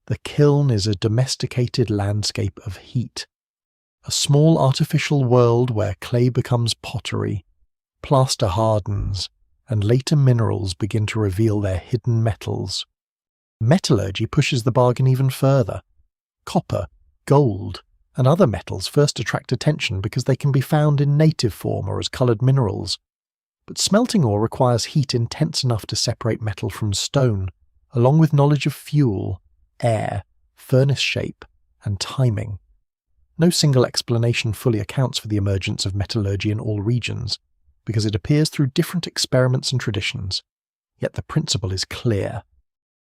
Speaker 1: The kiln is a domesticated landscape of heat. A small artificial world where clay becomes pottery, plaster hardens, and later minerals begin to reveal their hidden metals. Metallurgy pushes the bargain even further. Copper, gold, and other metals first attract attention because they can be found in native form or as coloured minerals. But smelting ore requires heat intense enough to separate metal from stone, along with knowledge of fuel, air, furnace shape, and timing. No single explanation fully accounts for the emergence of metallurgy in all regions, because it appears through different experiments and traditions. Yet the principle is clear.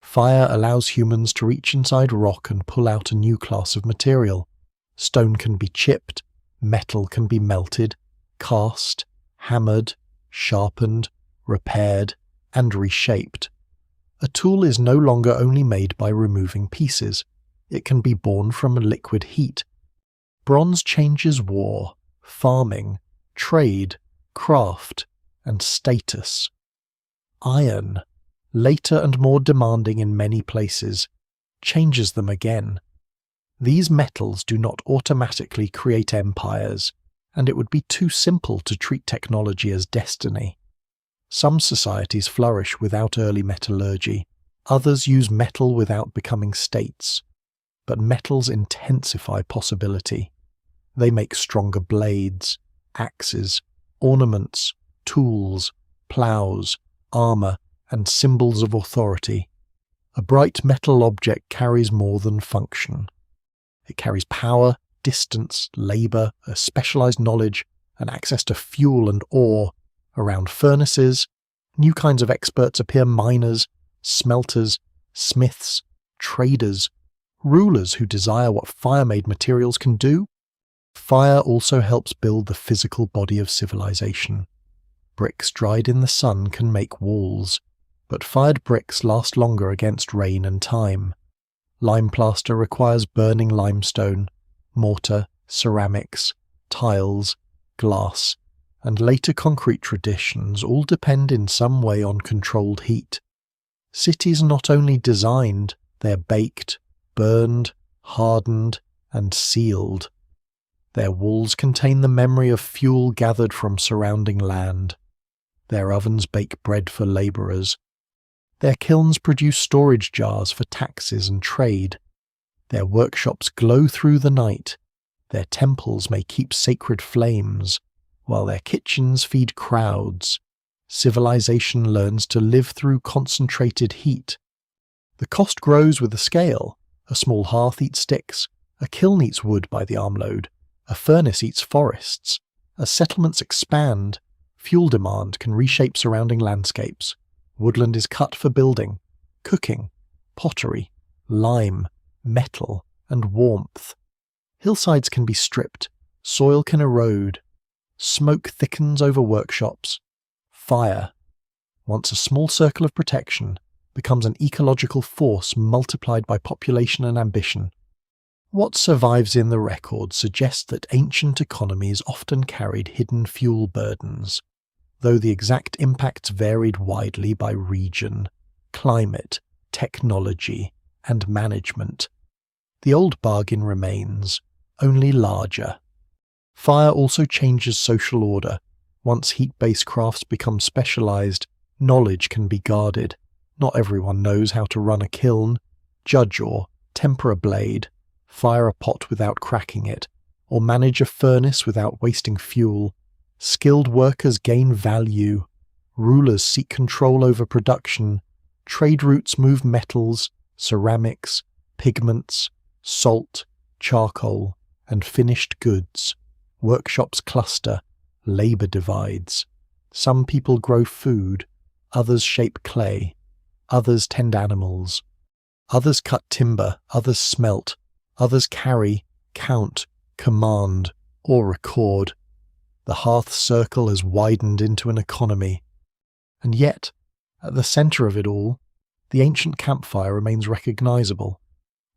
Speaker 1: Fire allows humans to reach inside rock and pull out a new class of material. Stone can be chipped, metal can be melted, cast, hammered, sharpened, repaired, and reshaped. A tool is no longer only made by removing pieces. It can be born from liquid heat. Bronze changes war, farming, trade, craft, and status. Iron, later and more demanding in many places, changes them again. These metals do not automatically create empires, and it would be too simple to treat technology as destiny. Some societies flourish without early metallurgy, others use metal without becoming states. But metals intensify possibility. They make stronger blades, axes, ornaments, tools, ploughs, armour, and symbols of authority. A bright metal object carries more than function. It carries power, distance, labour, a specialised knowledge, and access to fuel and ore. Around furnaces, new kinds of experts appear: miners, smelters, smiths, traders, rulers who desire what fire-made materials can do. Fire also helps build the physical body of civilization. Bricks dried in the sun can make walls, but fired bricks last longer against rain and time. Lime plaster requires burning limestone, mortar, ceramics, tiles, glass, and later concrete traditions all depend in some way on controlled heat. Cities are not only designed, they are baked, burned, hardened, and sealed. Their walls contain the memory of fuel gathered from surrounding land. Their ovens bake bread for labourers. Their kilns produce storage jars for taxes and trade. Their workshops glow through the night. Their temples may keep sacred flames, while their kitchens feed crowds. Civilization learns to live through concentrated heat. The cost grows with the scale. A small hearth eats sticks, a kiln eats wood by the armload, a furnace eats forests. As settlements expand, fuel demand can reshape surrounding landscapes. Woodland is cut for building, cooking, pottery, lime, metal, and warmth. Hillsides can be stripped, soil can erode, smoke thickens over workshops. Fire, once a small circle of protection, becomes an ecological force multiplied by population and ambition. What survives in the record suggests that ancient economies often carried hidden fuel burdens, though the exact impacts varied widely by region, climate, technology, and management. The old bargain remains, only larger. Fire also changes social order. Once heat-based crafts become specialized, knowledge can be guarded. Not everyone knows how to run a kiln, judge or temper a blade, fire a pot without cracking it, or manage a furnace without wasting fuel. Skilled workers gain value. Rulers seek control over production. Trade routes move metals, ceramics, pigments, salt, charcoal, and finished goods. Workshops cluster, labor divides. Some people grow food, others shape clay, others tend animals. Others cut timber, others smelt, others carry, count, command, or record. The hearth circle has widened into an economy. And yet, at the center of it all, the ancient campfire remains recognizable.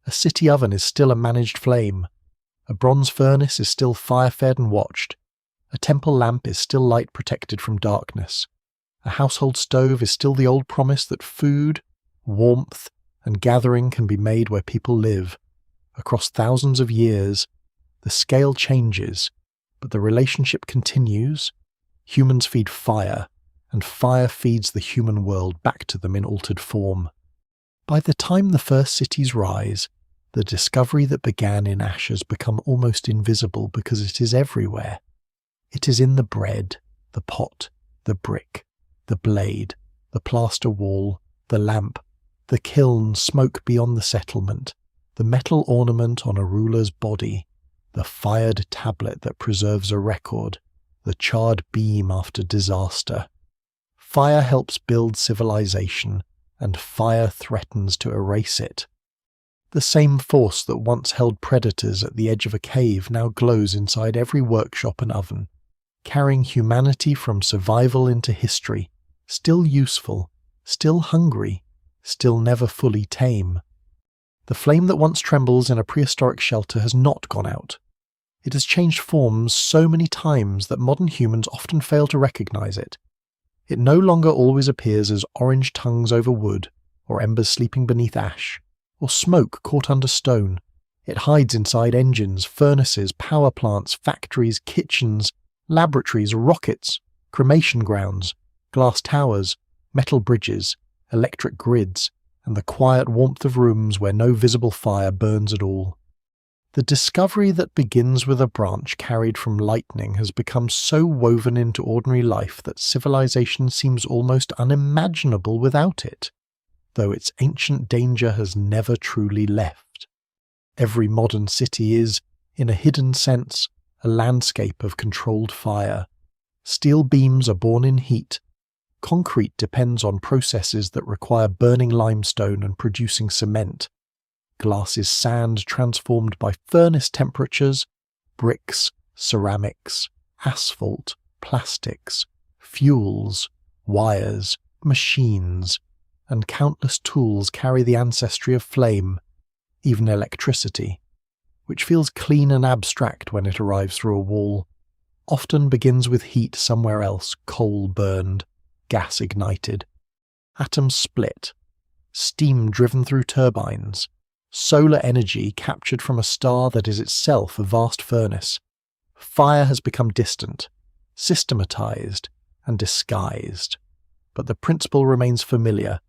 Speaker 1: A city oven is still a managed flame. A bronze furnace is still fire-fed and watched. A temple lamp is still light protected from darkness. A household stove is still the old promise that food, warmth, and gathering can be made where people live. Across thousands of years, the scale changes, but the relationship continues. Humans feed fire, and fire feeds the human world back to them in altered form. By the time the first cities rise, the discovery that began in ash has become almost invisible because it is everywhere. It is in the bread, the pot, the brick, the blade, the plaster wall, the lamp, the kiln smoke beyond the settlement, the metal ornament on a ruler's body, the fired tablet that preserves a record, the charred beam after disaster. Fire helps build civilization, and fire threatens to erase it. The same force that once held predators at the edge of a cave now glows inside every workshop and oven, carrying humanity from survival into history, still useful, still hungry, still never fully tame. The flame that once trembles in a prehistoric shelter has not gone out. It has changed forms so many times that modern humans often fail to recognize it. It no longer always appears as orange tongues over wood, or embers sleeping beneath ash, or smoke caught under stone. It hides inside engines, furnaces, power plants, factories, kitchens, laboratories, rockets, cremation grounds, glass towers, metal bridges, electric grids, and the quiet warmth of rooms where no visible fire burns at all. The discovery that begins with a branch carried from lightning has become so woven into ordinary life that civilization seems almost unimaginable without it, though its ancient danger has never truly left. Every modern city is, in a hidden sense, a landscape of controlled fire. Steel beams are born in heat. Concrete depends on processes that require burning limestone and producing cement. Glass is sand transformed by furnace temperatures, bricks, ceramics, asphalt, plastics, fuels, wires, machines, and countless tools carry the ancestry of flame, even electricity, which feels clean and abstract when it arrives through a wall, often begins with heat somewhere else, coal burned, gas ignited. Atoms split, steam driven through turbines, solar energy captured from a star that is itself a vast furnace. Fire has become distant, systematized, and disguised. But the principle remains familiar.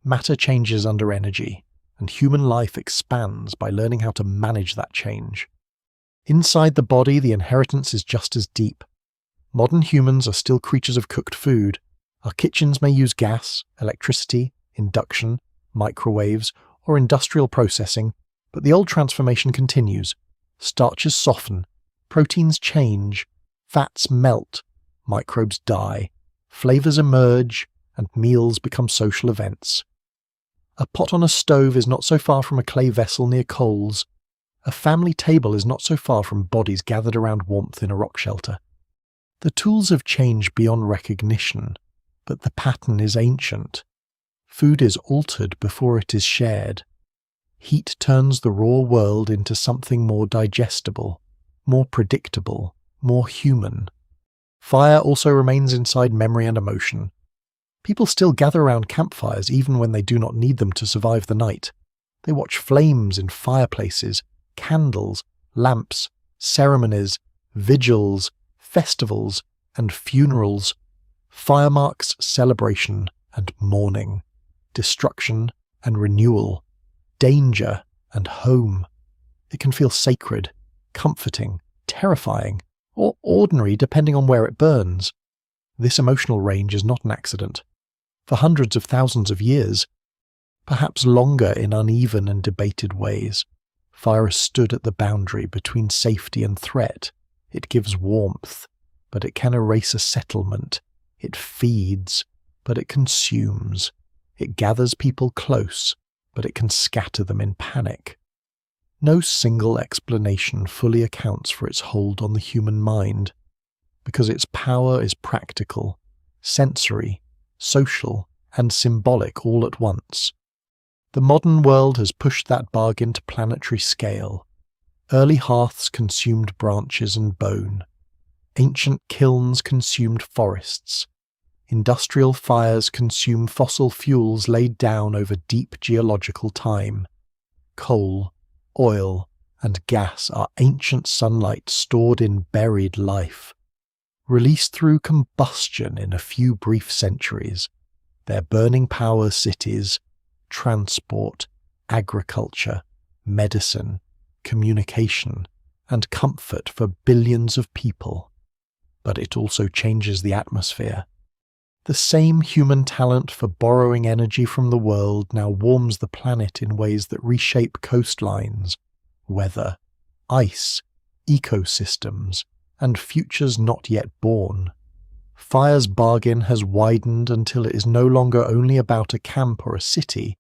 Speaker 1: Matter changes under energy, and human life expands by learning how to manage that change. Inside the body, the inheritance is just as deep. Modern humans are still creatures of cooked food. Our kitchens may use gas, electricity, induction, microwaves, or industrial processing, but the old transformation continues. Starches soften, proteins change, fats melt, microbes die, flavors emerge, and meals become social events. A pot on a stove is not so far from a clay vessel near coals. A family table is not so far from bodies gathered around warmth in a rock shelter. The tools have changed beyond recognition, but the pattern is ancient. Food is altered before it is shared. Heat turns the raw world into something more digestible, more predictable, more human. Fire also remains inside memory and emotion. People still gather around campfires even when they do not need them to survive the night. They watch flames in fireplaces, candles, lamps, ceremonies, vigils, festivals, and funerals. Fire marks celebration and mourning, destruction and renewal, danger and home. It can feel sacred, comforting, terrifying, or ordinary depending on where it burns. This emotional range is not an accident. For hundreds of thousands of years, perhaps longer in uneven and debated ways, fire has stood at the boundary between safety and threat. It gives warmth, but it can erase a settlement. It feeds, but it consumes. It gathers people close, but it can scatter them in panic. No single explanation fully accounts for its hold on the human mind, because its power is practical, sensory, social, and symbolic all at once. The modern world has pushed that bargain to planetary scale. Early hearths consumed branches and bone. Ancient kilns consumed forests. Industrial fires consume fossil fuels laid down over deep geological time. Coal, oil, and gas are ancient sunlight stored in buried life. Released through combustion in a few brief centuries, their burning power cities, transport, agriculture, medicine, communication, and comfort for billions of people. But it also changes the atmosphere. The same human talent for borrowing energy from the world now warms the planet in ways that reshape coastlines, weather, ice, ecosystems, and futures not yet born. Fire's bargain has widened until it is no longer only about a camp or a city,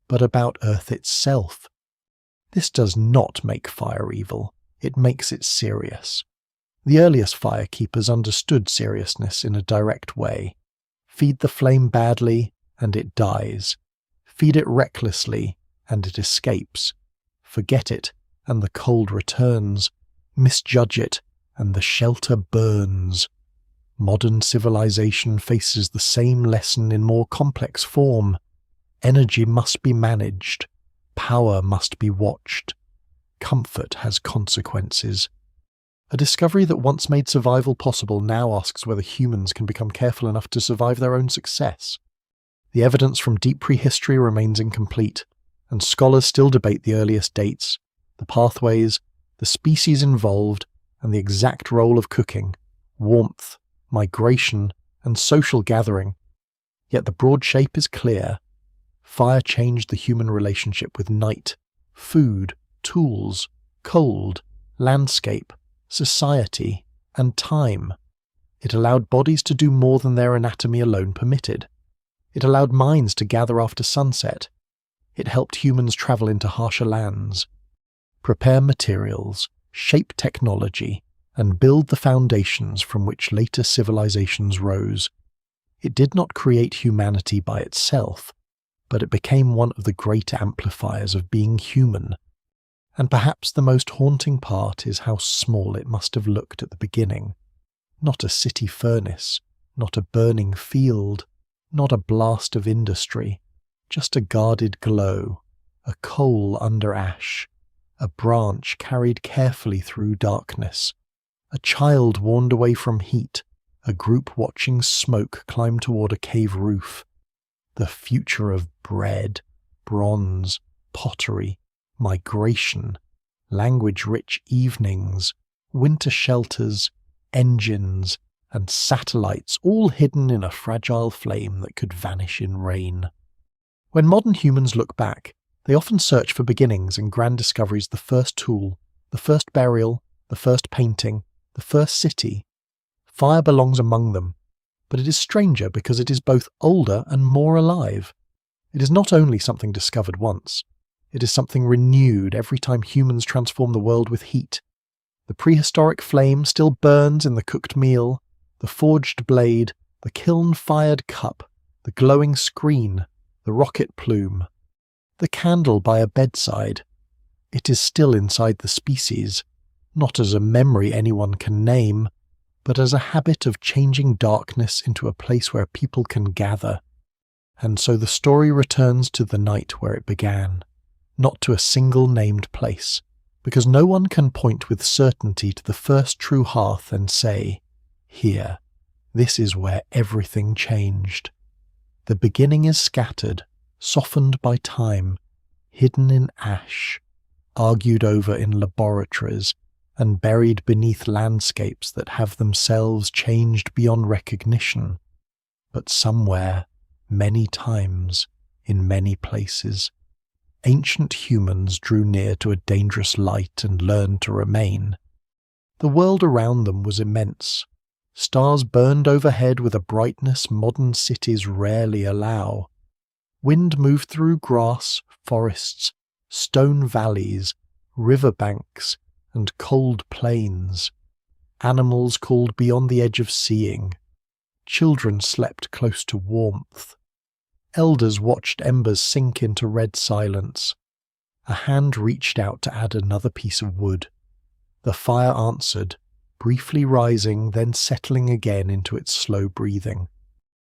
Speaker 1: but about Earth itself. This does not make fire evil, it makes it serious. The earliest fire keepers understood seriousness in a direct way. Feed the flame badly, and it dies. Feed it recklessly, and it escapes. Forget it, and the cold returns. Misjudge it, and the shelter burns. Modern civilization faces the same lesson in more complex form. Energy must be managed. Power must be watched. Comfort has consequences. A discovery that once made survival possible now asks whether humans can become careful enough to survive their own success. The evidence from deep prehistory remains incomplete, and scholars still debate the earliest dates, the pathways, the species involved, and the exact role of cooking, warmth, migration, and social gathering. Yet the broad shape is clear. Fire changed the human relationship with night, food, tools, cold, landscape, society, and time. It allowed bodies to do more than their anatomy alone permitted. It allowed minds to gather after sunset. It helped humans travel into harsher lands, prepare materials, shape technology, and build the foundations from which later civilizations rose. It did not create humanity by itself, but it became one of the great amplifiers of being human. And perhaps the most haunting part is how small it must have looked at the beginning. Not a city furnace, not a burning field, not a blast of industry, just a guarded glow, a coal under ash, a branch carried carefully through darkness, a child warned away from heat, a group watching smoke climb toward a cave roof. The future of bread, bronze, pottery, migration, language-rich evenings, winter shelters, engines, and satellites, all hidden in a fragile flame that could vanish in rain. When modern humans look back, they often search for beginnings and grand discoveries: the first tool, the first burial, the first painting, the first city. Fire belongs among them, but it is stranger because it is both older and more alive. It is not only something discovered once, it is something renewed every time humans transform the world with heat. The prehistoric flame still burns in the cooked meal, the forged blade, the kiln-fired cup, the glowing screen, the rocket plume, the candle by a bedside. It is still inside the species, not as a memory anyone can name, but as a habit of changing darkness into a place where people can gather. And so the story returns to the night where it began, not to a single named place, because no one can point with certainty to the first true hearth and say, "Here, this is where everything changed." The beginning is scattered, softened by time, hidden in ash, argued over in laboratories, and buried beneath landscapes that have themselves changed beyond recognition. But somewhere, many times, in many places, ancient humans drew near to a dangerous light and learned to remain. The world around them was immense. Stars burned overhead with a brightness modern cities rarely allow. Wind moved through grass, forests, stone valleys, river banks, and cold plains. Animals called beyond the edge of seeing. Children slept close to warmth. Elders watched embers sink into red silence. A hand reached out to add another piece of wood. The fire answered, briefly rising, then settling again into its slow breathing.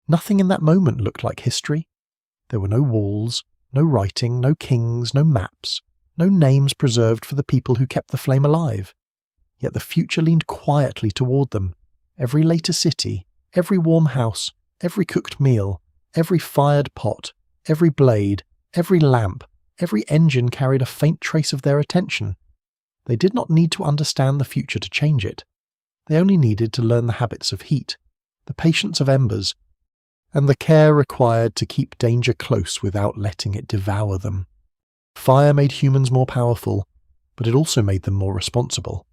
Speaker 1: Nothing in that moment looked like history. There were no walls, no writing, no kings, no maps, no names preserved for the people who kept the flame alive. Yet the future leaned quietly toward them. Every later city, every warm house, every cooked meal, every fired pot, every blade, every lamp, every engine carried a faint trace of their attention. They did not need to understand the future to change it. They only needed to learn the habits of heat, the patience of embers, and the care required to keep danger close without letting it devour them. Fire made humans more powerful, but it also made them more responsible.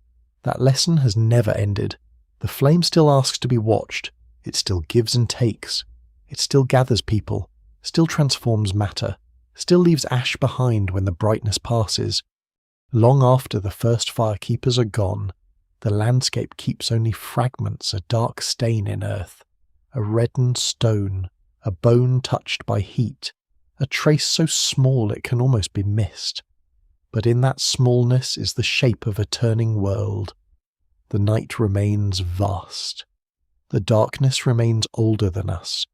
Speaker 1: That lesson has never ended. The flame still asks to be watched. It still gives and takes. It still gathers people, still transforms matter, still leaves ash behind when the brightness passes. Long after the first firekeepers are gone, the landscape keeps only fragments, a dark stain in earth, a reddened stone, a bone touched by heat, a trace so small it can almost be missed. But in that smallness is the shape of a turning world. The night remains vast. The darkness remains older than us.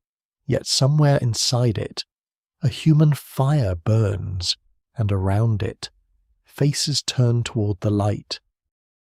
Speaker 1: Yet somewhere inside it, a human fire burns, and around it, faces turn toward the light,